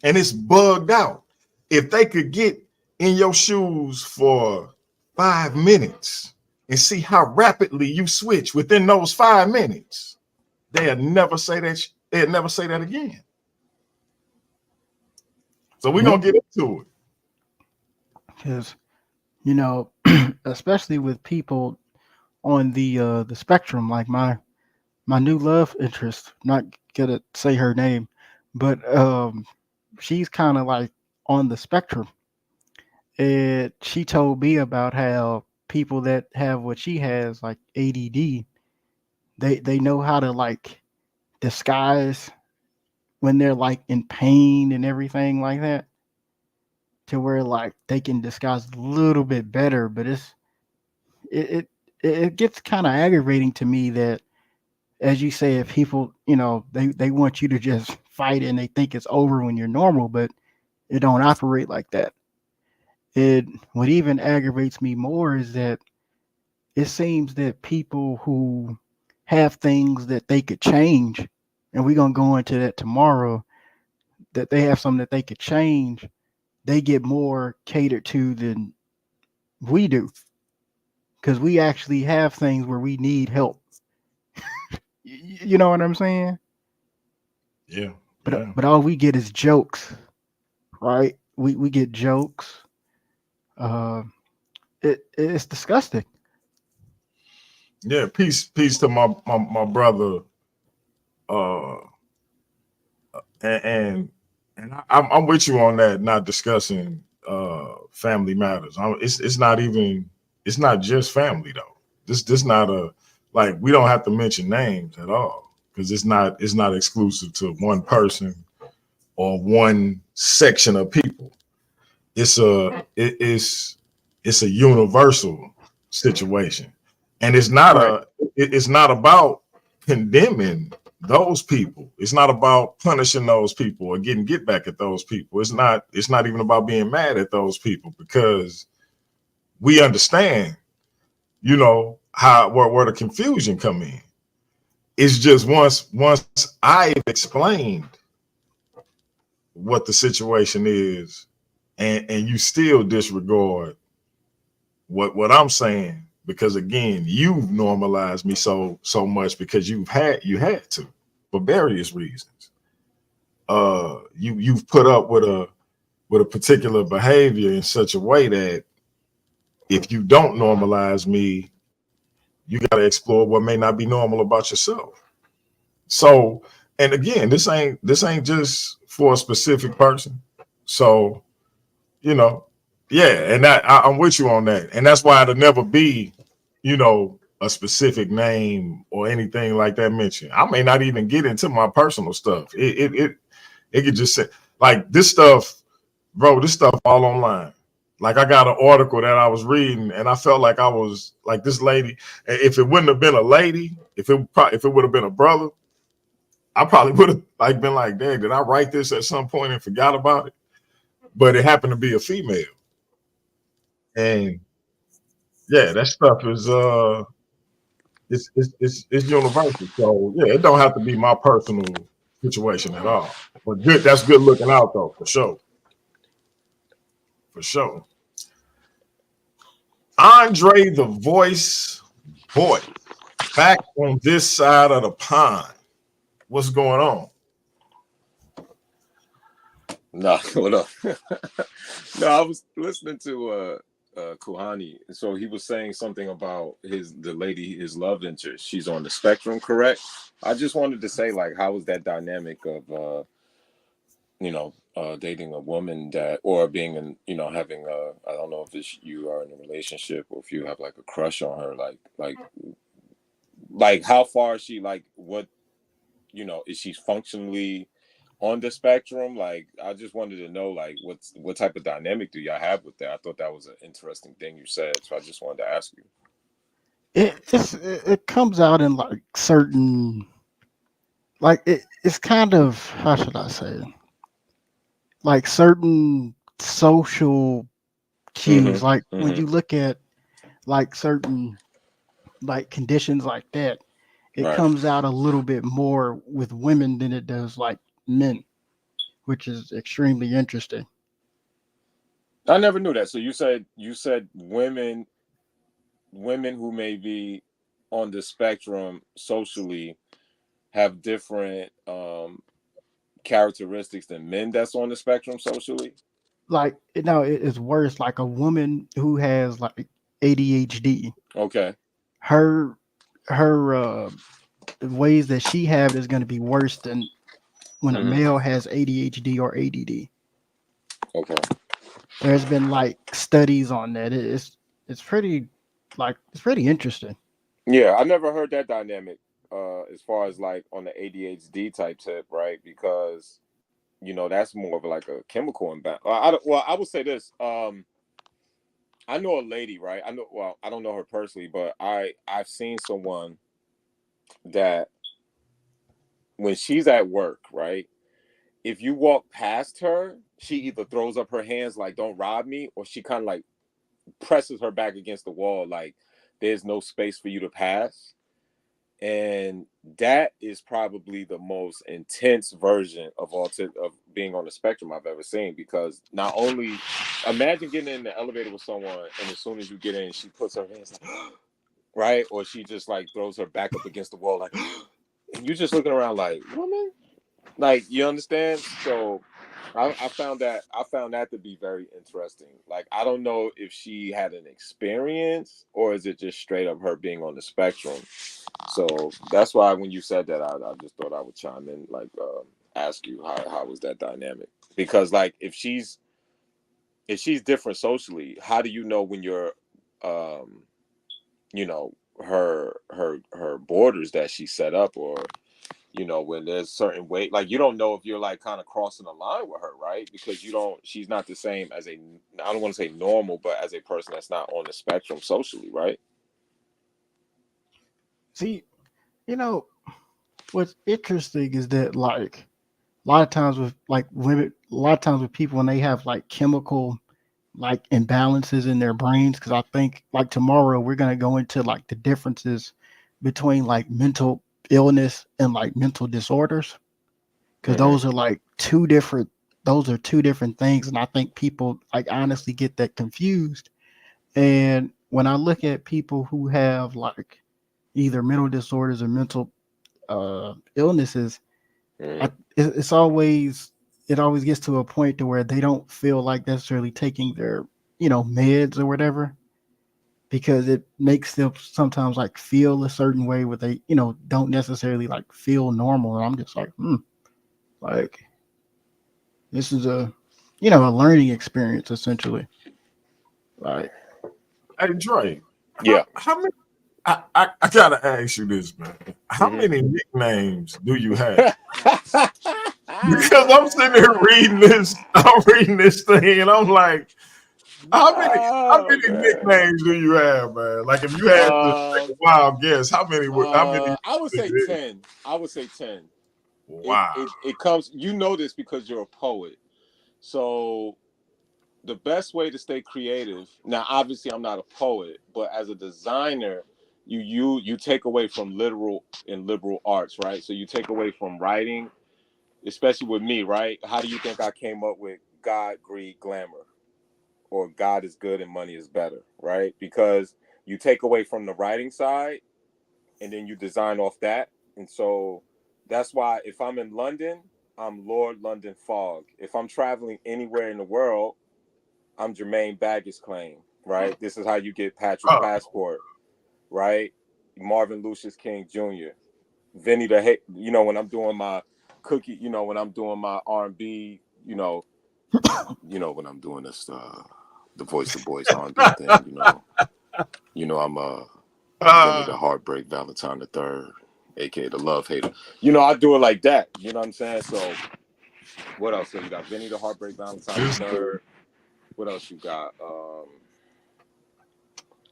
And it's bugged out. If they could get in your shoes for 5 minutes and see how rapidly you switch within those 5 minutes, they'll never say that. They'll never say that again. So we're gonna get into it. Because, you know, especially with people on the spectrum, like my new love interest, not gonna say her name, but she's kind of like on the spectrum. And she told me about how people that have what she has, like ADD, they know how to like disguise when they're like in pain and everything like that, to where like they can disguise a little bit better. But it gets kind of aggravating to me that, as you say, if people, you know, they want you to just fight and they think it's over when you're normal, but it don't operate like that. What even aggravates me more is that it seems that people who have things that they could change, and we're gonna go into that tomorrow, that they have something that they could change, they get more catered to than we do, because we actually have things where we need help. You know what I'm saying? Yeah. But all we get is jokes, right? We get jokes. It's disgusting. Yeah, peace to my brother. And I'm with you on that. Not discussing family matters. It's not just family though. This not a, like, we don't have to mention names at all, because it's not exclusive to one person or one section of people. It's a universal situation, and it's not it's not about condemning those people. It's not about punishing those people or getting get back at those people. It's not even about being mad at those people, because we understand, you know, where the confusion come in. It's just once I've explained what the situation is, and you still disregard what I'm saying, because again, you've normalized me so much because you had to, for various reasons. You've put up with a particular behavior in such a way that if you don't normalize me, you got to explore what may not be normal about yourself. So, and again, this ain't just for a specific person. So, you know, Yeah, and I'm with you on that, and that's why it'll never be, you know, a specific name or anything like that mentioned. I may not even get into my personal stuff. It could just say like this stuff, bro. This stuff all online. Like I got an article that I was reading, and I felt like I was like this lady. If it wouldn't have been a lady, if it would have been a brother, I probably would have like been like, "Dang, did I write this at some point and forgot about it?" But it happened to be a female, and yeah, that stuff is it's universal. So yeah, it don't have to be my personal situation at all. But good, that's good looking out though, for sure. For sure. Andre the Voice Boy, back on this side of the pond. What's going on? No, what up? No, I was listening to Kuhani. So he was saying something about the lady, his love interest. She's on the spectrum, correct? I just wanted to say, like, how is that dynamic of dating a woman that, or being in, having I don't know if you are in a relationship or if you have like a crush on her, like how far is she, like, what, is she functionally on the spectrum? Like, I just wanted to know, like, what type of dynamic do y'all have with that? I thought that was an interesting thing you said, so I just wanted to ask you. It comes out in like certain, like it's kind of, how should I say it? Like certain social cues. Like when you look at like certain like conditions like that, it Right. comes out a little bit more with women than it does like men, which is extremely interesting. I never knew that. So you said women who may be on the spectrum socially have different characteristics than men that's on the spectrum socially? Like it's worse. Like a woman who has like ADHD. Okay. Her the ways that she have is going to be worse than when a male has ADHD or ADD. Okay. There's been like studies on that. It's pretty interesting. Yeah, I never heard that dynamic as far as like on the ADHD type tip, right? Because that's more of like a chemical imbalance. I will say this. I know a lady, right? I don't know her personally, but I've seen someone that when she's at work, right? If you walk past her, she either throws up her hands like "Don't rob me," or she kind of like presses her back against the wall, like there's no space for you to pass. And that is probably the most intense version of of being on the spectrum I've ever seen, because not only imagine getting in the elevator with someone and as soon as you get in, she puts her hands like, right? Or she just like throws her back up against the wall, like, and you're just looking around like, woman, like, you understand? So I found that to be very interesting. Like, I don't know if she had an experience or is it just straight up her being on the spectrum. So that's why when you said that, I just thought I would chime in, like, ask you how was that dynamic? Because like if she's different socially, how do you know when you're her borders that she set up, or when there's certain way, like you don't know if you're like kind of crossing the line with her, right? Because she's not the same as I don't want to say normal, but as a person that's not on the spectrum socially, right? See, what's interesting is that like a lot of times with like women, a lot of times with people when they have like chemical like imbalances in their brains, because I think like tomorrow we're gonna go into like the differences between like mental illness and like mental disorders, because those are two different things, and I think people like honestly get that confused. And when I look at people who have like either mental disorders or mental illnesses, it always gets to a point to where they don't feel like necessarily taking their meds or whatever, because it makes them sometimes like feel a certain way where they don't necessarily like feel normal. And I'm just like like this is a learning experience essentially. Right. Hey, Dre. Yeah. How many? I gotta ask you this, man. How Mhm. many nicknames do you have? Because I'm sitting here reading this, I'm reading this thing, and I'm like, how Oh, many man. nicknames do you have, man? Like, if you had to take a wild guess, how many? I would say it is? 10. I would say 10. Wow. It comes, you know this because you're a poet. So the best way to stay creative, now obviously I'm not a poet, but as a designer, you take away from literal and liberal arts, right? So you take away from writing, especially with me, right? How do you think I came up with God, greed, glamour? Or God is good and money is better, right? Because you take away from the writing side and then you design off that. And so that's why if I'm in London, I'm Lord London Fog. If I'm traveling anywhere in the world, I'm Jermaine Baggage Claim, right? This is how you get Patrick Oh, Passport, right? Marvin Lucius King Jr. Vinny the Hate, when I'm doing my cookie, when I'm doing my R&B, when I'm doing this the voice to voice R&B thing, I'm Vinny the Heartbreak Valentine the Third, aka the Love Hater. I do it like that. You know what I'm saying? So what else? So you got Vinny the Heartbreak Valentine the Third. What else you got?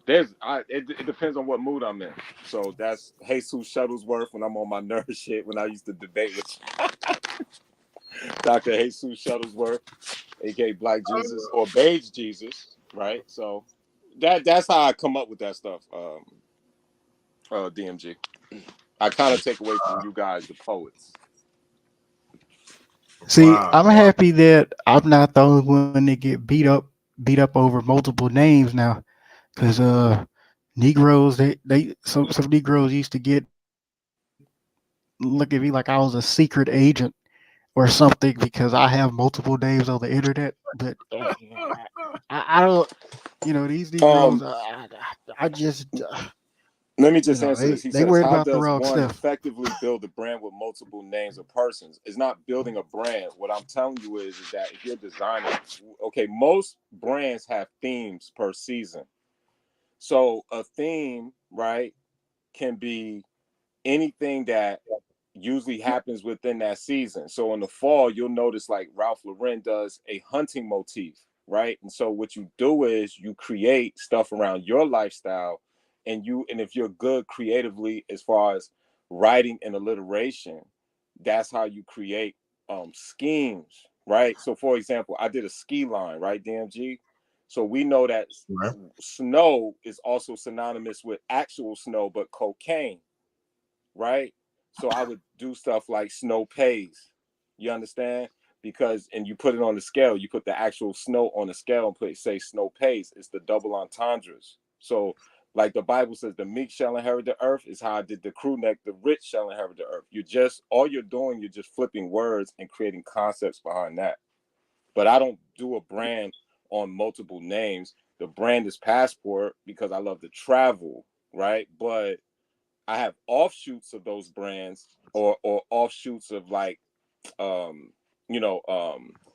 It depends on what mood I'm in. So that's Jesus Shuttlesworth when I'm on my nerd shit. When I used to debate with Dr. Jesus Shuttlesworth, aka Black Jesus or Beige Jesus, right? So that's how I come up with that stuff. DMG. I kind of take away from you guys, the poets. See, wow. I'm happy that I'm not the only one that get beat up over multiple names now, because Negroes some Negroes used to look at me like I was a secret agent or something because I have multiple names on the internet. But I don't, these Negroes, Um, I just, Let me just answer this. He they says, worried how about the does wrong one stuff. effectively build a brand with multiple names of persons? It's not building a brand. What I'm telling you is that if you're designing, okay, most brands have themes per season. So a theme, right, can be anything that usually happens within that season. So in the fall, you'll notice like Ralph Lauren does a hunting motif, right? And so what you do is you create stuff around your lifestyle, and if you're good creatively as far as writing and alliteration, that's how you create schemes, right? So for example, I did a ski line, right, DMG? So we know that Right. snow is also synonymous with actual snow, but cocaine, right? So I would do stuff like snow pays. You understand? And you put it on the scale, you put the actual snow on the scale and say snow pays. It's the double entendres. So like the Bible says, the meek shall inherit the earth, is how I did the crew neck, the rich shall inherit the earth. You're just flipping words and creating concepts behind that. But I don't do a brand on multiple names. The brand is Passport because I love to travel, right? But I have offshoots of those brands or offshoots of like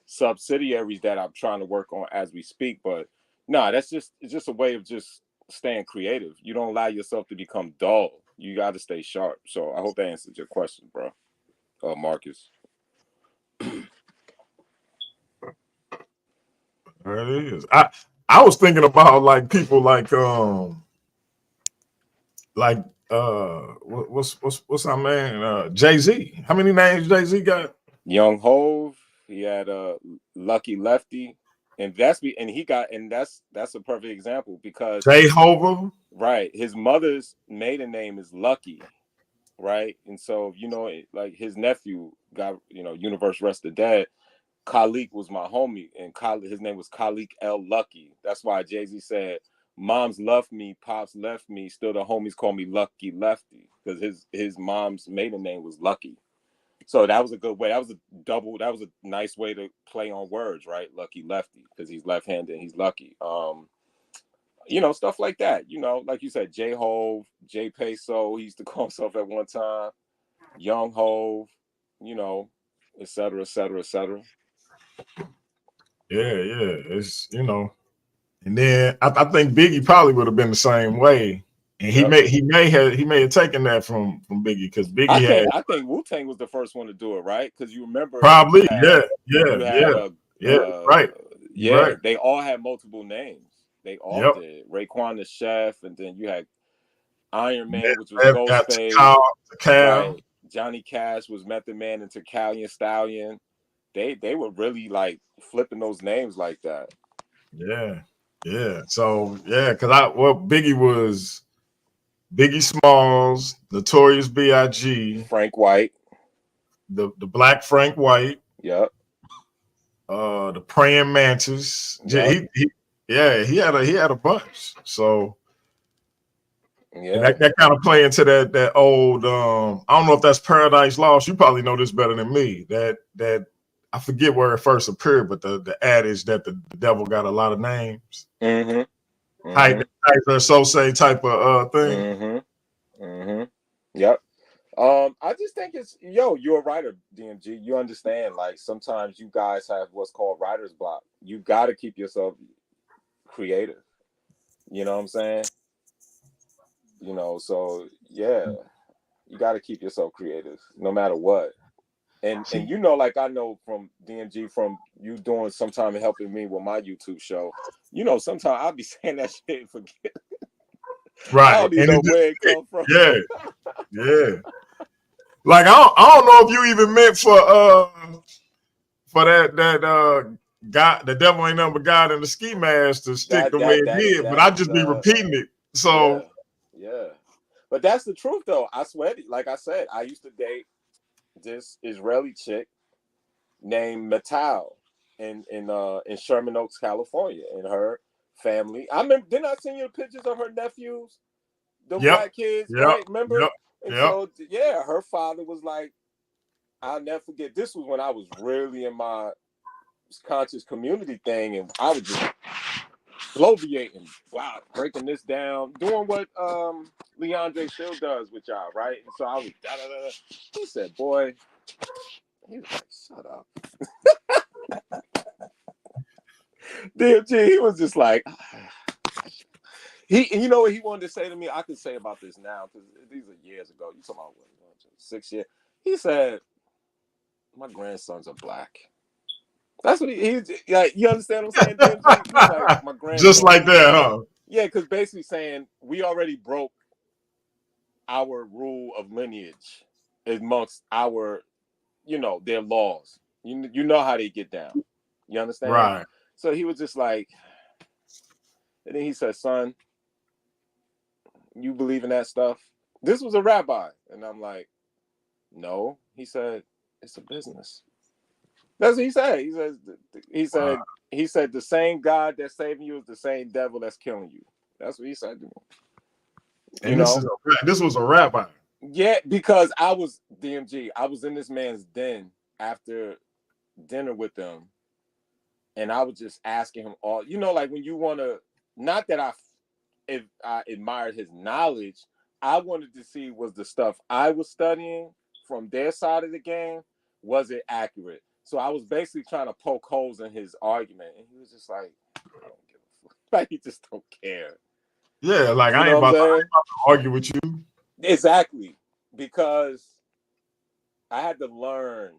subsidiaries that I'm trying to work on as we speak. But nah, it's just a way of just staying creative. You don't allow yourself to become dull. You got to stay sharp. So I hope that answers your question, bro. Marcus. There it is. I was thinking about like people like what's our man Jay-Z. How many names Jay-Z got? Young Hove, he had Lucky Lefty, and that's a perfect example because Jay Hova. right, his mother's maiden name is Lucky, right, and so like his nephew got universe rest the dead. Khalik was my homie, and his name was Khalik L. Lucky. That's why Jay-Z said, "Moms left me, pops left me, still the homies call me Lucky Lefty," because his mom's maiden name was Lucky. So that was a good way. That was a nice way to play on words, right? Lucky Lefty, because he's left-handed and he's lucky. Stuff like that. Like you said, J Hove, J Peso, he used to call himself at one time, Young Hove, et cetera, et cetera, et cetera. Yeah, yeah. It's And then I think Biggie probably would have been the same way. And he may have taken that from Biggie because Biggie I think Wu-Tang was the first one to do it, right? Because you remember probably right. They all had multiple names. They all did. Raekwon the Chef, and then you had Iron Man, which was Ghostface. Right. Johnny Cash was Method Man and Tecalion Stallion. They were really like flipping those names like that. Yeah. So because Biggie was Biggie Smalls, Notorious B.I.G., Frank White, the Black Frank White. Yep. The Praying Mantis. Yep. He had a bunch. So yeah, that kind of play into that old I don't know if that's Paradise Lost. You probably know this better than me. That I forget where it first appeared, but the adage that the devil got a lot of names. Hyper Sose type of thing. Yep. I just think you're a writer, DMG. You understand, like sometimes you guys have what's called writer's block. You got to keep yourself creative. You know what I'm saying? You know, so yeah, you got to keep yourself creative no matter what. And you know, like I know from DMG, from you doing sometime helping me with my YouTube show, you know, sometimes I'll be saying that shit and forget. Right. I don't even know where it come from. Yeah. Like I don't know if you even meant for that God, the devil ain't nothing but God in the ski mask to stick the way it did, but I just be repeating it. So yeah. But that's the truth though. I swear, like I said, I used to date this Israeli chick named Matal in Sherman Oaks, California, and her family. I remember, didn't I send you the pictures of her nephews, the black kids, right? Remember? And so her father was like, I'll never forget. This was when I was really in my conscious community thing, and I was just bloviating, breaking this down, doing what Leandre still does with y'all, right? And so I was He said, boy, he was like, shut up. DMG, he was just like, you know what he wanted to say to me? I can say about this now because these are years ago. You talking about 6 years? He said, my grandsons are black. That's what he like. You understand what I'm saying? DMG? He's like, my grandsons. Just like that, huh? Yeah, because basically saying we already broke our rule of lineage amongst our, their laws. You know how they get down. You understand? Right. So he was just like, and then he said, son, you believe in that stuff? This was a rabbi. And I'm like, no. He said, it's a business. That's what he said. He said the same God that's saving you is the same devil that's killing you. That's what he said to me. And this was a rabbi. Yeah, because I was DMG. I was in this man's den after dinner with them. And I was just asking him all, like when you want to, not that I admired his knowledge, I wanted to see was the stuff I was studying from their side of the game, was it accurate? So I was basically trying to poke holes in his argument. And he was just like, I don't give a fuck. Like, he just don't care. Yeah, like I ain't about to argue with you. Exactly. Because I had to learn.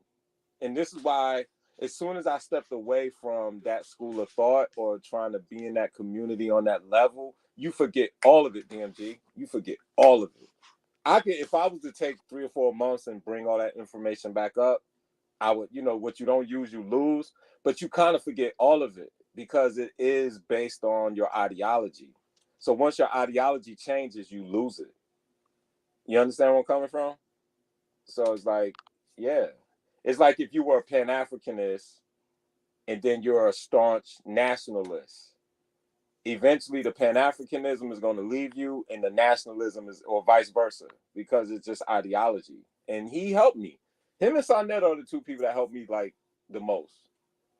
And this is why as soon as I stepped away from that school of thought or trying to be in that community on that level, you forget all of it, DMG. You forget all of it. If I was to take 3 or 4 months and bring all that information back up, I would, what you don't use, you lose, but you kind of forget all of it because it is based on your ideology. So once your ideology changes, you lose it. You understand where I'm coming from? So it's like, yeah. It's like if you were a Pan-Africanist and then you're a staunch nationalist. Eventually, the Pan-Africanism is going to leave you and the nationalism is, or vice versa, because it's just ideology. And he helped me. Him and Sonetta are the two people that helped me like the most.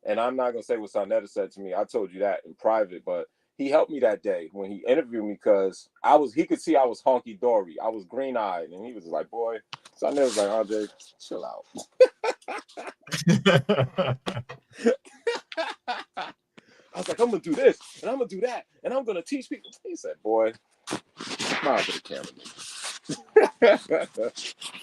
And I'm not going to say what Sonetta said to me. I told you that in private, but he helped me that day when he interviewed me because he could see I was honky-dory. I was green-eyed. And he was like, boy, Sonetta was like, Andre, chill out. I was like, I'm gonna do this and I'm gonna do that and I'm gonna teach people. He said, boy, smile to the camera.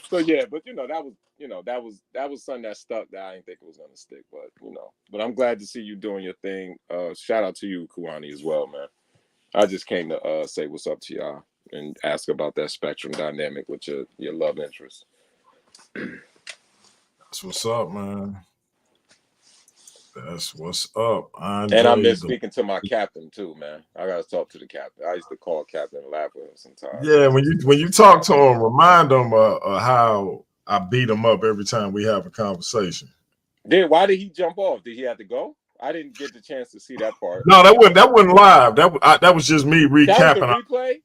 So yeah, but that was something that stuck that I didn't think it was gonna stick, but I'm glad to see you doing your thing. Shout out to you, Kuani, as well, man. I just came to say what's up to y'all and ask about that spectrum dynamic with your love interest. That's what's up, man. That's what's up. And I miss speaking to my captain too, man. I gotta talk to the captain. I used to call Captain and laugh with him sometimes. Yeah, when you talk to him, remind him of how I beat him up every time we have a conversation. Why did he jump off? Did he have to go? I didn't get the chance to see that part. No, that wasn't live. That was just me recapping. That was the replay?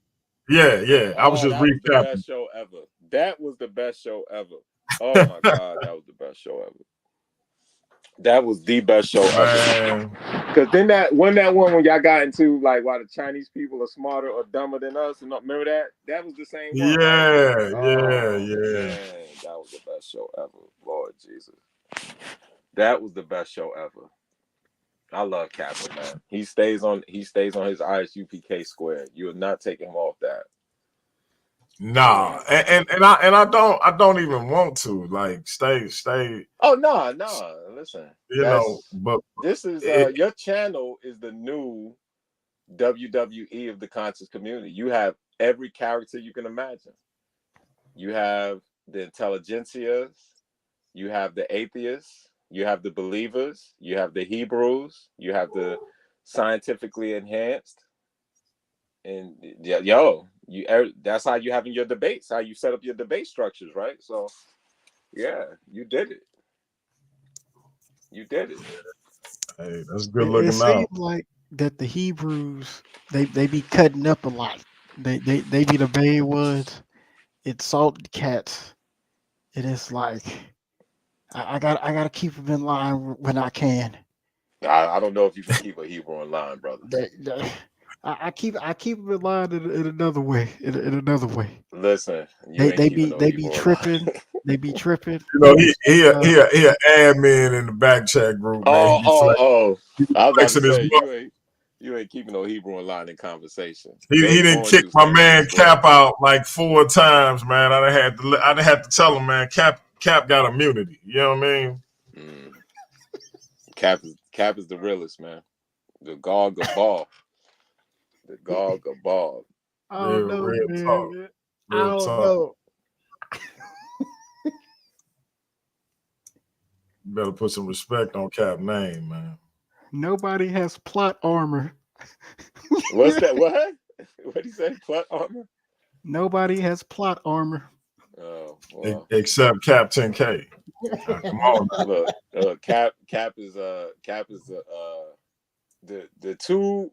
Yeah. I was just recapping. Was the best show ever. That was the best show ever. Oh my God, that was the best show ever. That was the best show ever. Because then that one when y'all got into like why the Chinese people are smarter or dumber than us, and remember that? That was the same one. Yeah. Man, that was the best show ever. Lord Jesus. That was the best show ever. I love Captain, man. He stays on his ISUPK square. You are not taking him off that. Nah, and I don't even want to like stay. Oh no, listen. But this is your channel is the new WWE of the conscious community. You have every character you can imagine. You have the intelligentsias, you have the atheists, you have the believers, you have the Hebrews, you have the scientifically enhanced, and that's how you having your debates, how you set up your debate structures, right? So yeah, you did it. Hey, that's good looking out. It seems like that the Hebrews they be cutting up a lot. They be the main ones. It's salted cats. It is like I gotta keep them in line when I can. I don't know if you can keep a Hebrew in line, brother. I keep them in line in another way. In another way. Listen, they be tripping. They be tripping. You know, he an admin in the back chat group. Man. I was about to say, you ain't keeping no Hebrew in line in conversation. He didn't kick my man Cap out like 4 times, man. I done had to tell him, man, Cap got immunity. You know what I mean? Cap is the realest, man. The Gog of Ball. The Gog of Ball. I don't know, man. I don't know. You better put some respect on Cap's name, man. Nobody has plot armor. What's that? What? What'd he say? Plot armor? Nobody has plot armor. Oh, well. Except Captain K. Come on. Look, Cap is the two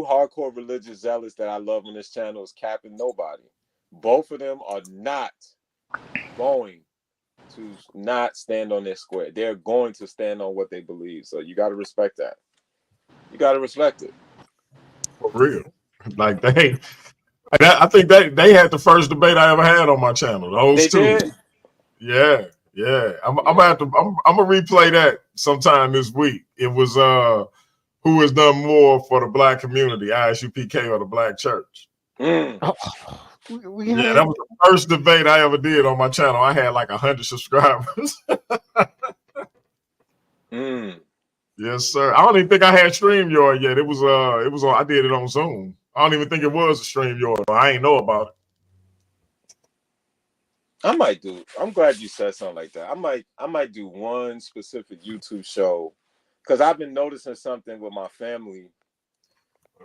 hardcore religious zealots that I love on this channel is Cap and Nobody. Both of them are not going to not stand on their square. They're going to stand on what they believe. So you got to respect that. You got to respect it. For real. Like I think they had the first debate I ever had on my channel. Those two. Did? Yeah. I'm gonna replay that sometime this week. It was who has done more for the black community, ISUPK or the black church. Yeah, that was the first debate I ever did on my channel. I had like 100 subscribers. Yes, sir. I don't even think I had StreamYard yet. It was on. I did it on Zoom. I don't even think it was a StreamYard. I ain't know about it. I might do. I'm glad you said something like that. I might do one specific YouTube show because I've been noticing something with my family.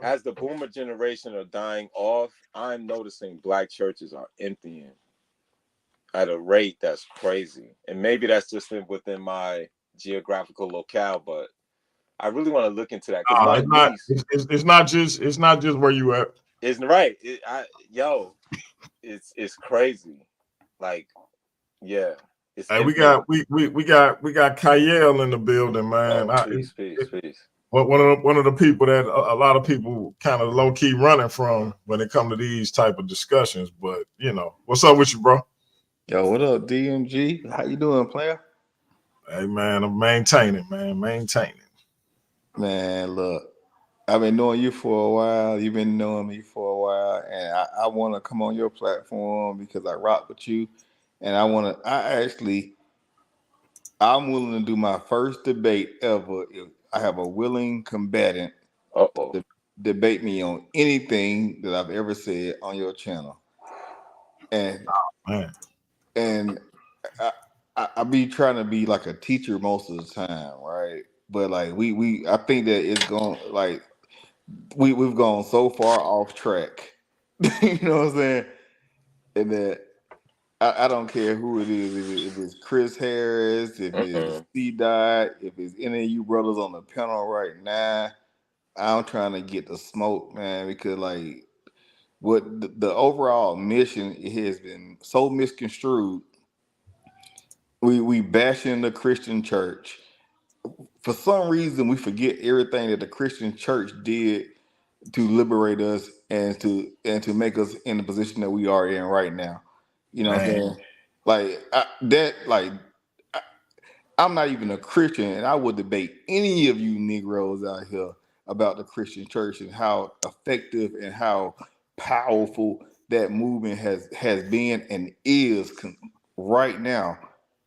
As the boomer generation are dying off, I'm noticing black churches are emptying at a rate that's crazy. And maybe that's just within my geographical locale, but I really want to look into that. It's not just where you at. It's right. It's crazy. Like, yeah. Hey, we got Kyle in the building, man. Peace. One of the people that a lot of people kind of low key running from when it come to these type of discussions. But what's up with you, bro? Yo, what up, DMG? How you doing, player? Hey, man, I'm maintaining, man. Man, look, I've been knowing you for a while. You've been knowing me for a while, and I want to come on your platform because I rock with you, and I'm willing to do my first debate ever if I have a willing combatant Uh-oh. to debate me on anything that I've ever said on your channel, and Man. and I be trying to be like a teacher most of the time, right? But like I think that it's going like we've gone so far off track. You know what I'm saying? And that I don't care who it is, if it's Chris Harris, if it's Mm-mm. C Dot, if it's any of you brothers on the panel right now. I'm trying to get the smoke, man, because like what the overall mission has been so misconstrued. We bashing the Christian church. For some reason, we forget everything that the Christian church did to liberate us and to make us in the position that we are in right now. You know what I'm Man. saying? I, I'm not even a Christian, and I would debate any of you Negroes out here about the Christian church and how effective and how powerful that movement has been and is right now.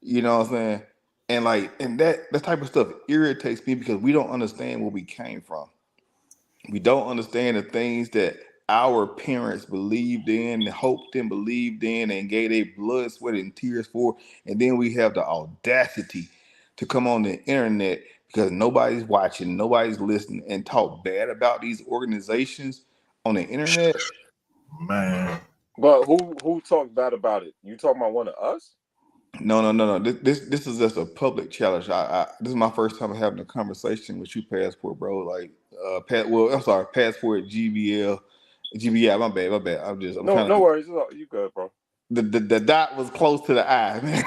You know what I'm saying? And that type of stuff irritates me because we don't understand where we came from. We don't understand the things that our parents believed in, hoped and believed in, and gave their blood, sweat, and tears for. And then we have the audacity to come on the internet because nobody's watching, nobody's listening, and talk bad about these organizations on the internet. Man. But who talked bad about it? You talking about one of us? No. This is just a public challenge. This is my first time having a conversation with you, Passport, bro. Like, I'm sorry, Passport GBL. My bad. I'm No, trying no to. worries. You good, bro. The dot was close to the eye, man.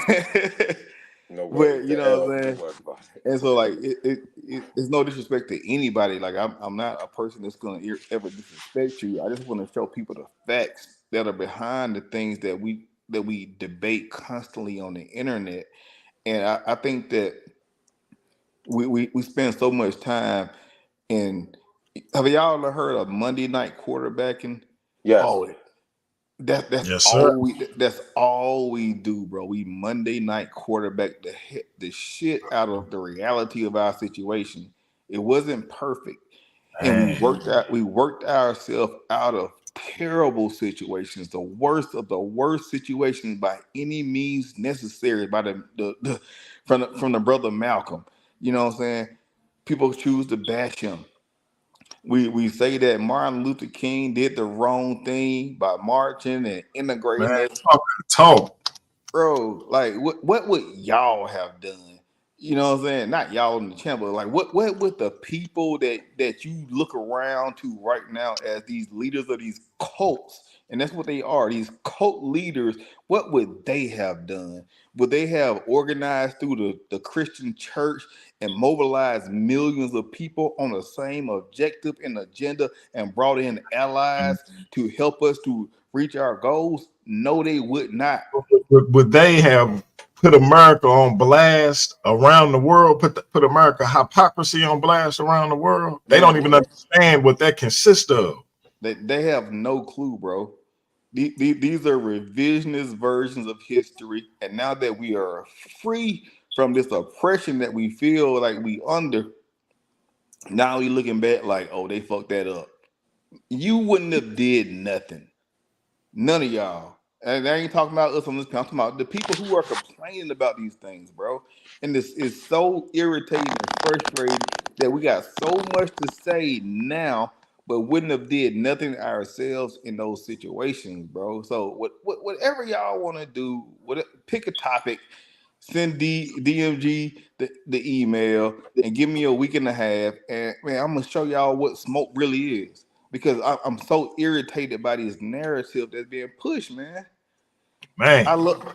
No worries. But you The know L. what I'm Don't saying. worry about it. And so, like, it's no disrespect to anybody. Like, I'm not a person that's gonna ever disrespect you. I just want to show people the facts that are behind the things that we debate constantly on the internet. And I think that we spend so much time in. Have y'all ever heard of Monday night quarterbacking? Yes. Oh, that's Yes, sir. all we do, bro. We Monday night quarterback the shit out of the reality of our situation. It wasn't perfect, and Man. we worked ourselves out of terrible situations, the worst of the worst situations by any means necessary. By the from the brother Malcolm, you know what I'm saying? People choose to bash him. We say that Martin Luther King did the wrong thing by marching and integrating Man. us, Talk. bro. Like what would y'all have done? You know what I'm saying? Not y'all in the channel, but like what would the people that you look around to right now as these leaders of these cults, and that's what they are, these cult leaders, what would they have done? Would they have organized through the Christian church and mobilized millions of people on the same objective and agenda and brought in allies to help us to reach our goals? No, they would not. Would they have put America on blast around the world? Put America hypocrisy on blast around the world? They don't even understand what that consists of. They have no clue, bro. These are revisionist versions of history, and now that we are free from this oppression that we feel like we under, now we looking back like, oh, they fucked that up. You wouldn't have did nothing. None of y'all. And I ain't talking about us on this panel. I'm talking about the people who are complaining about these things, bro. And this is so irritating and frustrating that we got so much to say now, but wouldn't have did nothing ourselves in those situations, bro. So whatever y'all want to do, pick a topic, send DMG the email, and give me a week and a half, and man, I'm gonna show y'all what smoke really is. Because I'm so irritated by this narrative that's being pushed, man. Man.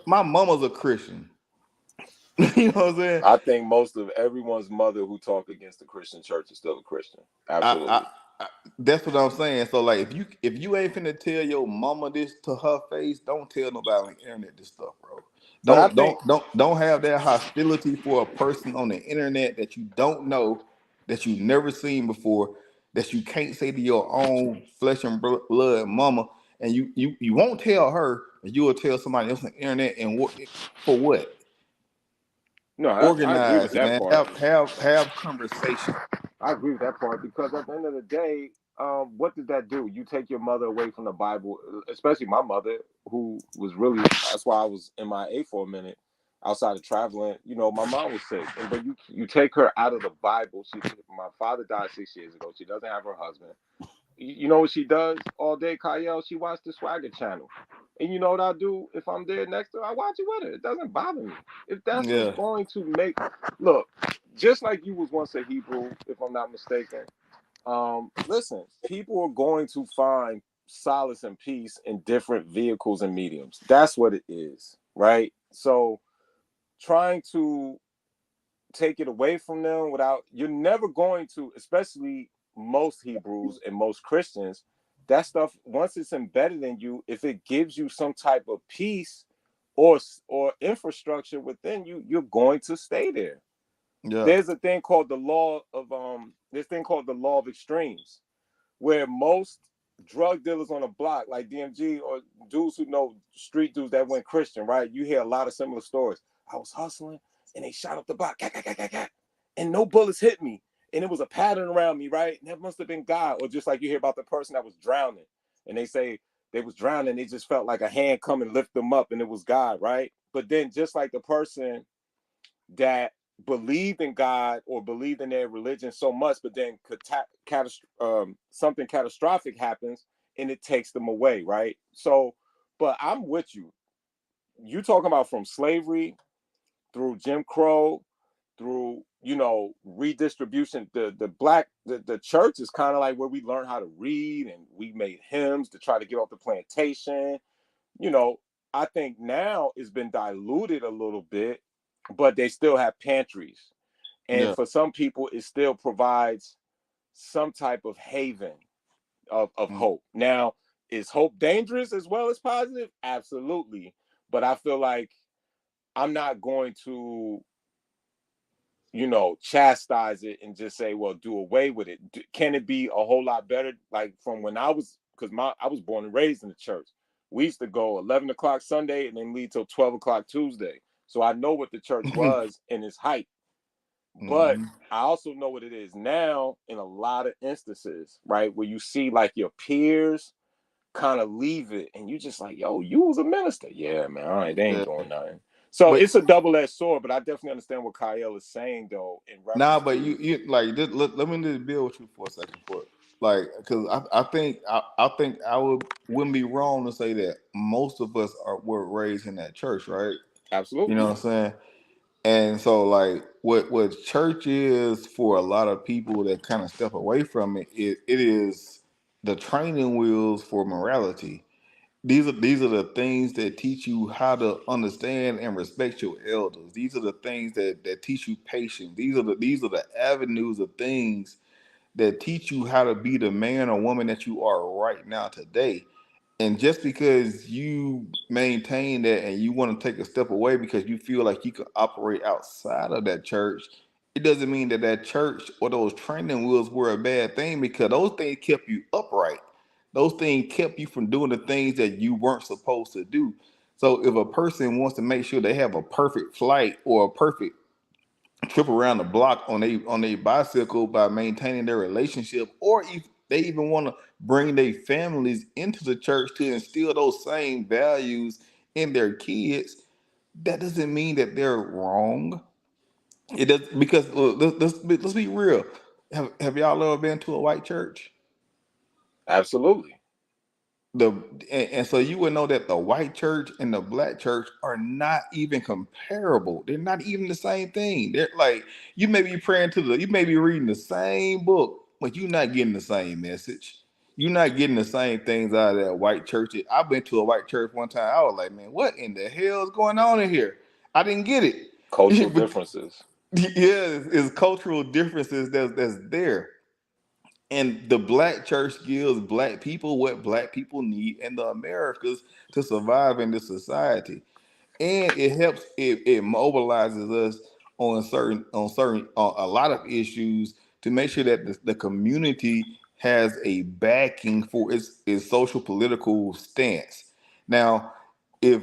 My mama's a Christian. You know what I'm saying? I think most of everyone's mother who talk against the Christian church is still a Christian. Absolutely. That's what I'm saying. So like, if you ain't finna tell your mama this to her face, don't tell nobody on the internet this stuff, bro. Don't have that hostility for a person on the internet that you don't know, that you never seen before, that you can't say to your own flesh and blood mama, and you won't tell her, and you will tell somebody else on the internet, and for what? No, I agree with Organize, that man. part. Have conversation. I agree with that part because at the end of the day, what did that do? You take your mother away from the Bible, especially my mother, who was really, that's why I was MIA for a minute outside of traveling. You know, my mom was sick, but you take her out of the Bible. My father died 6 years ago. She doesn't have her husband. You know what she does all day, Kyle? She watched the Swagger channel. And you know what I do if I'm there next to her? I watch it with her. It doesn't bother me. If that's Yeah. what's going to make, look, just like you was once a Hebrew, if I'm not mistaken. Listen, people are going to find solace and peace in different vehicles and mediums. That's what it is, right? So trying to take it away from them you're never going to, especially most Hebrews and most Christians, that stuff, once it's embedded in you, if it gives you some type of peace or infrastructure within you, you're going to stay there. Yeah. There's a thing called the law of extremes, where most drug dealers on the block, like DMG or dudes who know street dudes that went Christian, right? You hear a lot of similar stories. I was hustling and they shot up the block, and no bullets hit me. And it was a pattern around me, right? And that must have been God. Or just like you hear about the person that was drowning, and they say they was drowning, they just felt like a hand come and lift them up, and it was God, right? But then just like the person that believed in God or believed in their religion so much, but then something catastrophic happens and it takes them away, right? So, but I'm with you. You talking about from slavery through Jim Crow, through, you know, redistribution. The church is kind of like where we learn how to read, and we made hymns to try to get off the plantation. You know, I think now it's been diluted a little bit, but they still have pantries. And for some people, it still provides some type of haven of hope. Now, is hope dangerous as well as positive? Absolutely. But I feel like I'm not going to, you know, chastise it and just say, well, do away with it. Can it be a whole lot better? Like from when I was, because I was born and raised in the church. We used to go 11 o'clock Sunday and then leave till 12 o'clock Tuesday. So I know what the church was in its height. But I also know what it is now in a lot of instances, right? Where you see like your peers kind of leave it and you just like, yo, you was a minister. Yeah, man. All right, they ain't doing nothing. So it's a double-edged sword, but I definitely understand what Kyle is saying though. In reference nah, but you like let me just build with you for a second, like, because I think I wouldn't be wrong to say that most of us were raised in that church, right? Absolutely. You know what I'm saying? And so like what church is for a lot of people that kind of step away from it, it is the training wheels for morality. These are the things that teach you how to understand and respect your elders. These are the things that teach you patience. These are the avenues of things that teach you how to be the man or woman that you are right now today. And just because you maintain that and you want to take a step away because you feel like you can operate outside of that church, it doesn't mean that church or those training wheels were a bad thing, because those things kept you upright. Those things kept you from doing the things that you weren't supposed to do. So if a person wants to make sure they have a perfect flight or a perfect trip around the block on a bicycle by maintaining their relationship, or if they even want to bring their families into the church to instill those same values in their kids, that doesn't mean that they're wrong. It does, because let's be real. Have y'all ever been to a white church? Absolutely. And so you would know that the white church and the black church are not even comparable. They're not even the same thing. They're like, you may be you may be reading the same book, but you're not getting the same message. You're not getting the same things out of that white church. I've been to a white church one time. I was like, man, what in the hell is going on in here? I didn't get it. Cultural differences. Yeah, it's cultural differences that's there. And the black church gives black people what black people need in the Americas to survive in this society. And it mobilizes us on a lot of issues to make sure that the community has a backing for its social political stance. Now, if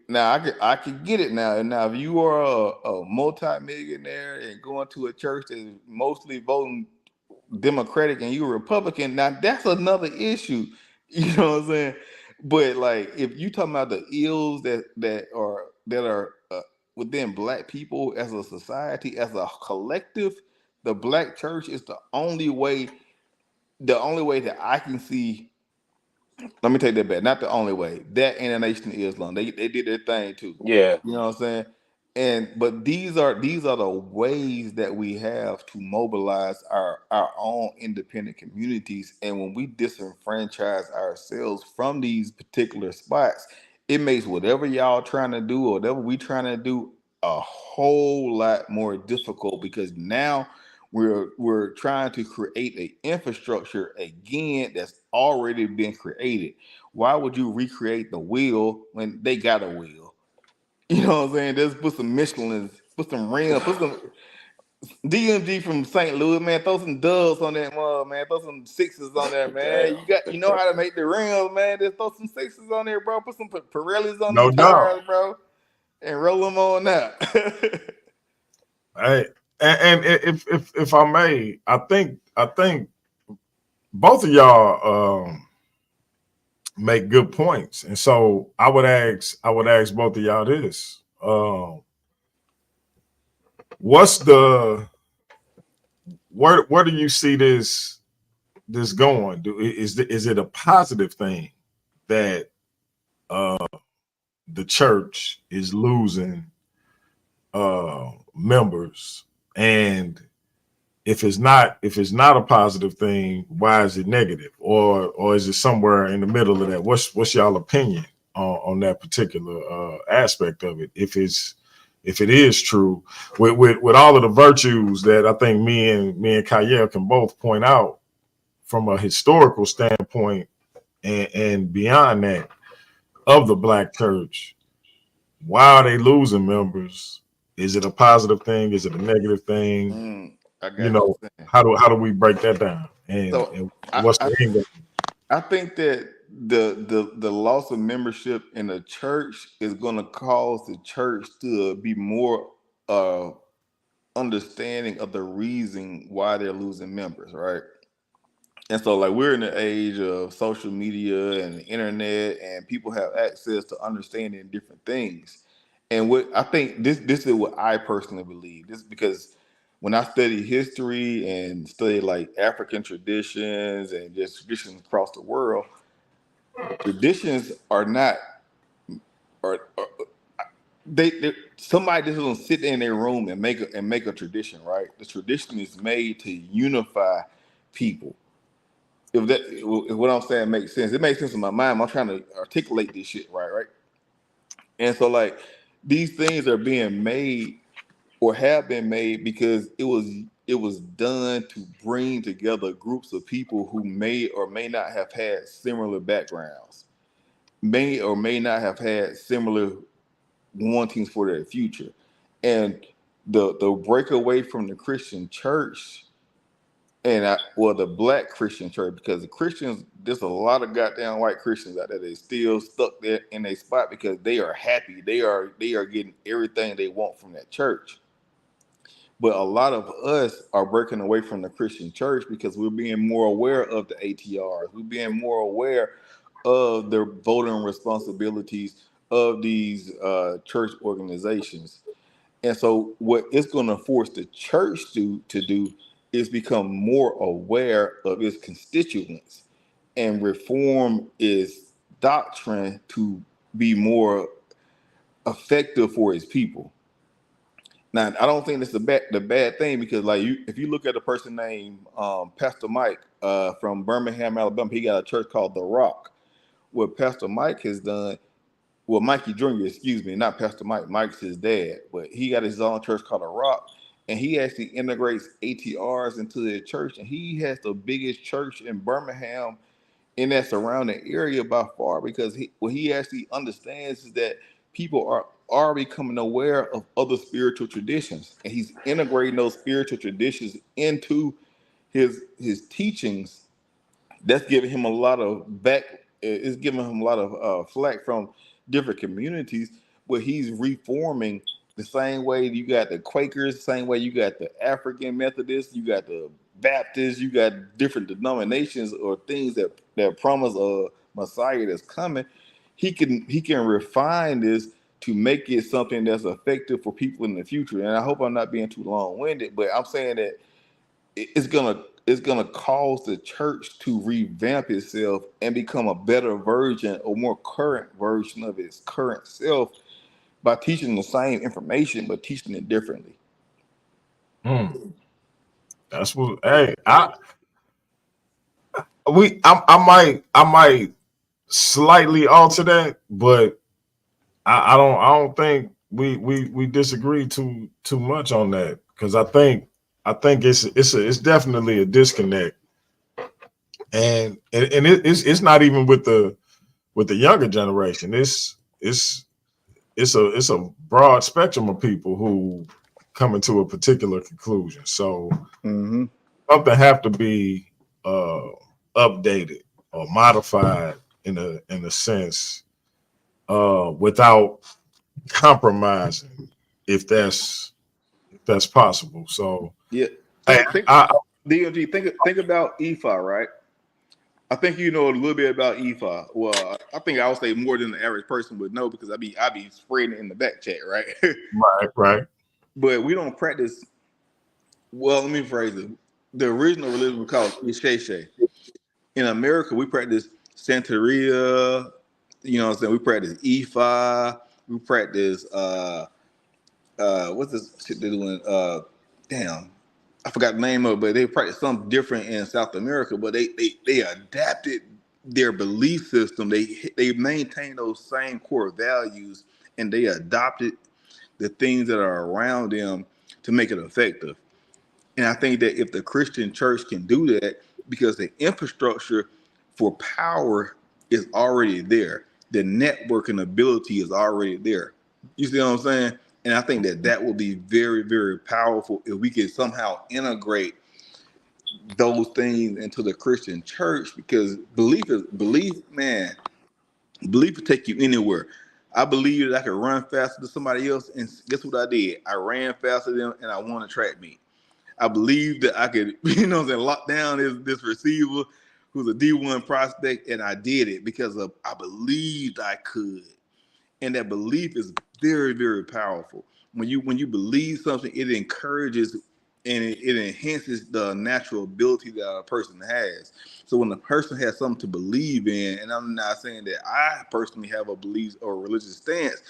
now I could get it now. And now if you are a multi-millionaire and going to a church that's mostly voting Democratic and you're Republican, now that's another issue. You know what I'm saying? But like if you talking about the ills that are within Black people as a society, as a collective, the Black church is the only way that I can see. Let me take that back. Not the only way. That and the Nation of Islam, they did their thing too. Yeah. You know what I'm saying? But these are the ways that we have to mobilize our own independent communities. And when we disenfranchise ourselves from these particular spots, it makes whatever y'all trying to do or whatever we trying to do a whole lot more difficult, because now we're trying to create an infrastructure again that's already been created. Why would you recreate the wheel when they got a wheel? You know what I'm saying? Just put some Michelin, put some rims, put some DMG from St. Louis, man. Throw some dubs on that mug, man. Throw some sixes on there, man. You know how to make the rims, man. Just throw some sixes on there, bro. Put some Pirellis on No the doubt. tires, bro, and roll them on out. Hey, and if I may, I think both of y'all make good points, and so I would ask both of y'all this: what's the where do you see this going? Is it a positive thing that the church is losing members? And if it's not a positive thing, why is it negative? Or is it somewhere in the middle of that? What's y'all opinion on that particular aspect of it? If it is true, with all of the virtues that I think me and Kayel can both point out from a historical standpoint and beyond that of the Black church, why are they losing members? Is it a positive thing? Is it a negative thing? You know, how do we break that down? And what's the end game? I think that the loss of membership in the church is going to cause the church to be more understanding of the reason why they're losing members, right? And so, like, we're in the age of social media and the internet, and people have access to understanding different things. And what I think this is what I personally believe. This is because when I study history and study like African traditions and just traditions across the world, traditions are not, or they somebody just don't sit in their room and make a tradition, right? The tradition is made to unify people. If what I'm saying makes sense, it makes sense in my mind. I'm trying to articulate this shit right? And so, like, these things are being made or have been made because it was done to bring together groups of people who may or may not have had similar backgrounds, may or may not have had similar wantings for their future. And the breakaway from the Christian church and the Black Christian church, because the Christians, there's a lot of goddamn white Christians out there that still stuck there in a spot because they are happy. They are getting everything they want from that church. But a lot of us are breaking away from the Christian church because we're being more aware of the ATRs. We're being more aware of the voting responsibilities of these church organizations. And so what it's going to force the church to do is become more aware of its constituents and reform its doctrine to be more effective for its people. Now, I don't think it's the bad thing, because like if you look at a person named Pastor Mike from Birmingham, Alabama, he got a church called The Rock. What Pastor Mike has done, well, Mikey Jr., excuse me, not Pastor Mike. Mike's his dad, but he got his own church called The Rock. And he actually integrates ATRs into the church, and he has the biggest church in Birmingham in that surrounding area by far, because what he actually understands is that people are becoming aware of other spiritual traditions, and he's integrating those spiritual traditions into his teachings, that's giving him a lot of it's giving him a lot of flack from different communities, but he's reforming the same way you got the Quakers, same way you got the African Methodists, you got the Baptists, you got different denominations or things that promise a Messiah that's coming. He can refine this to make it something that's effective for people in the future. And I hope I'm not being too long-winded, but I'm saying that it's gonna cause the church to revamp itself and become a better version or more current version of its current self by teaching the same information but teaching it differently. That's what. Hey, I might slightly alter that, but I don't think we disagree too much on that, because I think it's definitely a disconnect, and it's not even with the younger generation. It's a broad spectrum of people who coming to a particular conclusion. So something have to be updated or modified in a sense, without compromising, if that's possible. So yeah, DMG, think about Ifa, right? I think you know a little bit about Ifa. Well, I think I would say more than the average person would know, because I be spreading it in the back chat, right? Right. But we don't practice. Well, let me phrase it. The original religion we call Isheshe. In America, we practice Santeria. You know what I'm saying? We practice Ifa. We practice what's this shit they're doing? Damn, I forgot the name of it, but they practice something different in South America. But they adapted their belief system. They maintain those same core values, and they adopted the things that are around them to make it effective. And I think that if the Christian church can do that, because the infrastructure for power is already there, the networking ability is already there. You see what I'm saying? And I think that will be very, very powerful if we can somehow integrate those things into the Christian church, because belief will take you anywhere. I believe that I could run faster than somebody else, and guess what I did? I ran faster than them, and I won a track meet. I believe that I could, lock down this receiver who's a D1 prospect, and I did it because I believed I could. And that belief is very, very powerful. When you believe something, it encourages and it enhances the natural ability that a person has. So when a person has something to believe in, and I'm not saying that I personally have a belief or a religious stance,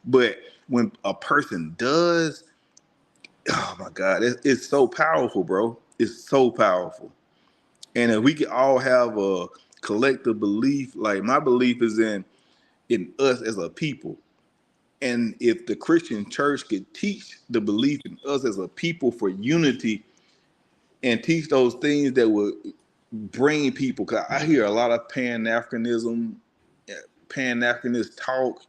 but when a person does, oh my God, it's so powerful, bro. It's so powerful. And if we can all have a collective belief, like my belief is in us as a people. And if the Christian church could teach the belief in us as a people for unity and teach those things that would bring people, because I hear a lot of Pan-Africanist talk,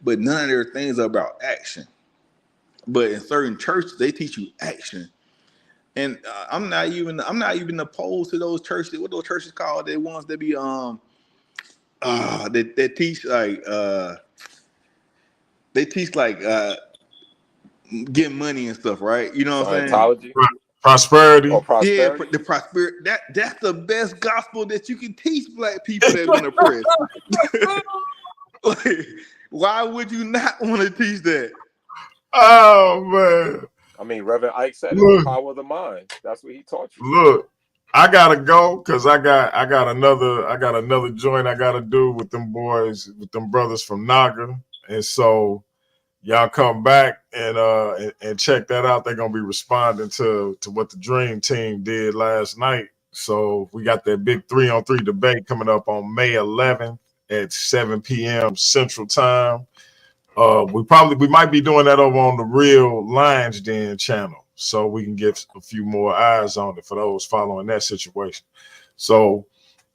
but none of their things are about action. But in certain churches, they teach you action. And I'm not even opposed to those churches. What those churches called? The ones that be that teach like they teach like getting money and stuff, right? You know what I'm saying? Scientology, prosperity. or prosperity. Yeah, the prosperity. That's the best gospel that you can teach black people that have been oppressed. Like, why would you not want to teach that? Oh man. I mean, Reverend Ike said it's the power of the mind. That's what he taught you. Look, I gotta go because I got another joint I gotta do with them boys, with them brothers from Naga. And so y'all come back and check that out. They're gonna be responding to what the Dream Team did last night. So we got that big 3-on-3 debate coming up on May 11th at 7 p.m. Central Time. We might be doing that over on the Real Lions Den channel, so we can get a few more eyes on it for those following that situation. So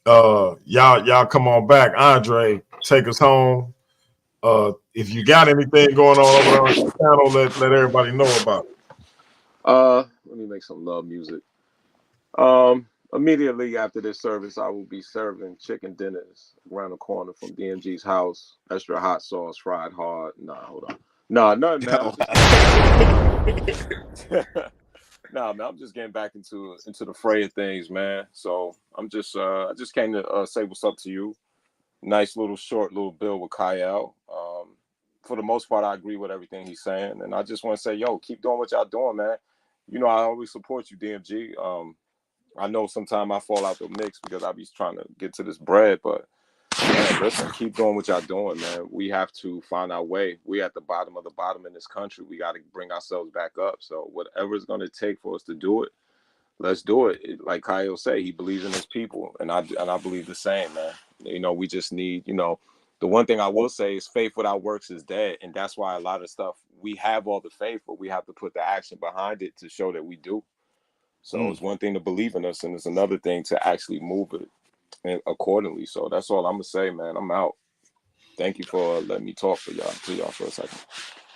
y'all come on back. Andre, take us home. If you got anything going on over on the channel, let everybody know about it. Let me make some love music. Immediately after this service, I will be serving chicken dinners around the corner from DMG's house. Extra hot sauce, fried hard. Nah, hold on. Nah, nothing, man. Nah, man. I'm just getting back into the fray of things, man. So I'm just I just came to say what's up to you. Nice little short little bill with Kyle. For the most part, I agree with everything he's saying, and I just want to say, yo, keep doing what y'all doing, man. You know, I always support you, DMG. I know sometimes I fall out the mix because I be trying to get to this bread, but man, listen, keep doing what y'all doing, man. We have to find our way. We at the bottom of the bottom in this country. We got to bring ourselves back up. So whatever it's going to take for us to do it, let's do it. Like Kyle say, he believes in his people, and I believe the same, man. You know, we just need, you know, the one thing I will say is faith without works is dead, and that's why a lot of stuff, we have all the faith, but we have to put the action behind it to show that we do. So it's one thing to believe in us, and it's another thing to actually move it accordingly. So that's all I'm gonna say, man. I'm out. Thank you for letting me talk to y'all for a second.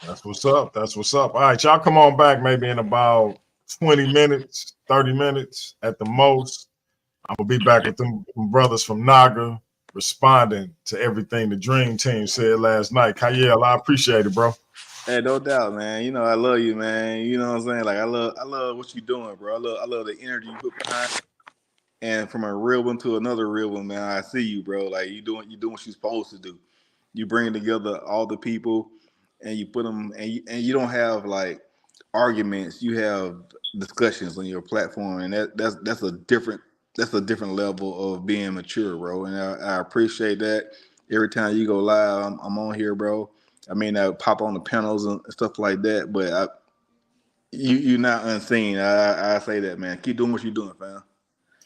That's what's up. That's what's up. All right, y'all come on back maybe in about 20 minutes, 30 minutes at the most. I'm gonna be back with them brothers from Naga responding to everything the Dream Team said last night. Kyle, I appreciate it, bro. Hey, no doubt, man. You know I love you, man. You know what I'm saying? Like I love what you're doing, bro. I love the energy you put behind it. And from a real one to another real one, man, I see you, bro. Like you doing what you're supposed to do. You bring together all the people, and you put them, and you don't have like arguments. You have discussions on your platform, and that's a different level of being mature, bro. And I appreciate that. Every time you go live, I'm on here, bro. I mean, I pop on the panels and stuff like that, but you're not unseen. I say that, man. Keep doing what you're doing, fam.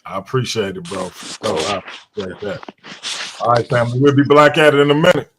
I appreciate it, bro. So I appreciate that. All right, family. We'll be back at it in a minute.